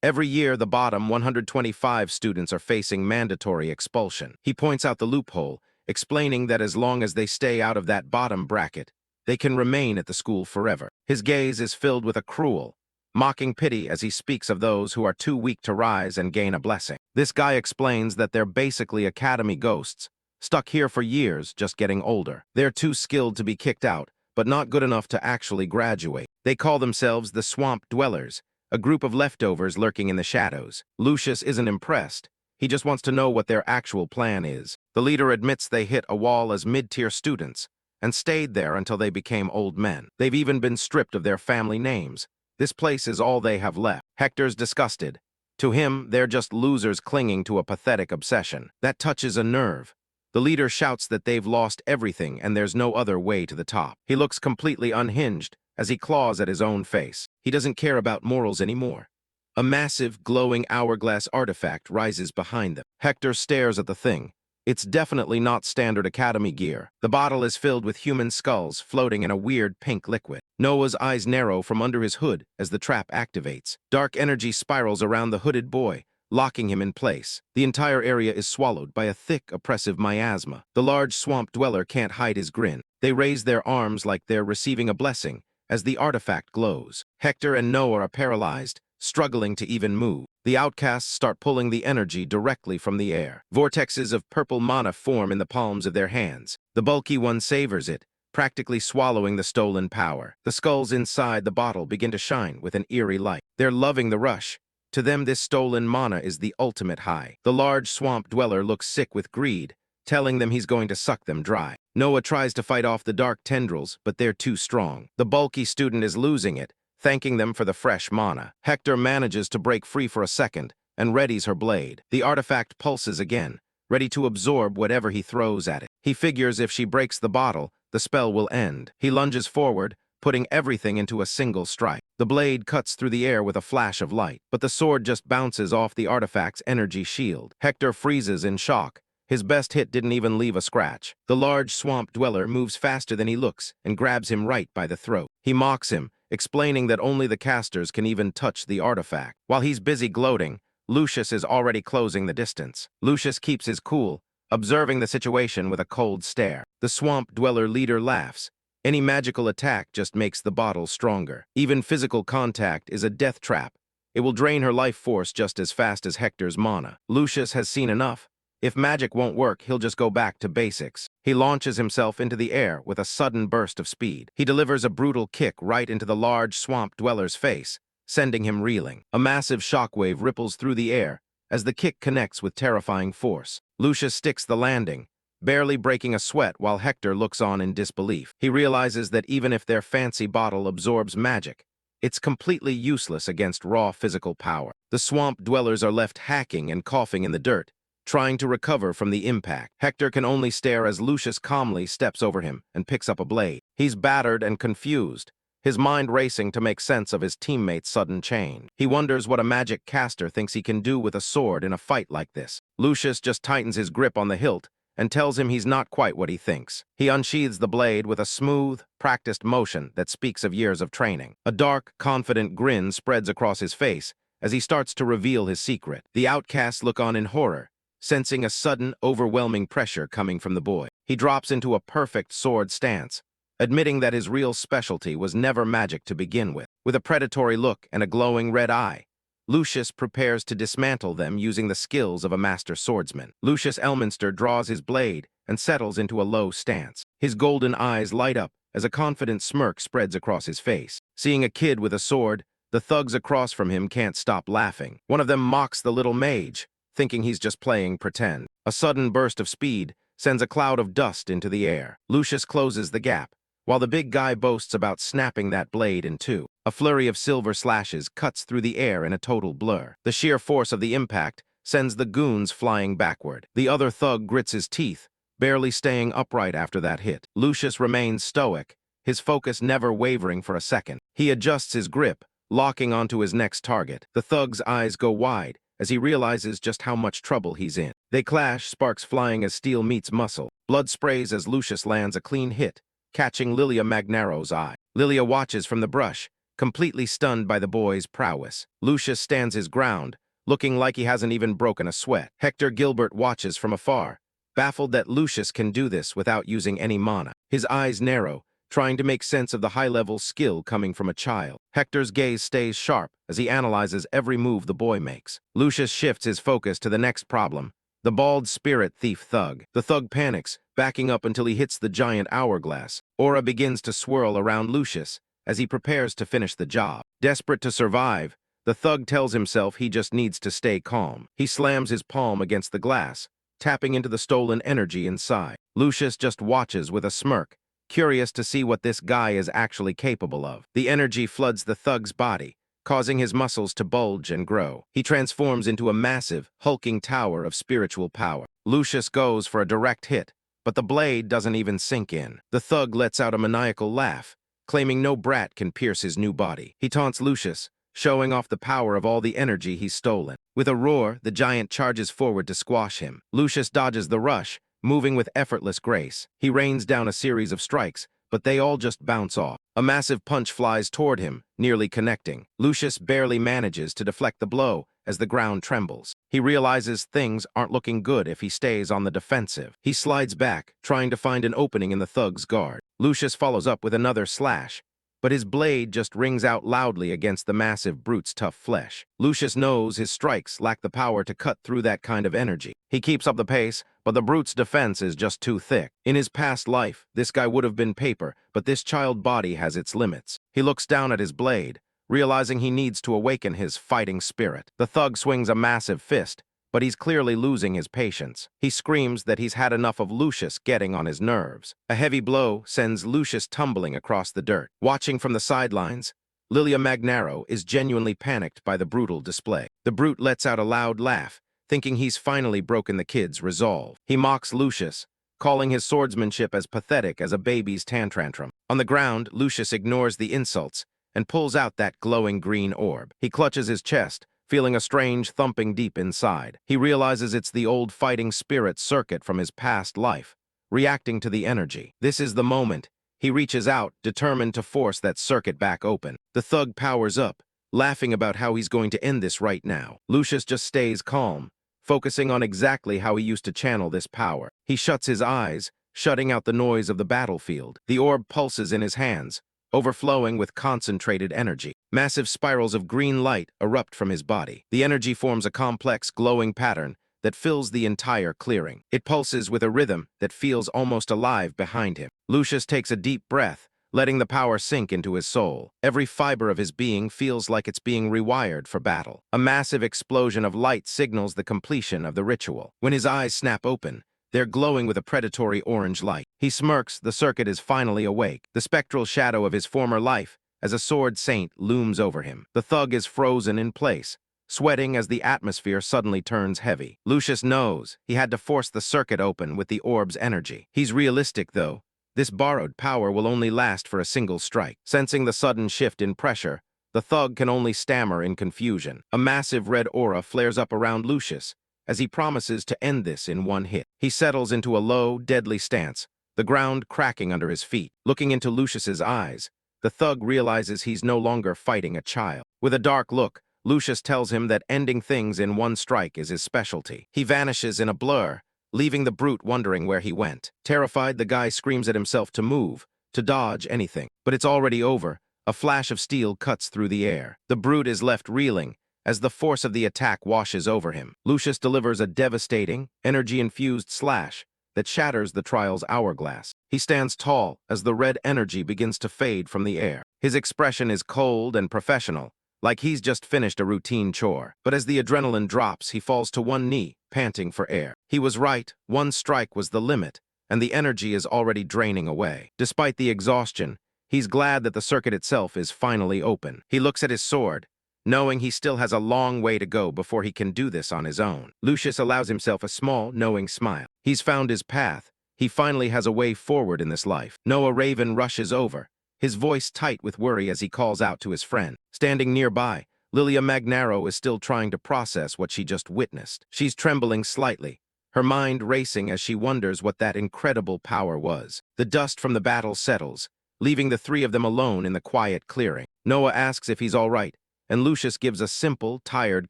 Every year, the bottom 125 students are facing mandatory expulsion. He points out the loophole, explaining that as long as they stay out of that bottom bracket, they can remain at the school forever. His gaze is filled with a cruel, mocking pity as he speaks of those who are too weak to rise and gain a blessing. This guy explains that they're basically academy ghosts, stuck here for years, just getting older. They're too skilled to be kicked out, but not good enough to actually graduate. They call themselves the Swamp Dwellers, a group of leftovers lurking in the shadows. Lucius isn't impressed. He just wants to know what their actual plan is. The leader admits they hit a wall as mid-tier students and stayed there until they became old men. They've even been stripped of their family names. This place is all they have left. Hector's disgusted. To him, they're just losers clinging to a pathetic obsession. That touches a nerve. The leader shouts that they've lost everything and there's no other way to the top. He looks completely unhinged as he claws at his own face. He doesn't care about morals anymore. A massive, glowing hourglass artifact rises behind them. Hector stares at the thing. It's definitely not standard academy gear. The bottle is filled with human skulls floating in a weird pink liquid. Noah's eyes narrow from under his hood as the trap activates. Dark energy spirals around the hooded boy, locking him in place. The entire area is swallowed by a thick, oppressive miasma. The large Swamp Dweller can't hide his grin. They raise their arms like they're receiving a blessing as the artifact glows. Hector and Noah are paralyzed, struggling to even move. The outcasts start pulling the energy directly from the air. Vortexes of purple mana form in the palms of their hands. The bulky one savors it, practically swallowing the stolen power. The skulls inside the bottle begin to shine with an eerie light. They're loving the rush. To them, this stolen mana is the ultimate high. The large Swamp Dweller looks sick with greed, telling them he's going to suck them dry. Noah tries to fight off the dark tendrils, but they're too strong. The bulky student is losing it, thanking them for the fresh mana. Hector manages to break free for a second and readies her blade. The artifact pulses again, ready to absorb whatever he throws at it. He figures if she breaks the bottle, the spell will end. He lunges forward, putting everything into a single strike. The blade cuts through the air with a flash of light, but the sword just bounces off the artifact's energy shield. Hector freezes in shock. His best hit didn't even leave a scratch. The large Swamp Dweller moves faster than he looks and grabs him right by the throat. He mocks him, explaining that only the casters can even touch the artifact. While he's busy gloating, Lucius is already closing the distance. Lucius keeps his cool, observing the situation with a cold stare. The Swamp Dweller leader laughs. Any magical attack just makes the bottle stronger. Even physical contact is a death trap. It will drain her life force just as fast as Hector's mana. Lucius has seen enough. If magic won't work, he'll just go back to basics. He launches himself into the air with a sudden burst of speed. He delivers a brutal kick right into the large Swamp Dweller's face, sending him reeling. A massive shockwave ripples through the air as the kick connects with terrifying force. Lucius sticks the landing, barely breaking a sweat while Hector looks on in disbelief. He realizes that even if their fancy bottle absorbs magic, it's completely useless against raw physical power. The swamp dwellers are left hacking and coughing in the dirt, trying to recover from the impact. Hector can only stare as Lucius calmly steps over him and picks up a blade. He's battered and confused, his mind racing to make sense of his teammate's sudden change. He wonders what a magic caster thinks he can do with a sword in a fight like this. Lucius just tightens his grip on the hilt and tells him he's not quite what he thinks. He unsheathes the blade with a smooth, practiced motion that speaks of years of training. A dark, confident grin spreads across his face as he starts to reveal his secret. The outcasts look on in horror, sensing a sudden, overwhelming pressure coming from the boy. He drops into a perfect sword stance, admitting that his real specialty was never magic to begin with. With a predatory look and a glowing red eye, Lucius prepares to dismantle them using the skills of a master swordsman. Lucius Elminster draws his blade and settles into a low stance. His golden eyes light up as a confident smirk spreads across his face. Seeing a kid with a sword, the thugs across from him can't stop laughing. One of them mocks the little mage, thinking he's just playing pretend. A sudden burst of speed sends a cloud of dust into the air. Lucius closes the gap, while the big guy boasts about snapping that blade in two. A flurry of silver slashes cuts through the air in a total blur. The sheer force of the impact sends the goons flying backward. The other thug grits his teeth, barely staying upright after that hit. Lucius remains stoic, his focus never wavering for a second. He adjusts his grip, locking onto his next target. The thug's eyes go wide as he realizes just how much trouble he's in. They clash, sparks flying as steel meets muscle. Blood sprays as Lucius lands a clean hit, catching Lilia Magnaro's eye. Lilia watches from the brush, completely stunned by the boy's prowess. Lucius stands his ground, looking like he hasn't even broken a sweat. Hector Gilbert watches from afar, baffled that Lucius can do this without using any mana. His eyes narrow, trying to make sense of the high-level skill coming from a child. Hector's gaze stays sharp as he analyzes every move the boy makes. Lucius shifts his focus to the next problem, the bald spirit thief thug. The thug panics, backing up until he hits the giant hourglass. Aura begins to swirl around Lucius as he prepares to finish the job. Desperate to survive, the thug tells himself he just needs to stay calm. He slams his palm against the glass, tapping into the stolen energy inside. Lucius just watches with a smirk, curious to see what this guy is actually capable of. The energy floods the thug's body, causing his muscles to bulge and grow. He transforms into a massive, hulking tower of spiritual power. Lucius goes for a direct hit, but the blade doesn't even sink in. The thug lets out a maniacal laugh, claiming no brat can pierce his new body. He taunts Lucius, showing off the power of all the energy he's stolen. With a roar, the giant charges forward to squash him. Lucius dodges the rush, moving with effortless grace. He rains down a series of strikes, but they all just bounce off. A massive punch flies toward him, nearly connecting. Lucius barely manages to deflect the blow as the ground trembles. He realizes things aren't looking good if he stays on the defensive. He slides back, trying to find an opening in the thug's guard. Lucius follows up with another slash, but his blade just rings out loudly against the massive brute's tough flesh. Lucius knows his strikes lack the power to cut through that kind of energy. He keeps up the pace, but the brute's defense is just too thick. In his past life, this guy would have been paper, but this child body has its limits. He looks down at his blade, realizing he needs to awaken his fighting spirit. The thug swings a massive fist, but he's clearly losing his patience. He screams that he's had enough of Lucius getting on his nerves. A heavy blow sends Lucius tumbling across the dirt. Watching from the sidelines, Lilia Magnaro is genuinely panicked by the brutal display. The brute lets out a loud laugh, thinking he's finally broken the kid's resolve. He mocks Lucius, calling his swordsmanship as pathetic as a baby's tantrum. On the ground, Lucius ignores the insults and pulls out that glowing green orb. He clutches his chest, feeling a strange thumping deep inside. He realizes it's the old fighting spirit circuit from his past life, reacting to the energy. This is the moment. He reaches out, determined to force that circuit back open. The thug powers up, laughing about how he's going to end this right now. Lucius just stays calm, focusing on exactly how he used to channel this power. He shuts his eyes, shutting out the noise of the battlefield. The orb pulses in his hands, overflowing with concentrated energy. Massive spirals of green light erupt from his body. The energy forms a complex, glowing pattern that fills the entire clearing. It pulses with a rhythm that feels almost alive behind him. Lucius takes a deep breath, letting the power sink into his soul. Every fiber of his being feels like it's being rewired for battle. A massive explosion of light signals the completion of the ritual. When his eyes snap open, they're glowing with a predatory orange light. He smirks, the circuit is finally awake. The spectral shadow of his former life, as a sword saint, looms over him. The thug is frozen in place, sweating as the atmosphere suddenly turns heavy. Lucius knows he had to force the circuit open with the orb's energy. He's realistic, though. This borrowed power will only last for a single strike. Sensing the sudden shift in pressure, the thug can only stammer in confusion. A massive red aura flares up around Lucius as he promises to end this in one hit. He settles into a low, deadly stance, the ground cracking under his feet. Looking into Lucius's eyes, the thug realizes he's no longer fighting a child. With a dark look, Lucius tells him that ending things in one strike is his specialty. He vanishes in a blur, leaving the brute wondering where he went. Terrified, the guy screams at himself to move, to dodge anything. But it's already over. A flash of steel cuts through the air. The brute is left reeling as the force of the attack washes over him. Lucius delivers a devastating, energy-infused slash that shatters the trial's hourglass. He stands tall as the red energy begins to fade from the air. His expression is cold and professional, like he's just finished a routine chore. But as the adrenaline drops, he falls to one knee, panting for air. He was right, one strike was the limit, and the energy is already draining away. Despite the exhaustion, he's glad that the circuit itself is finally open. He looks at his sword, knowing he still has a long way to go before he can do this on his own. Lucius allows himself a small, knowing smile. He's found his path. He finally has a way forward in this life. Noah Raven rushes over, his voice tight with worry as he calls out to his friend. Standing nearby, Lilia Magnaro is still trying to process what she just witnessed. She's trembling slightly, her mind racing as she wonders what that incredible power was. The dust from the battle settles, leaving the three of them alone in the quiet clearing. Noah asks if he's all right, and Lucius gives a simple, tired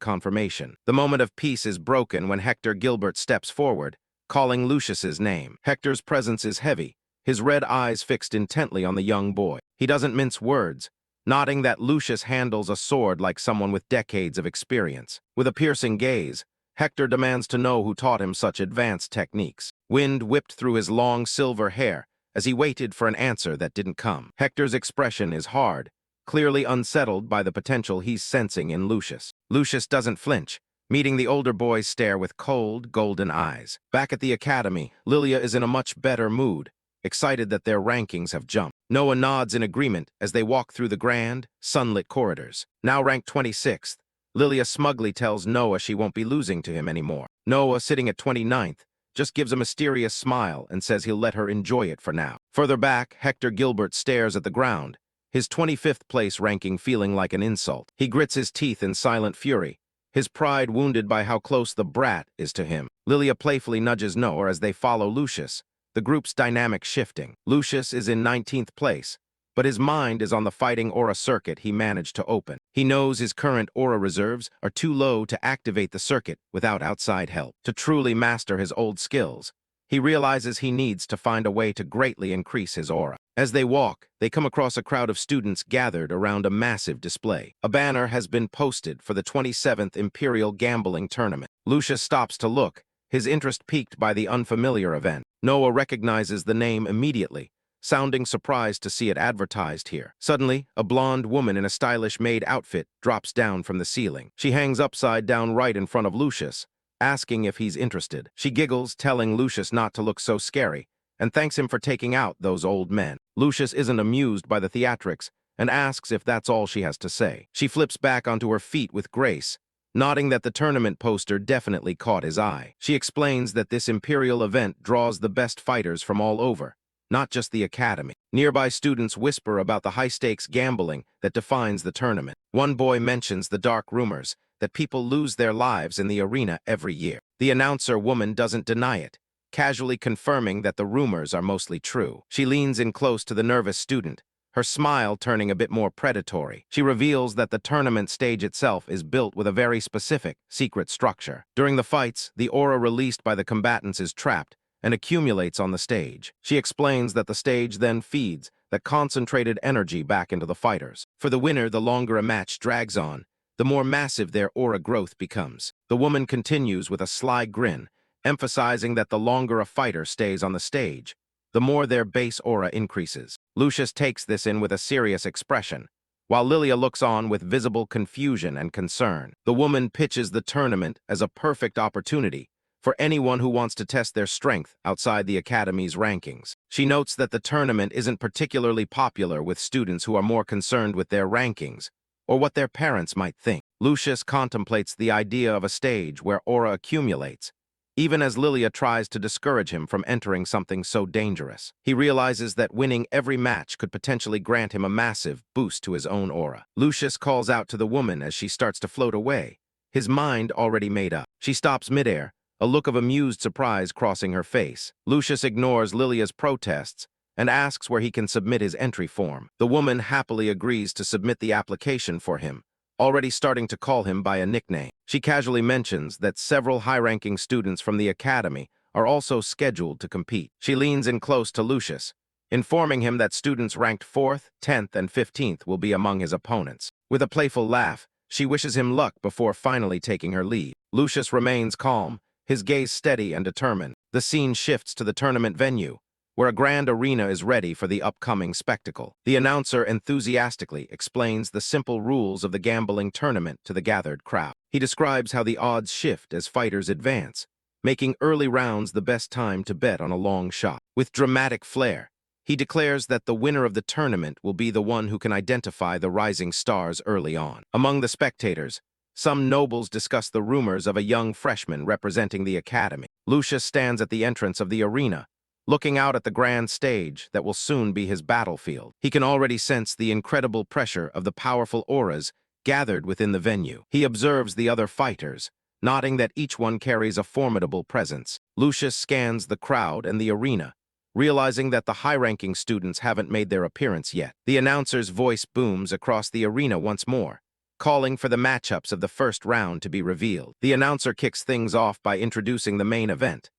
confirmation. The moment of peace is broken when Hector Gilbert steps forward, calling Lucius's name. Hector's presence is heavy, his red eyes fixed intently on the young boy. He doesn't mince words, nodding that Lucius handles a sword like someone with decades of experience. With a piercing gaze, Hector demands to know who taught him such advanced techniques. Wind whipped through his long silver hair as he waited for an answer that didn't come. Hector's expression is hard, clearly unsettled by the potential he's sensing in Lucius. Lucius doesn't flinch, meeting the older boy's stare with cold, golden eyes. Back at the academy, Lilia is in a much better mood, excited that their rankings have jumped. Noah nods in agreement as they walk through the grand, sunlit corridors. Now ranked 26th, Lilia smugly tells Noah she won't be losing to him anymore. Noah, sitting at 29th, just gives a mysterious smile and says he'll let her enjoy it for now. Further back, Hector Gilbert stares at the ground, his 25th place ranking feeling like an insult. He grits his teeth in silent fury, his pride wounded by how close the brat is to him. Lilia playfully nudges Noah as they follow Lucius, the group's dynamic shifting. Lucius is in 19th place, but his mind is on the fighting aura circuit he managed to open. He knows his current aura reserves are too low to activate the circuit without outside help. To truly master his old skills, he realizes he needs to find a way to greatly increase his aura. As they walk, they come across a crowd of students gathered around a massive display. A banner has been posted for the 27th Imperial Gambling Tournament. Lucius stops to look, his interest piqued by the unfamiliar event. Noah recognizes the name immediately, sounding surprised to see it advertised here. Suddenly, a blonde woman in a stylish maid outfit drops down from the ceiling. She hangs upside down right in front of Lucius, asking if he's interested. She giggles, telling Lucius not to look so scary, and thanks him for taking out those old men. Lucius isn't amused by the theatrics and asks if that's all she has to say. She flips back onto her feet with grace, nodding that the tournament poster definitely caught his eye. She explains that this imperial event draws the best fighters from all over, not just the academy. Nearby students whisper about the high-stakes gambling that defines the tournament. One boy mentions the dark rumors that people lose their lives in the arena every year. The announcer woman doesn't deny it, casually confirming that the rumors are mostly true. She leans in close to the nervous student, her smile turning a bit more predatory. She reveals that the tournament stage itself is built with a very specific, secret structure. During the fights, the aura released by the combatants is trapped and accumulates on the stage. She explains that the stage then feeds that concentrated energy back into the fighters. For the winner, the longer a match drags on, the more massive their aura growth becomes. The woman continues with a sly grin, emphasizing that the longer a fighter stays on the stage, the more their base aura increases. Lucius takes this in with a serious expression, while Lilia looks on with visible confusion and concern. The woman pitches the tournament as a perfect opportunity for anyone who wants to test their strength outside the Academy's rankings. She notes that the tournament isn't particularly popular with students who are more concerned with their rankings or what their parents might think. Lucius contemplates the idea of a stage where aura accumulates, even as Lilia tries to discourage him from entering something so dangerous. He realizes that winning every match could potentially grant him a massive boost to his own aura. Lucius calls out to the woman as she starts to float away, his mind already made up. She stops midair, a look of amused surprise crossing her face. Lucius ignores Lilia's protests and asks where he can submit his entry form. The woman happily agrees to submit the application for him, already starting to call him by a nickname. She casually mentions that several high-ranking students from the academy are also scheduled to compete. She leans in close to Lucius, informing him that students ranked 4th, 10th, and 15th will be among his opponents. With a playful laugh, she wishes him luck before finally taking her leave. Lucius remains calm, his gaze steady and determined. The scene shifts to the tournament venue, where a grand arena is ready for the upcoming spectacle. The announcer enthusiastically explains the simple rules of the gambling tournament to the gathered crowd. He describes how the odds shift as fighters advance, making early rounds the best time to bet on a long shot. With dramatic flair, he declares that the winner of the tournament will be the one who can identify the rising stars early on. Among the spectators, some nobles discuss the rumors of a young freshman representing the academy. Lucius stands at the entrance of the arena, looking out at the grand stage that will soon be his battlefield. He can already sense the incredible pressure of the powerful auras gathered within the venue. He observes the other fighters, noting that each one carries a formidable presence. Lucius scans the crowd and the arena, realizing that the high-ranking students haven't made their appearance yet. The announcer's voice booms across the arena once more, calling for the matchups of the first round to be revealed. The announcer kicks things off by introducing the main event: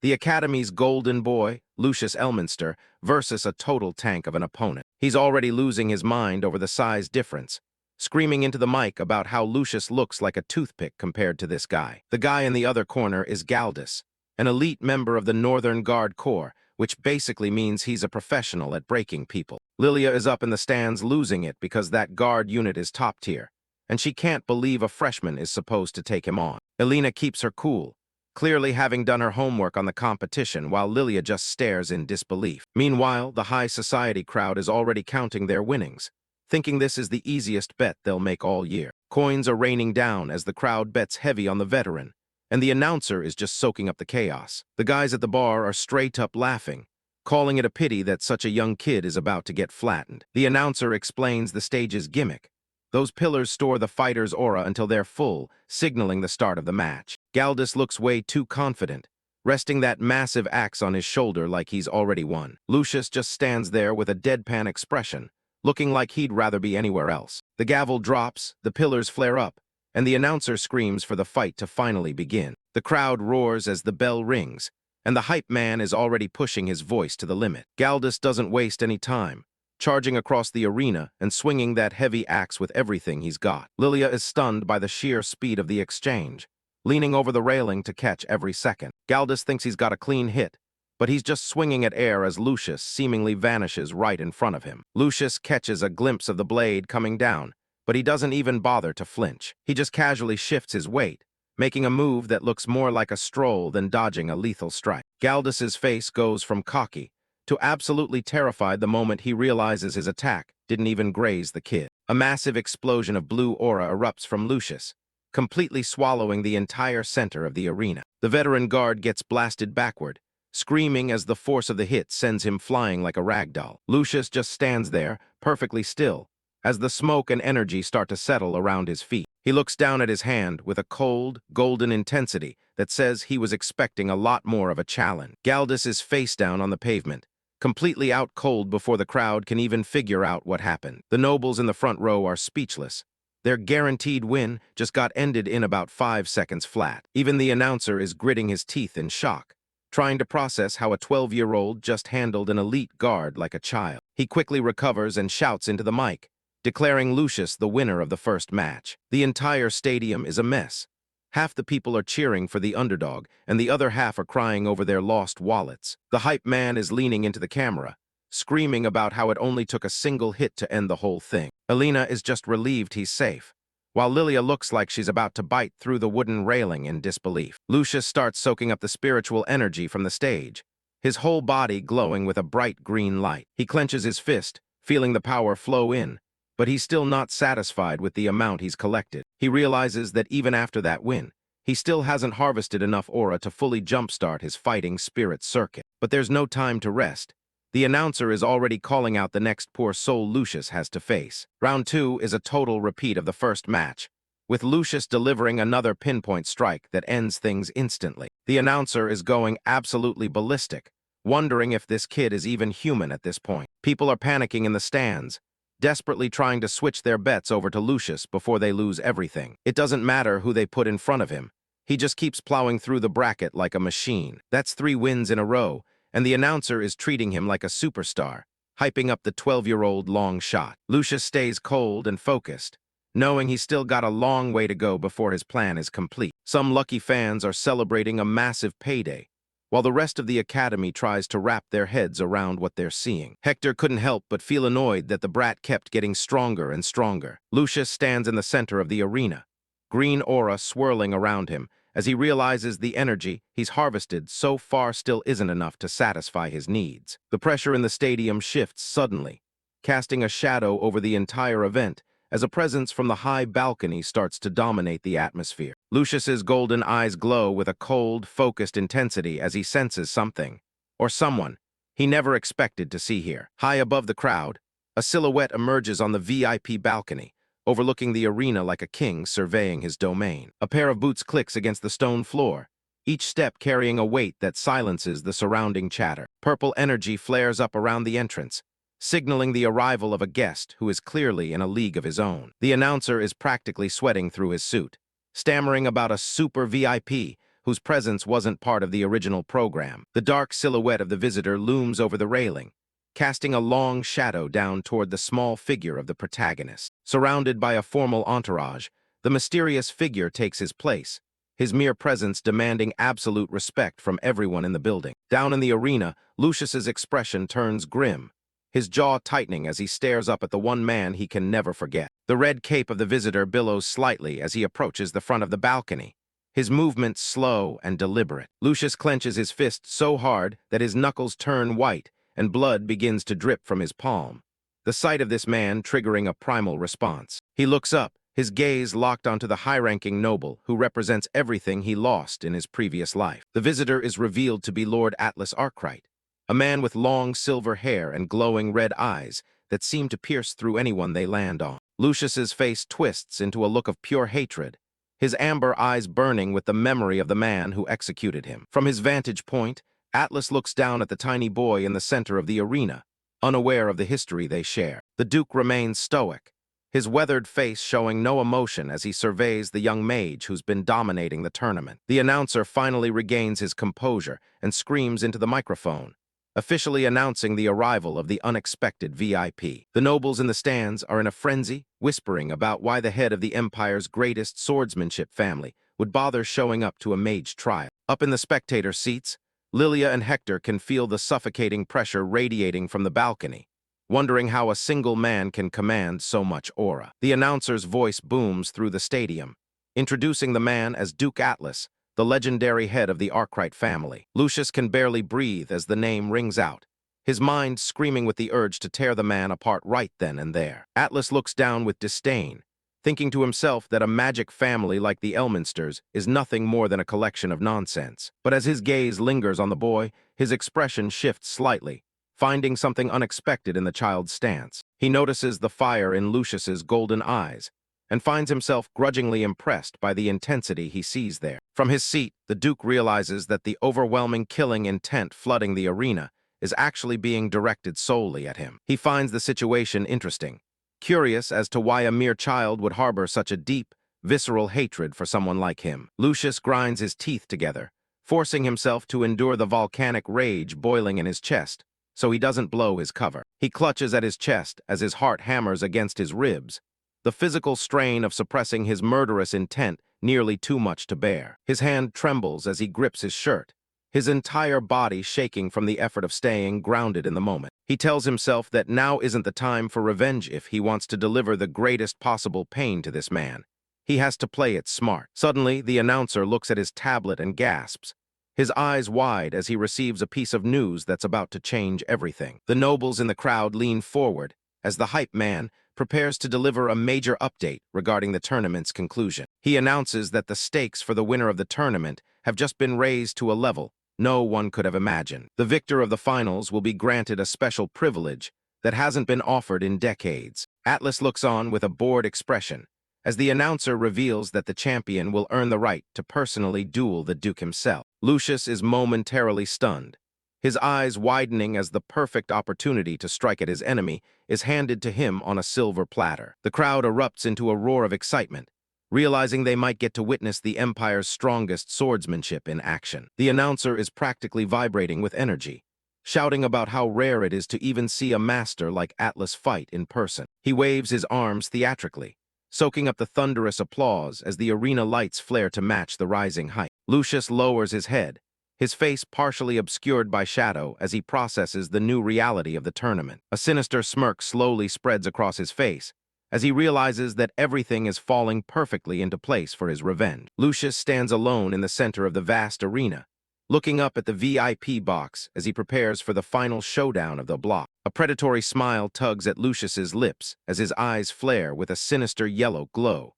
the Academy's golden boy, Lucius Elminster, versus a total tank of an opponent. He's already losing his mind over the size difference, screaming into the mic about how Lucius looks like a toothpick compared to this guy. The guy in the other corner is Galdus, an elite member of the Northern Guard Corps, which basically means he's a professional at breaking people. Lilia is up in the stands losing it because that guard unit is top tier, and she can't believe a freshman is supposed to take him on. Elena keeps her cool, clearly having done her homework on the competition, while Lilia just stares in disbelief. Meanwhile, the high society crowd is already counting their winnings, thinking this is the easiest bet they'll make all year. Coins are raining down as the crowd bets heavy on the veteran, and the announcer is just soaking up the chaos. The guys at the bar are straight up laughing, calling it a pity that such a young kid is about to get flattened. The announcer explains the stage's gimmick. Those pillars store the fighter's aura until they're full, signaling the start of the match. Galdus looks way too confident, resting that massive axe on his shoulder like he's already won. Lucius just stands there with a deadpan expression, looking like he'd rather be anywhere else. The gavel drops, the pillars flare up, and the announcer screams for the fight to finally begin. The crowd roars as the bell rings, and the hype man is already pushing his voice to the limit. Galdus doesn't waste any time, charging across the arena and swinging that heavy axe with everything he's got. Lilia is stunned by the sheer speed of the exchange, leaning over the railing to catch every second. Galdus thinks he's got a clean hit, but he's just swinging at air as Lucius seemingly vanishes right in front of him. Lucius catches a glimpse of the blade coming down, but he doesn't even bother to flinch. He just casually shifts his weight, making a move that looks more like a stroll than dodging a lethal strike. Galdus's face goes from cocky to absolutely terrified the moment he realizes his attack didn't even graze the kid. A massive explosion of blue aura erupts from Lucius, completely swallowing the entire center of the arena. The veteran guard gets blasted backward, screaming as the force of the hit sends him flying like a rag doll. Lucius just stands there, perfectly still, as the smoke and energy start to settle around his feet. He looks down at his hand with a cold, golden intensity that says he was expecting a lot more of a challenge. Galdus is face down on the pavement, completely out cold before the crowd can even figure out what happened. The nobles in the front row are speechless. Their guaranteed win just got ended in about 5 seconds flat. Even the announcer is gritting his teeth in shock, trying to process how a 12-year-old just handled an elite guard like a child. He quickly recovers and shouts into the mic, declaring Lucius the winner of the first match. The entire stadium is a mess, Half the people are cheering for the underdog, and the other half are crying over their lost wallets. The hype man is leaning into the camera, screaming about how it only took a single hit to end the whole thing. Elena is just relieved he's safe, while Lilia looks like she's about to bite through the wooden railing in disbelief. Lucius starts soaking up the spiritual energy from the stage, his whole body glowing with a bright green light. He clenches his fist, feeling the power flow in, but he's still not satisfied with the amount he's collected. He realizes that even after that win, he still hasn't harvested enough aura to fully jumpstart his fighting spirit circuit. But there's no time to rest. The announcer is already calling out the next poor soul Lucius has to face. Round 2 is a total repeat of the first match, with Lucius delivering another pinpoint strike that ends things instantly. The announcer is going absolutely ballistic, wondering if this kid is even human at this point. People are panicking in the stands, desperately trying to switch their bets over to Lucius before they lose everything. It doesn't matter who they put in front of him. He just keeps plowing through the bracket like a machine. That's 3 wins in a row, and the announcer is treating him like a superstar, hyping up the 12-year-old long shot. Lucius stays cold and focused, knowing he's still got a long way to go before his plan is complete. Some lucky fans are celebrating a massive payday, while the rest of the academy tries to wrap their heads around what they're seeing. Hector couldn't help but feel annoyed that the brat kept getting stronger and stronger. Lucius stands in the center of the arena, green aura swirling around him, as he realizes the energy he's harvested so far still isn't enough to satisfy his needs. The pressure in the stadium shifts suddenly, casting a shadow over the entire event as a presence from the high balcony starts to dominate the atmosphere. Lucius's golden eyes glow with a cold, focused intensity as he senses something, or someone, he never expected to see here. High above the crowd, a silhouette emerges on the VIP balcony, overlooking the arena like a king surveying his domain. A pair of boots clicks against the stone floor, each step carrying a weight that silences the surrounding chatter. Purple energy flares up around the entrance, signaling the arrival of a guest who is clearly in a league of his own. The announcer is practically sweating through his suit, stammering about a super VIP whose presence wasn't part of the original program. The dark silhouette of the visitor looms over the railing, casting a long shadow down toward the small figure of the protagonist. Surrounded by a formal entourage, the mysterious figure takes his place, his mere presence demanding absolute respect from everyone in the building. Down in the arena, Lucius's expression turns grim, his jaw tightening as he stares up at the one man he can never forget. The red cape of the visitor billows slightly as he approaches the front of the balcony, his movements slow and deliberate. Lucius clenches his fist so hard that his knuckles turn white and blood begins to drip from his palm, the sight of this man triggering a primal response. He looks up, his gaze locked onto the high-ranking noble who represents everything he lost in his previous life. The visitor is revealed to be Lord Atlas Arkwright, a man with long silver hair and glowing red eyes that seem to pierce through anyone they land on. Lucius's face twists into a look of pure hatred, his amber eyes burning with the memory of the man who executed him. From his vantage point, Atlas looks down at the tiny boy in the center of the arena, unaware of the history they share. The Duke remains stoic, his weathered face showing no emotion as he surveys the young mage who's been dominating the tournament. The announcer finally regains his composure and screams into the microphone, officially announcing the arrival of the unexpected VIP. The nobles in the stands are in a frenzy, whispering about why the head of the Empire's greatest swordsmanship family would bother showing up to a mage trial. Up in the spectator seats, Lilia and Hector can feel the suffocating pressure radiating from the balcony, wondering how a single man can command so much aura. The announcer's voice booms through the stadium, introducing the man as Duke Atlas, the legendary head of the Arkwright family. Lucius can barely breathe as the name rings out, his mind screaming with the urge to tear the man apart right then and there. Atlas looks down with disdain, thinking to himself that a magic family like the Elminsters is nothing more than a collection of nonsense. But as his gaze lingers on the boy, his expression shifts slightly, finding something unexpected in the child's stance. He notices the fire in Lucius's golden eyes, and finds himself grudgingly impressed by the intensity he sees there. From his seat, the Duke realizes that the overwhelming killing intent flooding the arena is actually being directed solely at him. He finds the situation interesting, curious as to why a mere child would harbor such a deep, visceral hatred for someone like him. Lucius grinds his teeth together, forcing himself to endure the volcanic rage boiling in his chest, so he doesn't blow his cover. He clutches at his chest as his heart hammers against his ribs, the physical strain of suppressing his murderous intent nearly too much to bear. His hand trembles as he grips his shirt, his entire body shaking from the effort of staying grounded in the moment. He tells himself that now isn't the time for revenge if he wants to deliver the greatest possible pain to this man. He has to play it smart. Suddenly, the announcer looks at his tablet and gasps, his eyes wide as he receives a piece of news that's about to change everything. The nobles in the crowd lean forward as the hype man prepares to deliver a major update regarding the tournament's conclusion. He announces that the stakes for the winner of the tournament have just been raised to a level no one could have imagined. The victor of the finals will be granted a special privilege that hasn't been offered in decades. Atlas looks on with a bored expression as the announcer reveals that the champion will earn the right to personally duel the Duke himself. Lucius is momentarily stunned, his eyes widening as the perfect opportunity to strike at his enemy is handed to him on a silver platter. The crowd erupts into a roar of excitement, realizing they might get to witness the Empire's strongest swordsmanship in action. The announcer is practically vibrating with energy, shouting about how rare it is to even see a master like Atlas fight in person. He waves his arms theatrically, soaking up the thunderous applause as the arena lights flare to match the rising height. Lucius lowers his head, his face partially obscured by shadow as he processes the new reality of the tournament. A sinister smirk slowly spreads across his face as he realizes that everything is falling perfectly into place for his revenge. Lucius stands alone in the center of the vast arena, looking up at the VIP box as he prepares for the final showdown of the block. A predatory smile tugs at Lucius's lips as his eyes flare with a sinister yellow glow,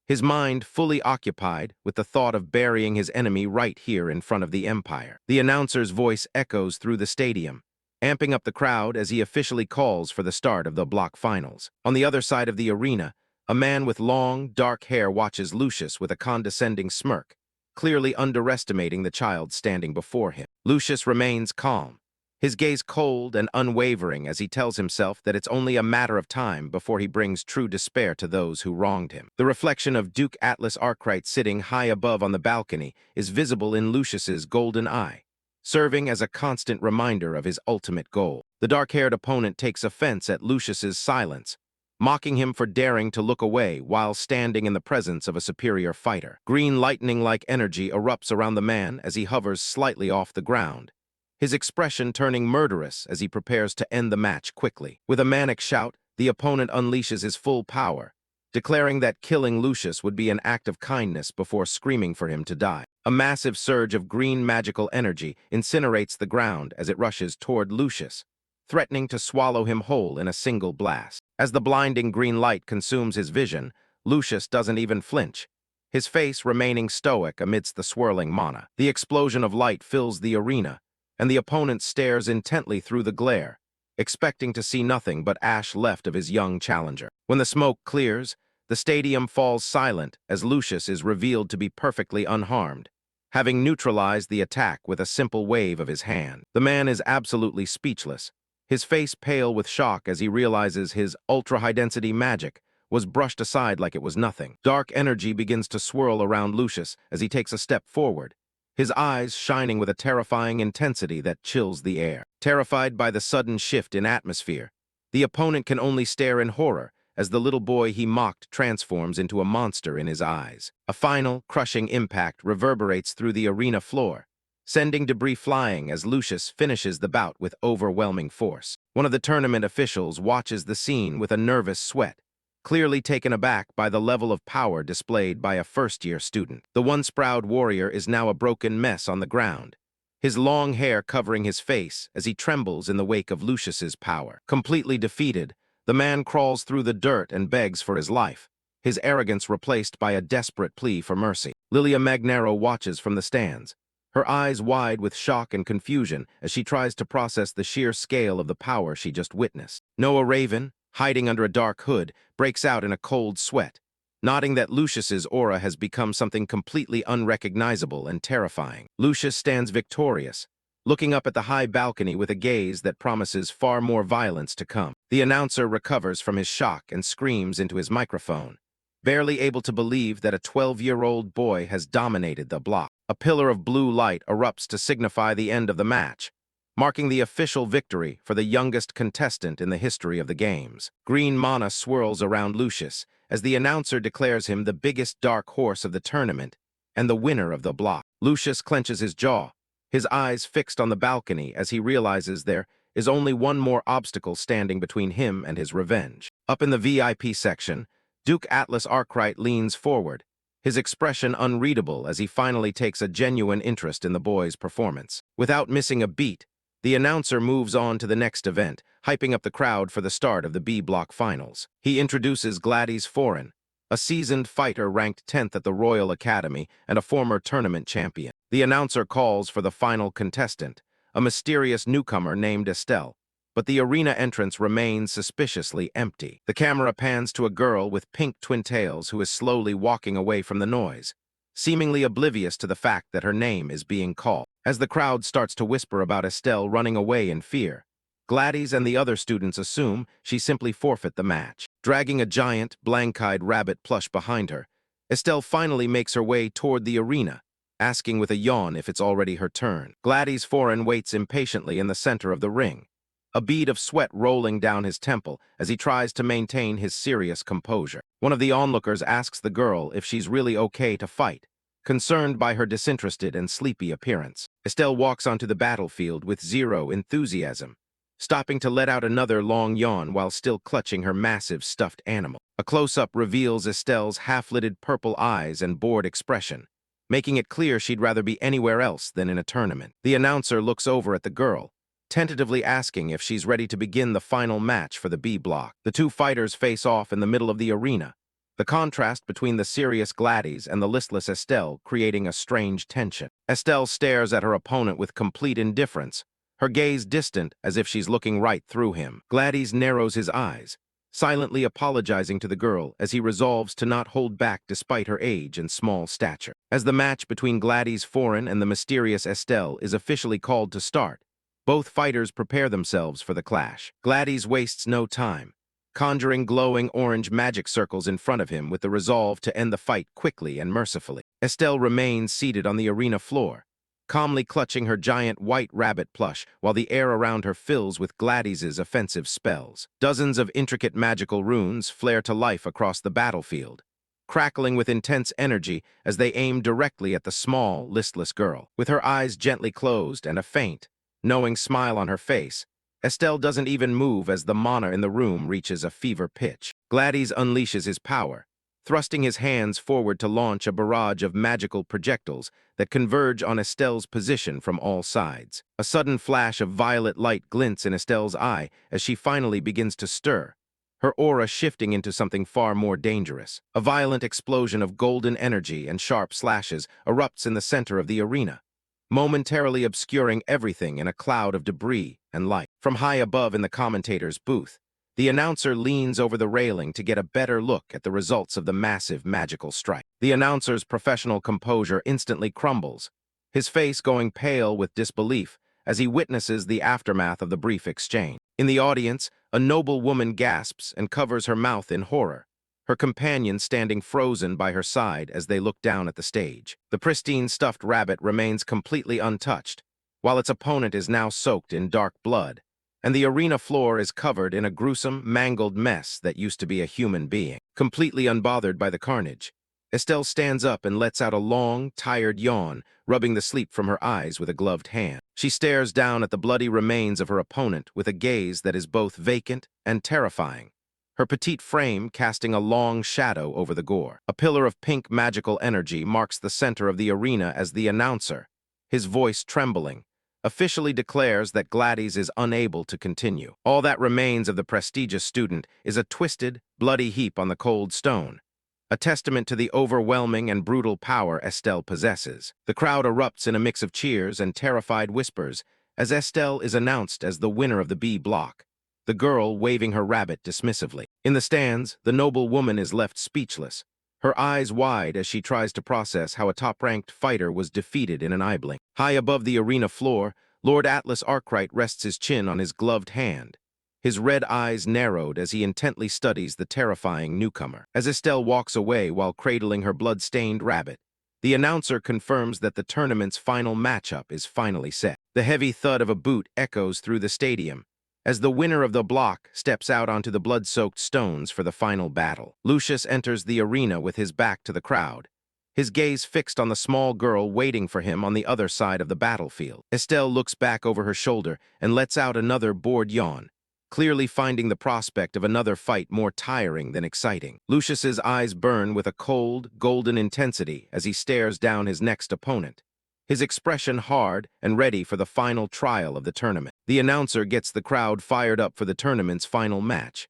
his mind fully occupied with the thought of burying his enemy right here in front of the Empire. The announcer's voice echoes through the stadium, amping up the crowd as he officially calls for the start of the block finals. On the other side of the arena, a man with long, dark hair watches Lucius with a condescending smirk, clearly underestimating the child standing before him. Lucius remains calm, his gaze cold and unwavering as he tells himself that it's only a matter of time before he brings true despair to those who wronged him. The reflection of Duke Atlas Arkwright sitting high above on the balcony is visible in Lucius's golden eye, serving as a constant reminder of his ultimate goal. The dark-haired opponent takes offense at Lucius's silence, mocking him for daring to look away while standing in the presence of a superior fighter. Green lightning-like energy erupts around the man as he hovers slightly off the ground, his expression turning murderous as he prepares to end the match quickly. With a manic shout, the opponent unleashes his full power, declaring that killing Lucius would be an act of kindness before screaming for him to die. A massive surge of green magical energy incinerates the ground as it rushes toward Lucius, threatening to swallow him whole in a single blast. As the blinding green light consumes his vision, Lucius doesn't even flinch, his face remaining stoic amidst the swirling mana. The explosion of light fills the arena, and the opponent stares intently through the glare, expecting to see nothing but ash left of his young challenger. When the smoke clears, the stadium falls silent as Lucius is revealed to be perfectly unharmed, having neutralized the attack with a simple wave of his hand. The man is absolutely speechless, his face pale with shock as he realizes his ultra-high-density magic was brushed aside like it was nothing. Dark energy begins to swirl around Lucius as he takes a step forward, his eyes shining with a terrifying intensity that chills the air. Terrified by the sudden shift in atmosphere, the opponent can only stare in horror as the little boy he mocked transforms into a monster in his eyes. A final, crushing impact reverberates through the arena floor, sending debris flying as Lucius finishes the bout with overwhelming force. One of the tournament officials watches the scene with a nervous sweat, clearly taken aback by the level of power displayed by a first-year student. The once-proud warrior is now a broken mess on the ground, his long hair covering his face as he trembles in the wake of Lucius's power. Completely defeated, the man crawls through the dirt and begs for his life, his arrogance replaced by a desperate plea for mercy. Lilia Magnero watches from the stands, her eyes wide with shock and confusion as she tries to process the sheer scale of the power she just witnessed. Noah Raven, hiding under a dark hood, breaks out in a cold sweat, nodding that Lucius's aura has become something completely unrecognizable and terrifying. Lucius stands victorious, looking up at the high balcony with a gaze that promises far more violence to come. The announcer recovers from his shock and screams into his microphone, barely able to believe that a 12-year-old boy has dominated the block. A pillar of blue light erupts to signify the end of the match, marking the official victory for the youngest contestant in the history of the games. Green mana swirls around Lucius as the announcer declares him the biggest dark horse of the tournament and the winner of the block. Lucius clenches his jaw, his eyes fixed on the balcony as he realizes there is only one more obstacle standing between him and his revenge. Up in the VIP section, Duke Atlas Arkwright leans forward, his expression unreadable as he finally takes a genuine interest in the boy's performance. Without missing a beat, the announcer moves on to the next event, hyping up the crowd for the start of the B Block Finals. He introduces Gladys Foreign, a seasoned fighter ranked 10th at the Royal Academy and a former tournament champion. The announcer calls for the final contestant, a mysterious newcomer named Estelle, but the arena entrance remains suspiciously empty. The camera pans to a girl with pink twin tails who is slowly walking away from the noise, seemingly oblivious to the fact that her name is being called. As the crowd starts to whisper about Estelle running away in fear, Gladys and the other students assume she simply forfeit the match. Dragging a giant, blank-eyed rabbit plush behind her, Estelle finally makes her way toward the arena, asking with a yawn if it's already her turn. Gladys Foreign waits impatiently in the center of the ring, a bead of sweat rolling down his temple as he tries to maintain his serious composure. One of the onlookers asks the girl if she's really okay to fight, concerned by her disinterested and sleepy appearance. Estelle walks onto the battlefield with zero enthusiasm, stopping to let out another long yawn while still clutching her massive stuffed animal. A close-up reveals Estelle's half-lidded purple eyes and bored expression, making it clear she'd rather be anywhere else than in a tournament. The announcer looks over at the girl, tentatively asking if she's ready to begin the final match for the B block. The two fighters face off in the middle of the arena, the contrast between the serious Gladys and the listless Estelle creating a strange tension. Estelle stares at her opponent with complete indifference, her gaze distant as if she's looking right through him. Gladys narrows his eyes, silently apologizing to the girl as he resolves to not hold back despite her age and small stature. As the match between Gladys Foreign and the mysterious Estelle is officially called to start, both fighters prepare themselves for the clash. Gladys wastes no time, conjuring glowing orange magic circles in front of him with the resolve to end the fight quickly and mercifully. Estelle remains seated on the arena floor, calmly clutching her giant white rabbit plush while the air around her fills with Gladys's offensive spells. Dozens of intricate magical runes flare to life across the battlefield, crackling with intense energy as they aim directly at the small, listless girl. With her eyes gently closed and a faint, knowing smile on her face, Estelle doesn't even move as the mana in the room reaches a fever pitch. Gladys unleashes his power, thrusting his hands forward to launch a barrage of magical projectiles that converge on Estelle's position from all sides. A sudden flash of violet light glints in Estelle's eye as she finally begins to stir, her aura shifting into something far more dangerous. A violent explosion of golden energy and sharp slashes erupts in the center of the arena, momentarily obscuring everything in a cloud of debris and light. From high above in the commentator's booth, the announcer leans over the railing to get a better look at the results of the massive magical strike. The announcer's professional composure instantly crumbles, his face going pale with disbelief as he witnesses the aftermath of the brief exchange. In the audience, a noble woman gasps and covers her mouth in horror, her companion standing frozen by her side as they look down at the stage. The pristine stuffed rabbit remains completely untouched, while its opponent is now soaked in dark blood, and the arena floor is covered in a gruesome, mangled mess that used to be a human being. Completely unbothered by the carnage, Estelle stands up and lets out a long, tired yawn, rubbing the sleep from her eyes with a gloved hand. She stares down at the bloody remains of her opponent with a gaze that is both vacant and terrifying, her petite frame casting a long shadow over the gore. A pillar of pink magical energy marks the center of the arena as the announcer, his voice trembling, officially declares that Gladys is unable to continue. All that remains of the prestigious student is a twisted, bloody heap on the cold stone, a testament to the overwhelming and brutal power Estelle possesses. The crowd erupts in a mix of cheers and terrified whispers as Estelle is announced as the winner of the B block, the girl waving her rabbit dismissively. In the stands, the noble woman is left speechless, her eyes wide as she tries to process how a top-ranked fighter was defeated in an eye blink. High above the arena floor, Lord Atlas Arkwright rests his chin on his gloved hand, his red eyes narrowed as he intently studies the terrifying newcomer. As Estelle walks away while cradling her blood-stained rabbit, the announcer confirms that the tournament's final matchup is finally set. The heavy thud of a boot echoes through the stadium as the winner of the block steps out onto the blood-soaked stones for the final battle. Lucius enters the arena with his back to the crowd, his gaze fixed on the small girl waiting for him on the other side of the battlefield. Estelle looks back over her shoulder and lets out another bored yawn, clearly finding the prospect of another fight more tiring than exciting. Lucius's eyes burn with a cold, golden intensity as he stares down his next opponent, his expression hard and ready for the final trial of the tournament. The announcer gets the crowd fired up for the tournament's final match.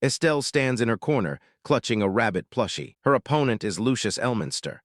Estelle stands in her corner, clutching a rabbit plushie. Her opponent is Lucius Elminster.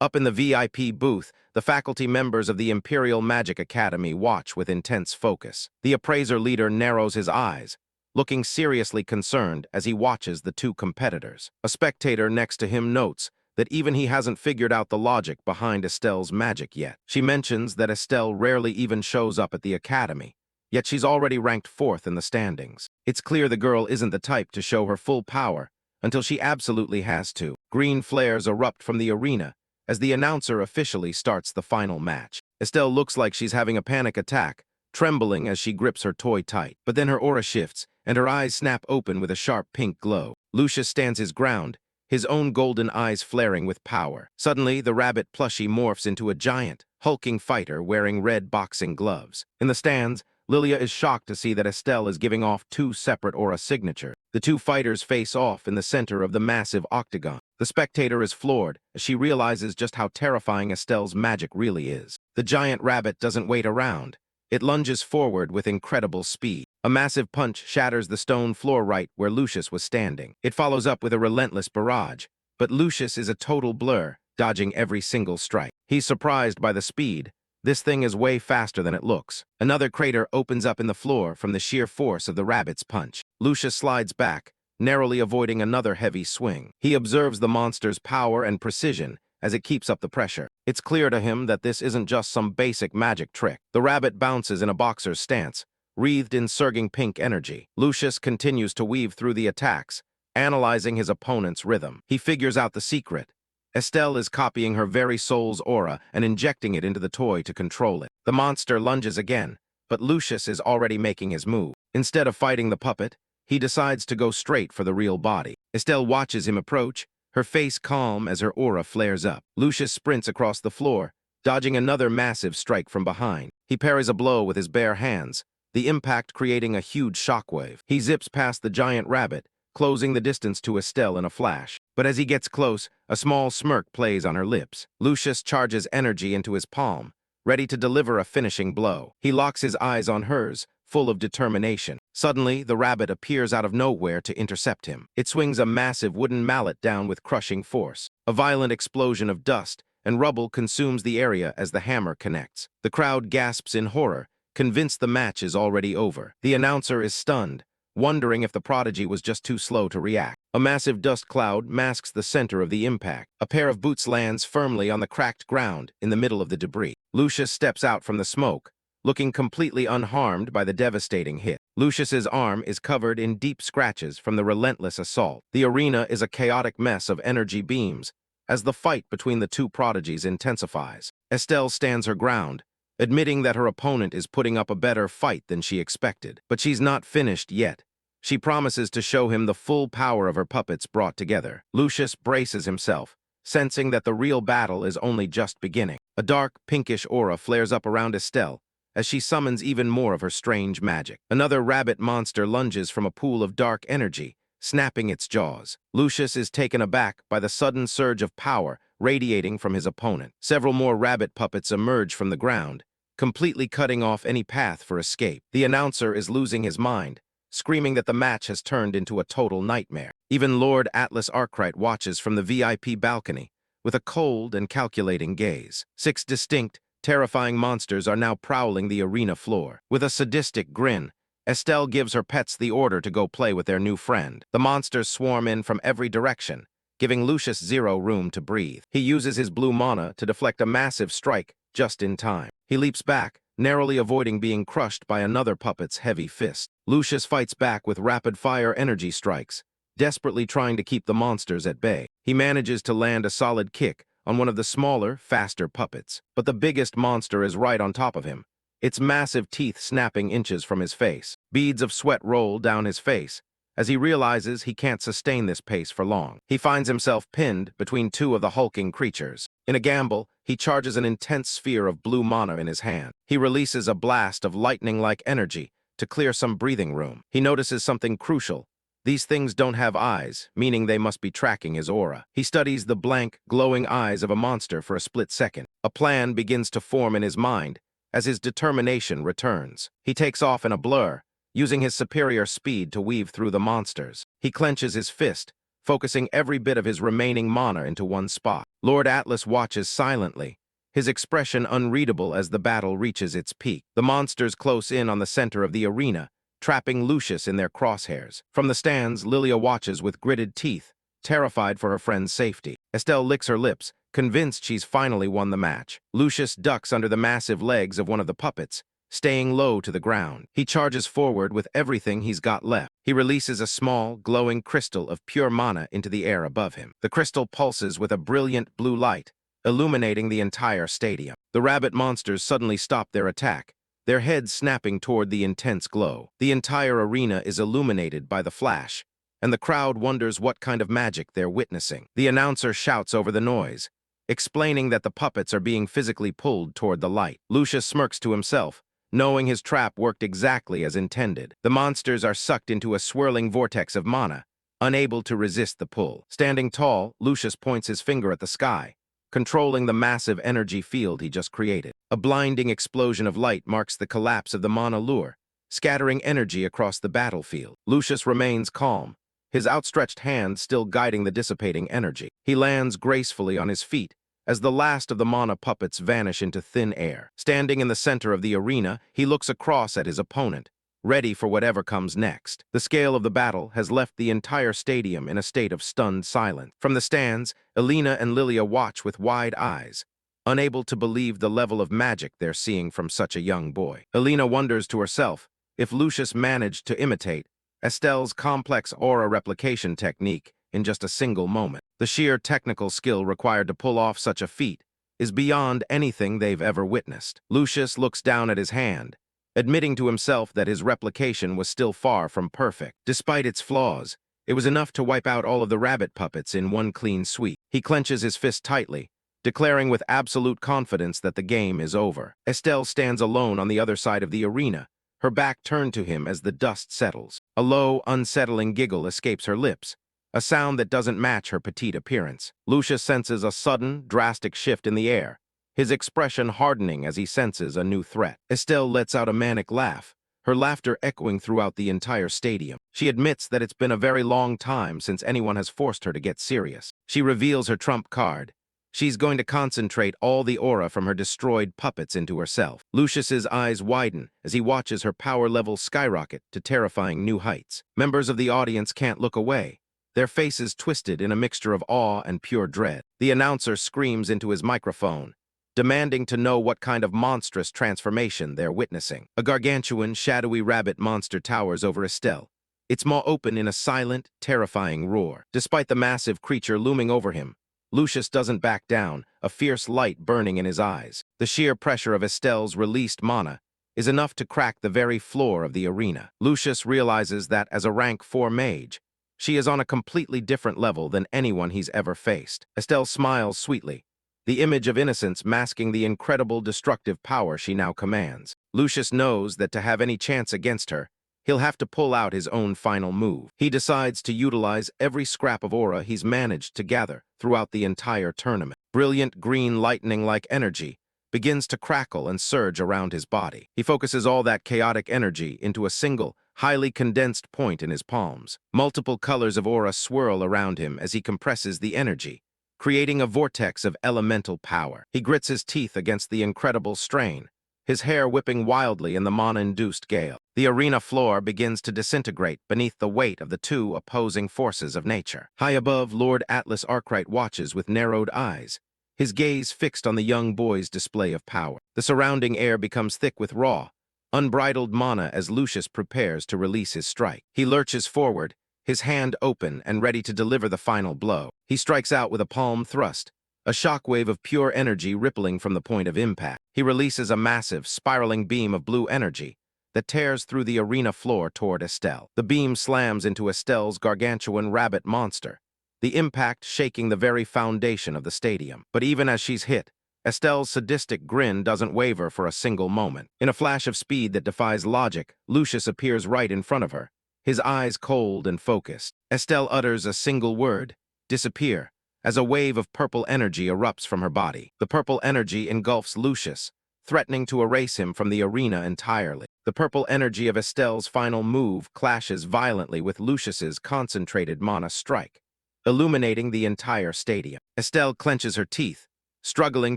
Up in the VIP booth, the faculty members of the Imperial Magic Academy watch with intense focus. The appraiser leader narrows his eyes, looking seriously concerned as he watches the two competitors. A spectator next to him notes that even he hasn't figured out the logic behind Estelle's magic yet. She mentions that Estelle rarely even shows up at the academy, yet she's already ranked 4th in the standings. It's clear the girl isn't the type to show her full power until she absolutely has to. Green flares erupt from the arena as the announcer officially starts the final match. Estelle looks like she's having a panic attack, trembling as she grips her toy tight. But then her aura shifts, and her eyes snap open with a sharp pink glow. Lucius stands his ground, his own golden eyes flaring with power. Suddenly, the rabbit plushie morphs into a giant, hulking fighter wearing red boxing gloves. In the stands, Lilia is shocked to see that Estelle is giving off 2 separate aura signatures. The 2 fighters face off in the center of the massive octagon. The spectator is floored as she realizes just how terrifying Estelle's magic really is. The giant rabbit doesn't wait around. It lunges forward with incredible speed. A massive punch shatters the stone floor right where Lucius was standing. It follows up with a relentless barrage, but Lucius is a total blur, dodging every single strike. He's surprised by the speed. This thing is way faster than it looks. Another crater opens up in the floor from the sheer force of the rabbit's punch. Lucius slides back, narrowly avoiding another heavy swing. He observes the monster's power and precision as it keeps up the pressure. It's clear to him that this isn't just some basic magic trick. The rabbit bounces in a boxer's stance, wreathed in surging pink energy. Lucius continues to weave through the attacks, analyzing his opponent's rhythm. He figures out the secret. Estelle is copying her very soul's aura and injecting it into the toy to control it. The monster lunges again, but Lucius is already making his move. Instead of fighting the puppet, he decides to go straight for the real body. Estelle watches him approach, her face calm as her aura flares up. Lucius sprints across the floor, dodging another massive strike from behind. He parries a blow with his bare hands, the impact creating a huge shockwave. He zips past the giant rabbit, closing the distance to Estelle in a flash. But as he gets close, a small smirk plays on her lips. Lucius charges energy into his palm, ready to deliver a finishing blow. He locks his eyes on hers, full of determination. Suddenly, the rabbit appears out of nowhere to intercept him. It swings a massive wooden mallet down with crushing force. A violent explosion of dust and rubble consumes the area as the hammer connects. The crowd gasps in horror, convinced the match is already over. The announcer is stunned, wondering if the Prodigy was just too slow to react. A massive dust cloud masks the center of the impact. A pair of boots lands firmly on the cracked ground in the middle of the debris. Lucius steps out from the smoke, looking completely unharmed by the devastating hit. Lucius's arm is covered in deep scratches from the relentless assault. The arena is a chaotic mess of energy beams as the fight between the 2 prodigies intensifies. Estelle stands her ground, admitting that her opponent is putting up a better fight than she expected. But she's not finished yet. She promises to show him the full power of her puppets brought together. Lucius braces himself, sensing that the real battle is only just beginning. A dark, pinkish aura flares up around Estelle as she summons even more of her strange magic. Another rabbit monster lunges from a pool of dark energy, snapping its jaws. Lucius is taken aback by the sudden surge of power radiating from his opponent. Several more rabbit puppets emerge from the ground, completely cutting off any path for escape. The announcer is losing his mind, screaming that the match has turned into a total nightmare. Even Lord Atlas Arkwright watches from the VIP balcony with a cold and calculating gaze. 6 distinct, terrifying monsters are now prowling the arena floor. With a sadistic grin, Estelle gives her pets the order to go play with their new friend. The monsters swarm in from every direction, giving Lucius zero room to breathe. He uses his blue mana to deflect a massive strike just in time. He leaps back, narrowly avoiding being crushed by another puppet's heavy fist. Lucius fights back with rapid-fire energy strikes, desperately trying to keep the monsters at bay. He manages to land a solid kick on one of the smaller, faster puppets. But the biggest monster is right on top of him, its massive teeth snapping inches from his face. Beads of sweat roll down his face as he realizes he can't sustain this pace for long. He finds himself pinned between two of the hulking creatures. In a gamble, he charges an intense sphere of blue mana in his hand. He releases a blast of lightning-like energy to clear some breathing room. He notices something crucial. These things don't have eyes, meaning they must be tracking his aura. He studies the blank, glowing eyes of a monster for a split second. A plan begins to form in his mind as his determination returns. He takes off in a blur, using his superior speed to weave through the monsters. He clenches his fist, focusing every bit of his remaining mana into one spot. Lord Atlas watches silently, his expression unreadable as the battle reaches its peak. The monsters close in on the center of the arena, trapping Lucius in their crosshairs. From the stands, Lilia watches with gritted teeth, terrified for her friend's safety. Estelle licks her lips, convinced she's finally won the match. Lucius ducks under the massive legs of one of the puppets, staying low to the ground. He charges forward with everything he's got left. He releases a small, glowing crystal of pure mana into the air above him. The crystal pulses with a brilliant blue light, illuminating the entire stadium. The rabbit monsters suddenly stop their attack, their heads snapping toward the intense glow. The entire arena is illuminated by the flash, and the crowd wonders what kind of magic they're witnessing. The announcer shouts over the noise, explaining that the puppets are being physically pulled toward the light. Lucius smirks to himself, knowing his trap worked exactly as intended. The monsters are sucked into a swirling vortex of mana, unable to resist the pull. Standing tall, Lucius points his finger at the sky, controlling the massive energy field he just created. A blinding explosion of light marks the collapse of the mana lure, scattering energy across the battlefield. Lucius remains calm, his outstretched hand still guiding the dissipating energy. He lands gracefully on his feet as the last of the mana puppets vanish into thin air. Standing in the center of the arena, he looks across at his opponent, ready for whatever comes next. The scale of the battle has left the entire stadium in a state of stunned silence. From the stands, Elena and Lilia watch with wide eyes, unable to believe the level of magic they're seeing from such a young boy. Elena wonders to herself if Lucius managed to imitate Estelle's complex aura replication technique in just a single moment. The sheer technical skill required to pull off such a feat is beyond anything they've ever witnessed. Lucius looks down at his hand, admitting to himself that his replication was still far from perfect. Despite its flaws, it was enough to wipe out all of the rabbit puppets in one clean sweep. He clenches his fist tightly, declaring with absolute confidence that the game is over. Estelle stands alone on the other side of the arena, her back turned to him as the dust settles. A low, unsettling giggle escapes her lips, a sound that doesn't match her petite appearance. Lucius senses a sudden, drastic shift in the air, his expression hardening as he senses a new threat. Estelle lets out a manic laugh, her laughter echoing throughout the entire stadium. She admits that it's been a very long time since anyone has forced her to get serious. She reveals her trump card. She's going to concentrate all the aura from her destroyed puppets into herself. Lucius's eyes widen as he watches her power level skyrocket to terrifying new heights. Members of the audience can't look away, their faces twisted in a mixture of awe and pure dread. The announcer screams into his microphone, demanding to know what kind of monstrous transformation they're witnessing. A gargantuan, shadowy rabbit monster towers over Estelle, its maw open in a silent, terrifying roar. Despite the massive creature looming over him, Lucius doesn't back down, a fierce light burning in his eyes. The sheer pressure of Estelle's released mana is enough to crack the very floor of the arena. Lucius realizes that as a rank 4 mage, she is on a completely different level than anyone he's ever faced. Estelle smiles sweetly, the image of innocence masking the incredible destructive power she now commands. Lucius knows that to have any chance against her, he'll have to pull out his own final move. He decides to utilize every scrap of aura he's managed to gather throughout the entire tournament. Brilliant green lightning-like energy begins to crackle and surge around his body. He focuses all that chaotic energy into a single, highly condensed point in his palms. Multiple colors of aura swirl around him as he compresses the energy, creating a vortex of elemental power. He grits his teeth against the incredible strain, his hair whipping wildly in the mana-induced gale. The arena floor begins to disintegrate beneath the weight of the two opposing forces of nature. High above, Lord Atlas Arkwright watches with narrowed eyes, his gaze fixed on the young boy's display of power. The surrounding air becomes thick with raw, unbridled mana as Lucius prepares to release his strike. He lurches forward, his hand open and ready to deliver the final blow. He strikes out with a palm thrust, a shockwave of pure energy rippling from the point of impact. He releases a massive, spiraling beam of blue energy, that tears through the arena floor toward Estelle. The beam slams into Estelle's gargantuan rabbit monster, the impact shaking the very foundation of the stadium. But even as she's hit, Estelle's sadistic grin doesn't waver for a single moment. In a flash of speed that defies logic, Lucius appears right in front of her, his eyes cold and focused. Estelle utters a single word, disappear, as a wave of purple energy erupts from her body. The purple energy engulfs Lucius, threatening to erase him from the arena entirely. The purple energy of Estelle's final move clashes violently with Lucius's concentrated mana strike, illuminating the entire stadium. Estelle clenches her teeth, struggling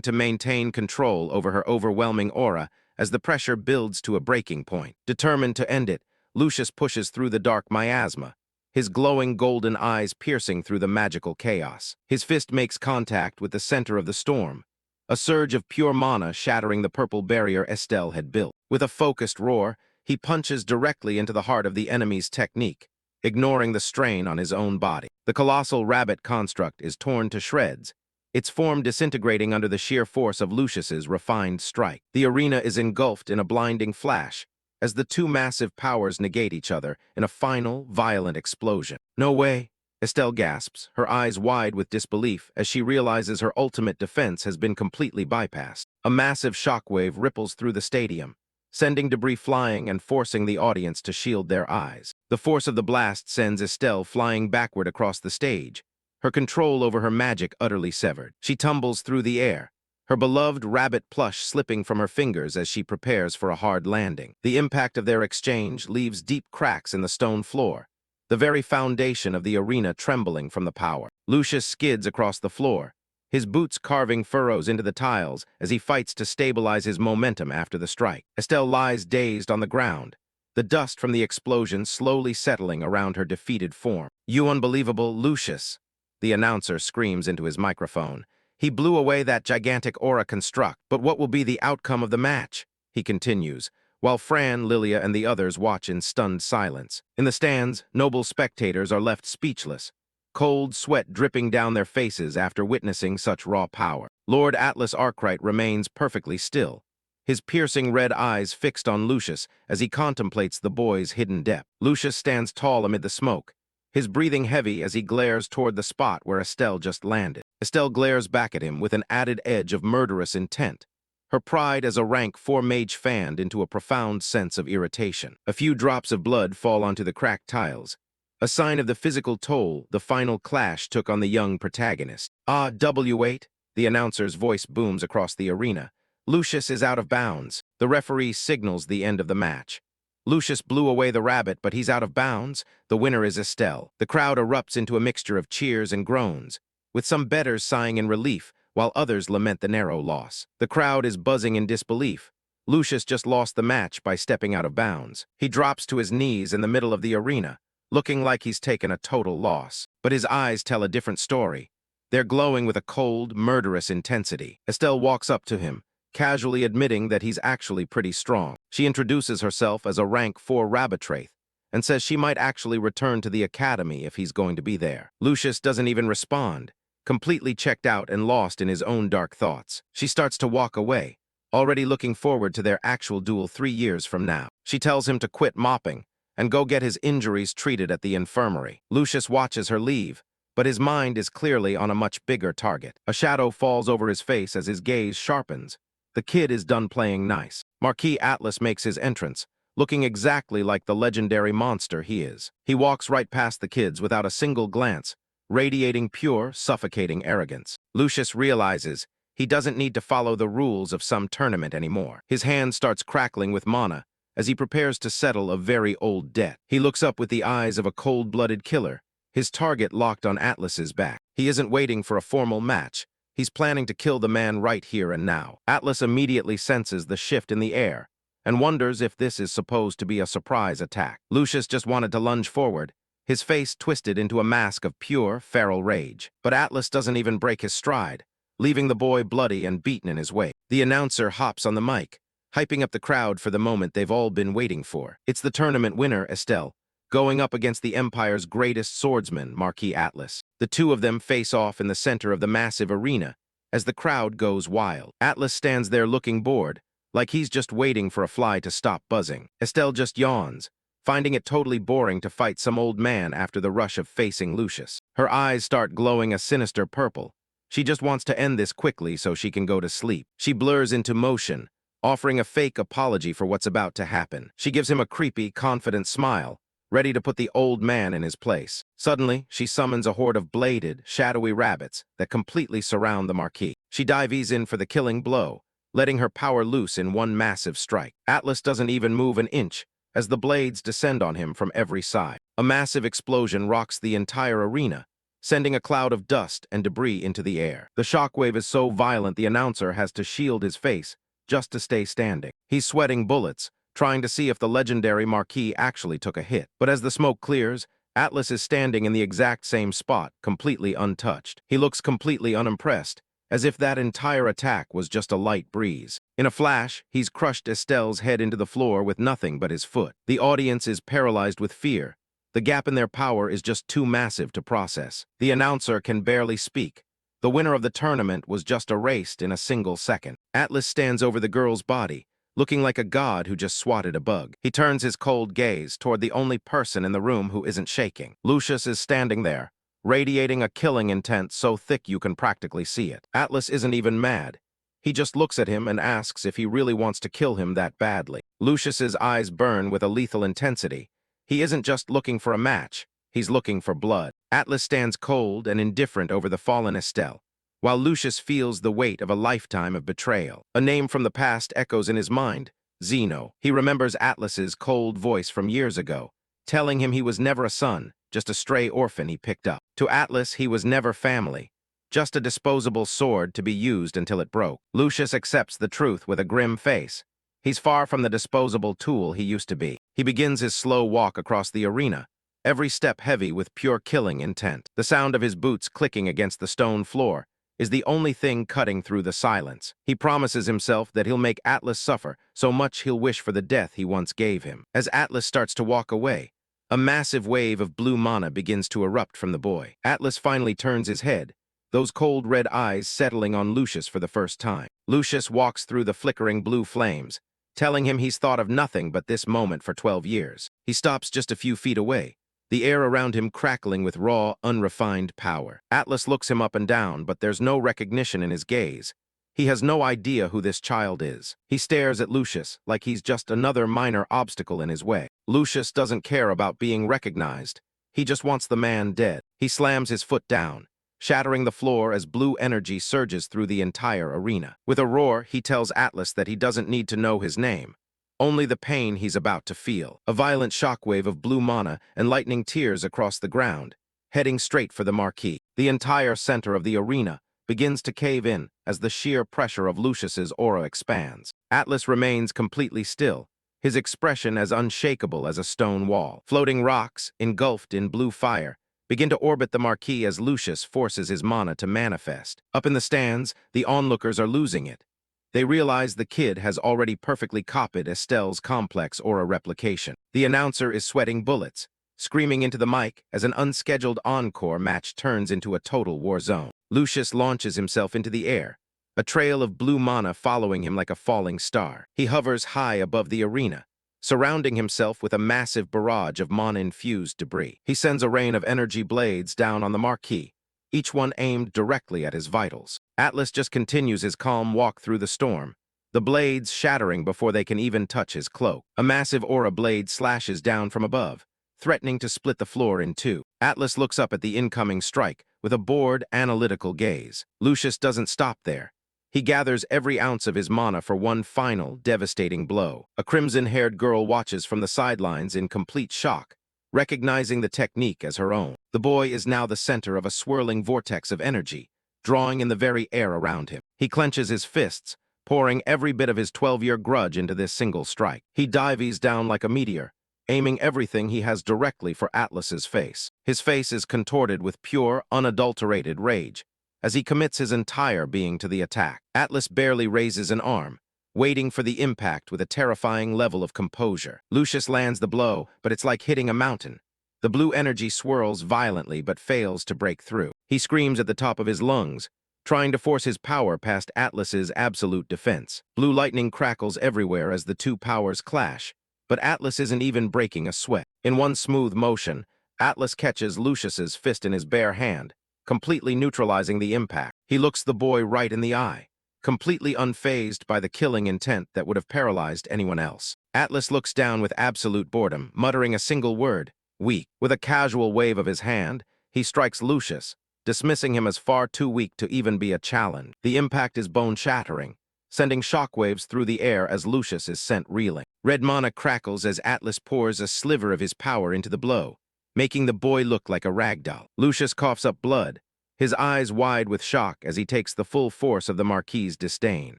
to maintain control over her overwhelming aura as the pressure builds to a breaking point. Determined to end it, Lucius pushes through the dark miasma, his glowing golden eyes piercing through the magical chaos. His fist makes contact with the center of the storm, a surge of pure mana shattering the purple barrier Estelle had built. With a focused roar, he punches directly into the heart of the enemy's technique, ignoring the strain on his own body. The colossal rabbit construct is torn to shreds, its form disintegrating under the sheer force of Lucius's refined strike. The arena is engulfed in a blinding flash, as the two massive powers negate each other in a final, violent explosion. No way, Estelle gasps, her eyes wide with disbelief as she realizes her ultimate defense has been completely bypassed. A massive shockwave ripples through the stadium, sending debris flying and forcing the audience to shield their eyes. The force of the blast sends Estelle flying backward across the stage, her control over her magic utterly severed. She tumbles through the air, her beloved rabbit plush slipping from her fingers as she prepares for a hard landing. The impact of their exchange leaves deep cracks in the stone floor, the very foundation of the arena trembling from the power. Lucius skids across the floor, his boots carving furrows into the tiles as he fights to stabilize his momentum after the strike. Estelle lies dazed on the ground, the dust from the explosion slowly settling around her defeated form. "You unbelievable Lucius," the announcer screams into his microphone. "He blew away that gigantic aura construct, but what will be the outcome of the match?" He continues, while Fran, Lilia, and the others watch in stunned silence. In the stands, noble spectators are left speechless, cold sweat dripping down their faces after witnessing such raw power. Lord Atlas Arkwright remains perfectly still, his piercing red eyes fixed on Lucius as he contemplates the boy's hidden depth. Lucius stands tall amid the smoke, his breathing heavy as he glares toward the spot where Estelle just landed. Estelle glares back at him with an added edge of murderous intent, her pride as a rank 4 mage fanned into a profound sense of irritation. A few drops of blood fall onto the cracked tiles, a sign of the physical toll the final clash took on the young protagonist. "Ah, W8, the announcer's voice booms across the arena. "Lucius is out of bounds." The referee signals the end of the match. Lucius blew away the rabbit, but he's out of bounds. The winner is Estelle. The crowd erupts into a mixture of cheers and groans, with some bettors sighing in relief, while others lament the narrow loss. The crowd is buzzing in disbelief. Lucius just lost the match by stepping out of bounds. He drops to his knees in the middle of the arena, looking like he's taken a total loss. But his eyes tell a different story. They're glowing with a cold, murderous intensity. Estelle walks up to him, casually admitting that he's actually pretty strong. She introduces herself as a rank 4 rabbit-wraith and says she might actually return to the academy if he's going to be there. Lucius doesn't even respond, completely checked out and lost in his own dark thoughts. She starts to walk away, already looking forward to their actual duel 3 years from now. She tells him to quit mopping and go get his injuries treated at the infirmary. Lucius watches her leave, but his mind is clearly on a much bigger target. A shadow falls over his face as his gaze sharpens. The kid is done playing nice. Marquis Atlas makes his entrance, looking exactly like the legendary monster he is. He walks right past the kids without a single glance, radiating pure, suffocating arrogance. Lucius realizes he doesn't need to follow the rules of some tournament anymore. His hand starts crackling with mana as he prepares to settle a very old debt. He looks up with the eyes of a cold-blooded killer, his target locked on Atlas's back. He isn't waiting for a formal match. He's planning to kill the man right here and now. Atlas immediately senses the shift in the air and wonders if this is supposed to be a surprise attack. Lucius just wanted to lunge forward, his face twisted into a mask of pure, feral rage. But Atlas doesn't even break his stride, leaving the boy bloody and beaten in his wake. The announcer hops on the mic, hyping up the crowd for the moment they've all been waiting for. It's the tournament winner, Estelle, going up against the Empire's greatest swordsman, Marquis Atlas. The two of them face off in the center of the massive arena as the crowd goes wild. Atlas stands there looking bored, like he's just waiting for a fly to stop buzzing. Estelle just yawns, finding it totally boring to fight some old man after the rush of facing Lucius. Her eyes start glowing a sinister purple. She just wants to end this quickly so she can go to sleep. She blurs into motion, offering a fake apology for what's about to happen. She gives him a creepy, confident smile, ready to put the old man in his place. Suddenly, she summons a horde of bladed, shadowy rabbits that completely surround the Marquis. She dives in for the killing blow, letting her power loose in one massive strike. Atlas doesn't even move an inch as the blades descend on him from every side. A massive explosion rocks the entire arena, sending a cloud of dust and debris into the air. The shockwave is so violent the announcer has to shield his face just to stay standing. He's sweating bullets, trying to see if the legendary Marquis actually took a hit. But as the smoke clears, Atlas is standing in the exact same spot, completely untouched. He looks completely unimpressed, as if that entire attack was just a light breeze. In a flash, he's crushed Estelle's head into the floor with nothing but his foot. The audience is paralyzed with fear. The gap in their power is just too massive to process. The announcer can barely speak. The winner of the tournament was just erased in a single second. Atlas stands over the girl's body, looking like a god who just swatted a bug. He turns his cold gaze toward the only person in the room who isn't shaking. Lucius is standing there, radiating a killing intent so thick you can practically see it. Atlas isn't even mad. He just looks at him and asks if he really wants to kill him that badly. Lucius's eyes burn with a lethal intensity. He isn't just looking for a match, he's looking for blood. Atlas stands cold and indifferent over the fallen Estelle, while Lucius feels the weight of a lifetime of betrayal. A name from the past echoes in his mind, Zeno. He remembers Atlas's cold voice from years ago, telling him he was never a son, just a stray orphan he picked up. To Atlas, he was never family, just a disposable sword to be used until it broke. Lucius accepts the truth with a grim face. He's far from the disposable tool he used to be. He begins his slow walk across the arena, every step heavy with pure killing intent. The sound of his boots clicking against the stone floor is the only thing cutting through the silence. He promises himself that he'll make Atlas suffer so much he'll wish for the death he once gave him. As Atlas starts to walk away, a massive wave of blue mana begins to erupt from the boy. Atlas finally turns his head, those cold red eyes settling on Lucius for the first time. Lucius walks through the flickering blue flames, telling him he's thought of nothing but this moment for 12 years. He stops just a few feet away, the air around him crackling with raw, unrefined power. Atlas looks him up and down, but there's no recognition in his gaze. He has no idea who this child is. He stares at Lucius like he's just another minor obstacle in his way. Lucius doesn't care about being recognized. He just wants the man dead. He slams his foot down, shattering the floor as blue energy surges through the entire arena. With a roar, he tells Atlas that he doesn't need to know his name, only the pain he's about to feel. A violent shockwave of blue mana and lightning tears across the ground, heading straight for the Marquis. The entire center of the arena begins to cave in as the sheer pressure of Lucius's aura expands. Atlas remains completely still, his expression as unshakable as a stone wall. Floating rocks, engulfed in blue fire, begin to orbit the Marquis as Lucius forces his mana to manifest. Up in the stands, the onlookers are losing it. They realize the kid has already perfectly copied Estelle's complex aura replication. The announcer is sweating bullets, screaming into the mic as an unscheduled encore match turns into a total war zone. Lucius launches himself into the air, a trail of blue mana following him like a falling star. He hovers high above the arena, surrounding himself with a massive barrage of mana-infused debris. He sends a rain of energy blades down on the Marquis, each one aimed directly at his vitals. Atlas just continues his calm walk through the storm, the blades shattering before they can even touch his cloak. A massive aura blade slashes down from above, threatening to split the floor in two. Atlas looks up at the incoming strike with a bored, analytical gaze. Lucius doesn't stop there. He gathers every ounce of his mana for one final, devastating blow. A crimson-haired girl watches from the sidelines in complete shock, recognizing the technique as her own. The boy is now the center of a swirling vortex of energy, drawing in the very air around him. He clenches his fists, pouring every bit of his 12-year grudge into this single strike. He dives down like a meteor, aiming everything he has directly for Atlas's face. His face is contorted with pure, unadulterated rage, as he commits his entire being to the attack. Atlas barely raises an arm, waiting for the impact with a terrifying level of composure. Lucius lands the blow, but it's like hitting a mountain. The blue energy swirls violently but fails to break through. He screams at the top of his lungs, trying to force his power past Atlas's absolute defense. Blue lightning crackles everywhere as the two powers clash, but Atlas isn't even breaking a sweat. In one smooth motion, Atlas catches Lucius's fist in his bare hand, completely neutralizing the impact. He looks the boy right in the eye, completely unfazed by the killing intent that would have paralyzed anyone else. Atlas looks down with absolute boredom, muttering a single word, weak. With a casual wave of his hand, he strikes Lucius, dismissing him as far too weak to even be a challenge. The impact is bone-shattering, sending shockwaves through the air as Lucius is sent reeling. Red mana crackles as Atlas pours a sliver of his power into the blow, making the boy look like a ragdoll. Lucius coughs up blood, his eyes wide with shock as he takes the full force of the Marquis's disdain.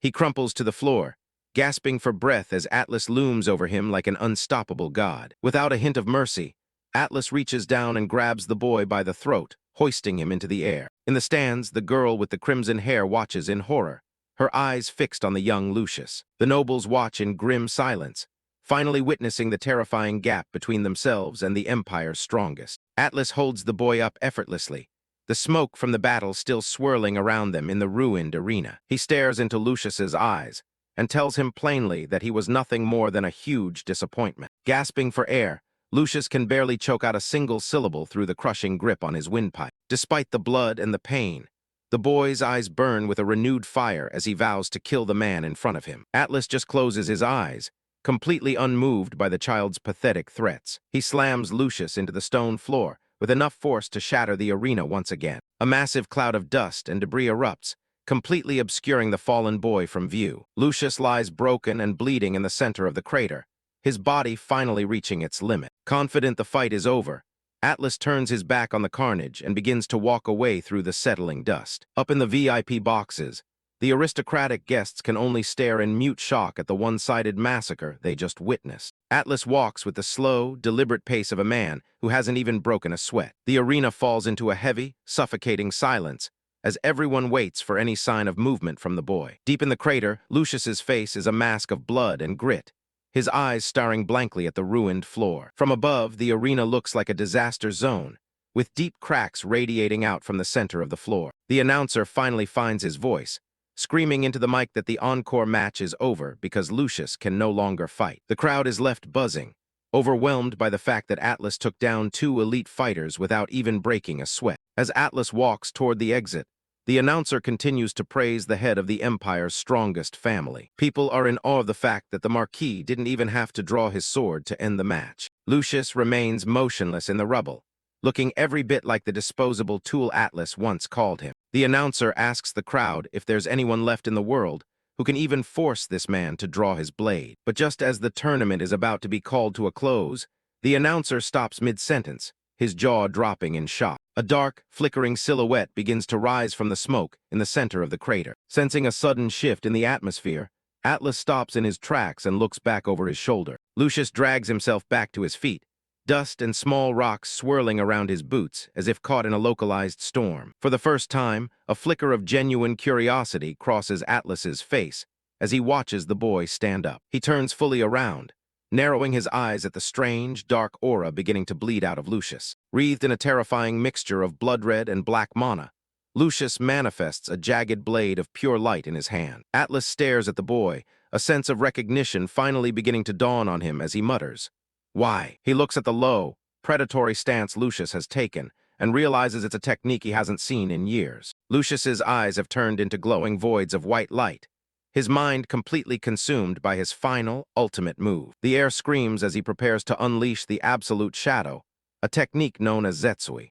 He crumples to the floor, gasping for breath as Atlas looms over him like an unstoppable god. Without a hint of mercy, Atlas reaches down and grabs the boy by the throat, hoisting him into the air. In the stands, the girl with the crimson hair watches in horror, her eyes fixed on the young Lucius. The nobles watch in grim silence, finally witnessing the terrifying gap between themselves and the Empire's strongest. Atlas holds the boy up effortlessly, the smoke from the battle still swirling around them in the ruined arena. He stares into Lucius's eyes and tells him plainly that he was nothing more than a huge disappointment. Gasping for air, Lucius can barely choke out a single syllable through the crushing grip on his windpipe. Despite the blood and the pain, the boy's eyes burn with a renewed fire as he vows to kill the man in front of him. Atlas just closes his eyes, completely unmoved by the child's pathetic threats. He slams Lucius into the stone floor with enough force to shatter the arena once again. A massive cloud of dust and debris erupts, completely obscuring the fallen boy from view. Lucius lies broken and bleeding in the center of the crater, his body finally reaching its limit. Confident the fight is over, Atlas turns his back on the carnage and begins to walk away through the settling dust. Up in the VIP boxes, the aristocratic guests can only stare in mute shock at the one-sided massacre they just witnessed. Atlas walks with the slow, deliberate pace of a man who hasn't even broken a sweat. The arena falls into a heavy, suffocating silence as everyone waits for any sign of movement from the boy. Deep in the crater, Lucius's face is a mask of blood and grit, his eyes staring blankly at the ruined floor. From above, the arena looks like a disaster zone, with deep cracks radiating out from the center of the floor. The announcer finally finds his voice, screaming into the mic that the encore match is over because Lucius can no longer fight. The crowd is left buzzing, overwhelmed by the fact that Atlas took down two elite fighters without even breaking a sweat. As Atlas walks toward the exit, the announcer continues to praise the head of the Empire's strongest family. People are in awe of the fact that the Marquis didn't even have to draw his sword to end the match. Lucius remains motionless in the rubble, looking every bit like the disposable tool Atlas once called him. The announcer asks the crowd if there's anyone left in the world who can even force this man to draw his blade. But just as the tournament is about to be called to a close, the announcer stops mid-sentence, his jaw dropping in shock. A dark, flickering silhouette begins to rise from the smoke in the center of the crater. Sensing a sudden shift in the atmosphere, Atlas stops in his tracks and looks back over his shoulder. Lucius drags himself back to his feet, dust and small rocks swirling around his boots as if caught in a localized storm. For the first time, a flicker of genuine curiosity crosses Atlas's face as he watches the boy stand up. He turns fully around, narrowing his eyes at the strange, dark aura beginning to bleed out of Lucius. Wreathed in a terrifying mixture of blood red and black mana, Lucius manifests a jagged blade of pure light in his hand. Atlas stares at the boy, a sense of recognition finally beginning to dawn on him as he mutters, "Why?" He looks at the low, predatory stance Lucius has taken and realizes it's a technique he hasn't seen in years. Lucius's eyes have turned into glowing voids of white light, his mind completely consumed by his final, ultimate move. The air screams as he prepares to unleash the absolute shadow, a technique known as Zetsui.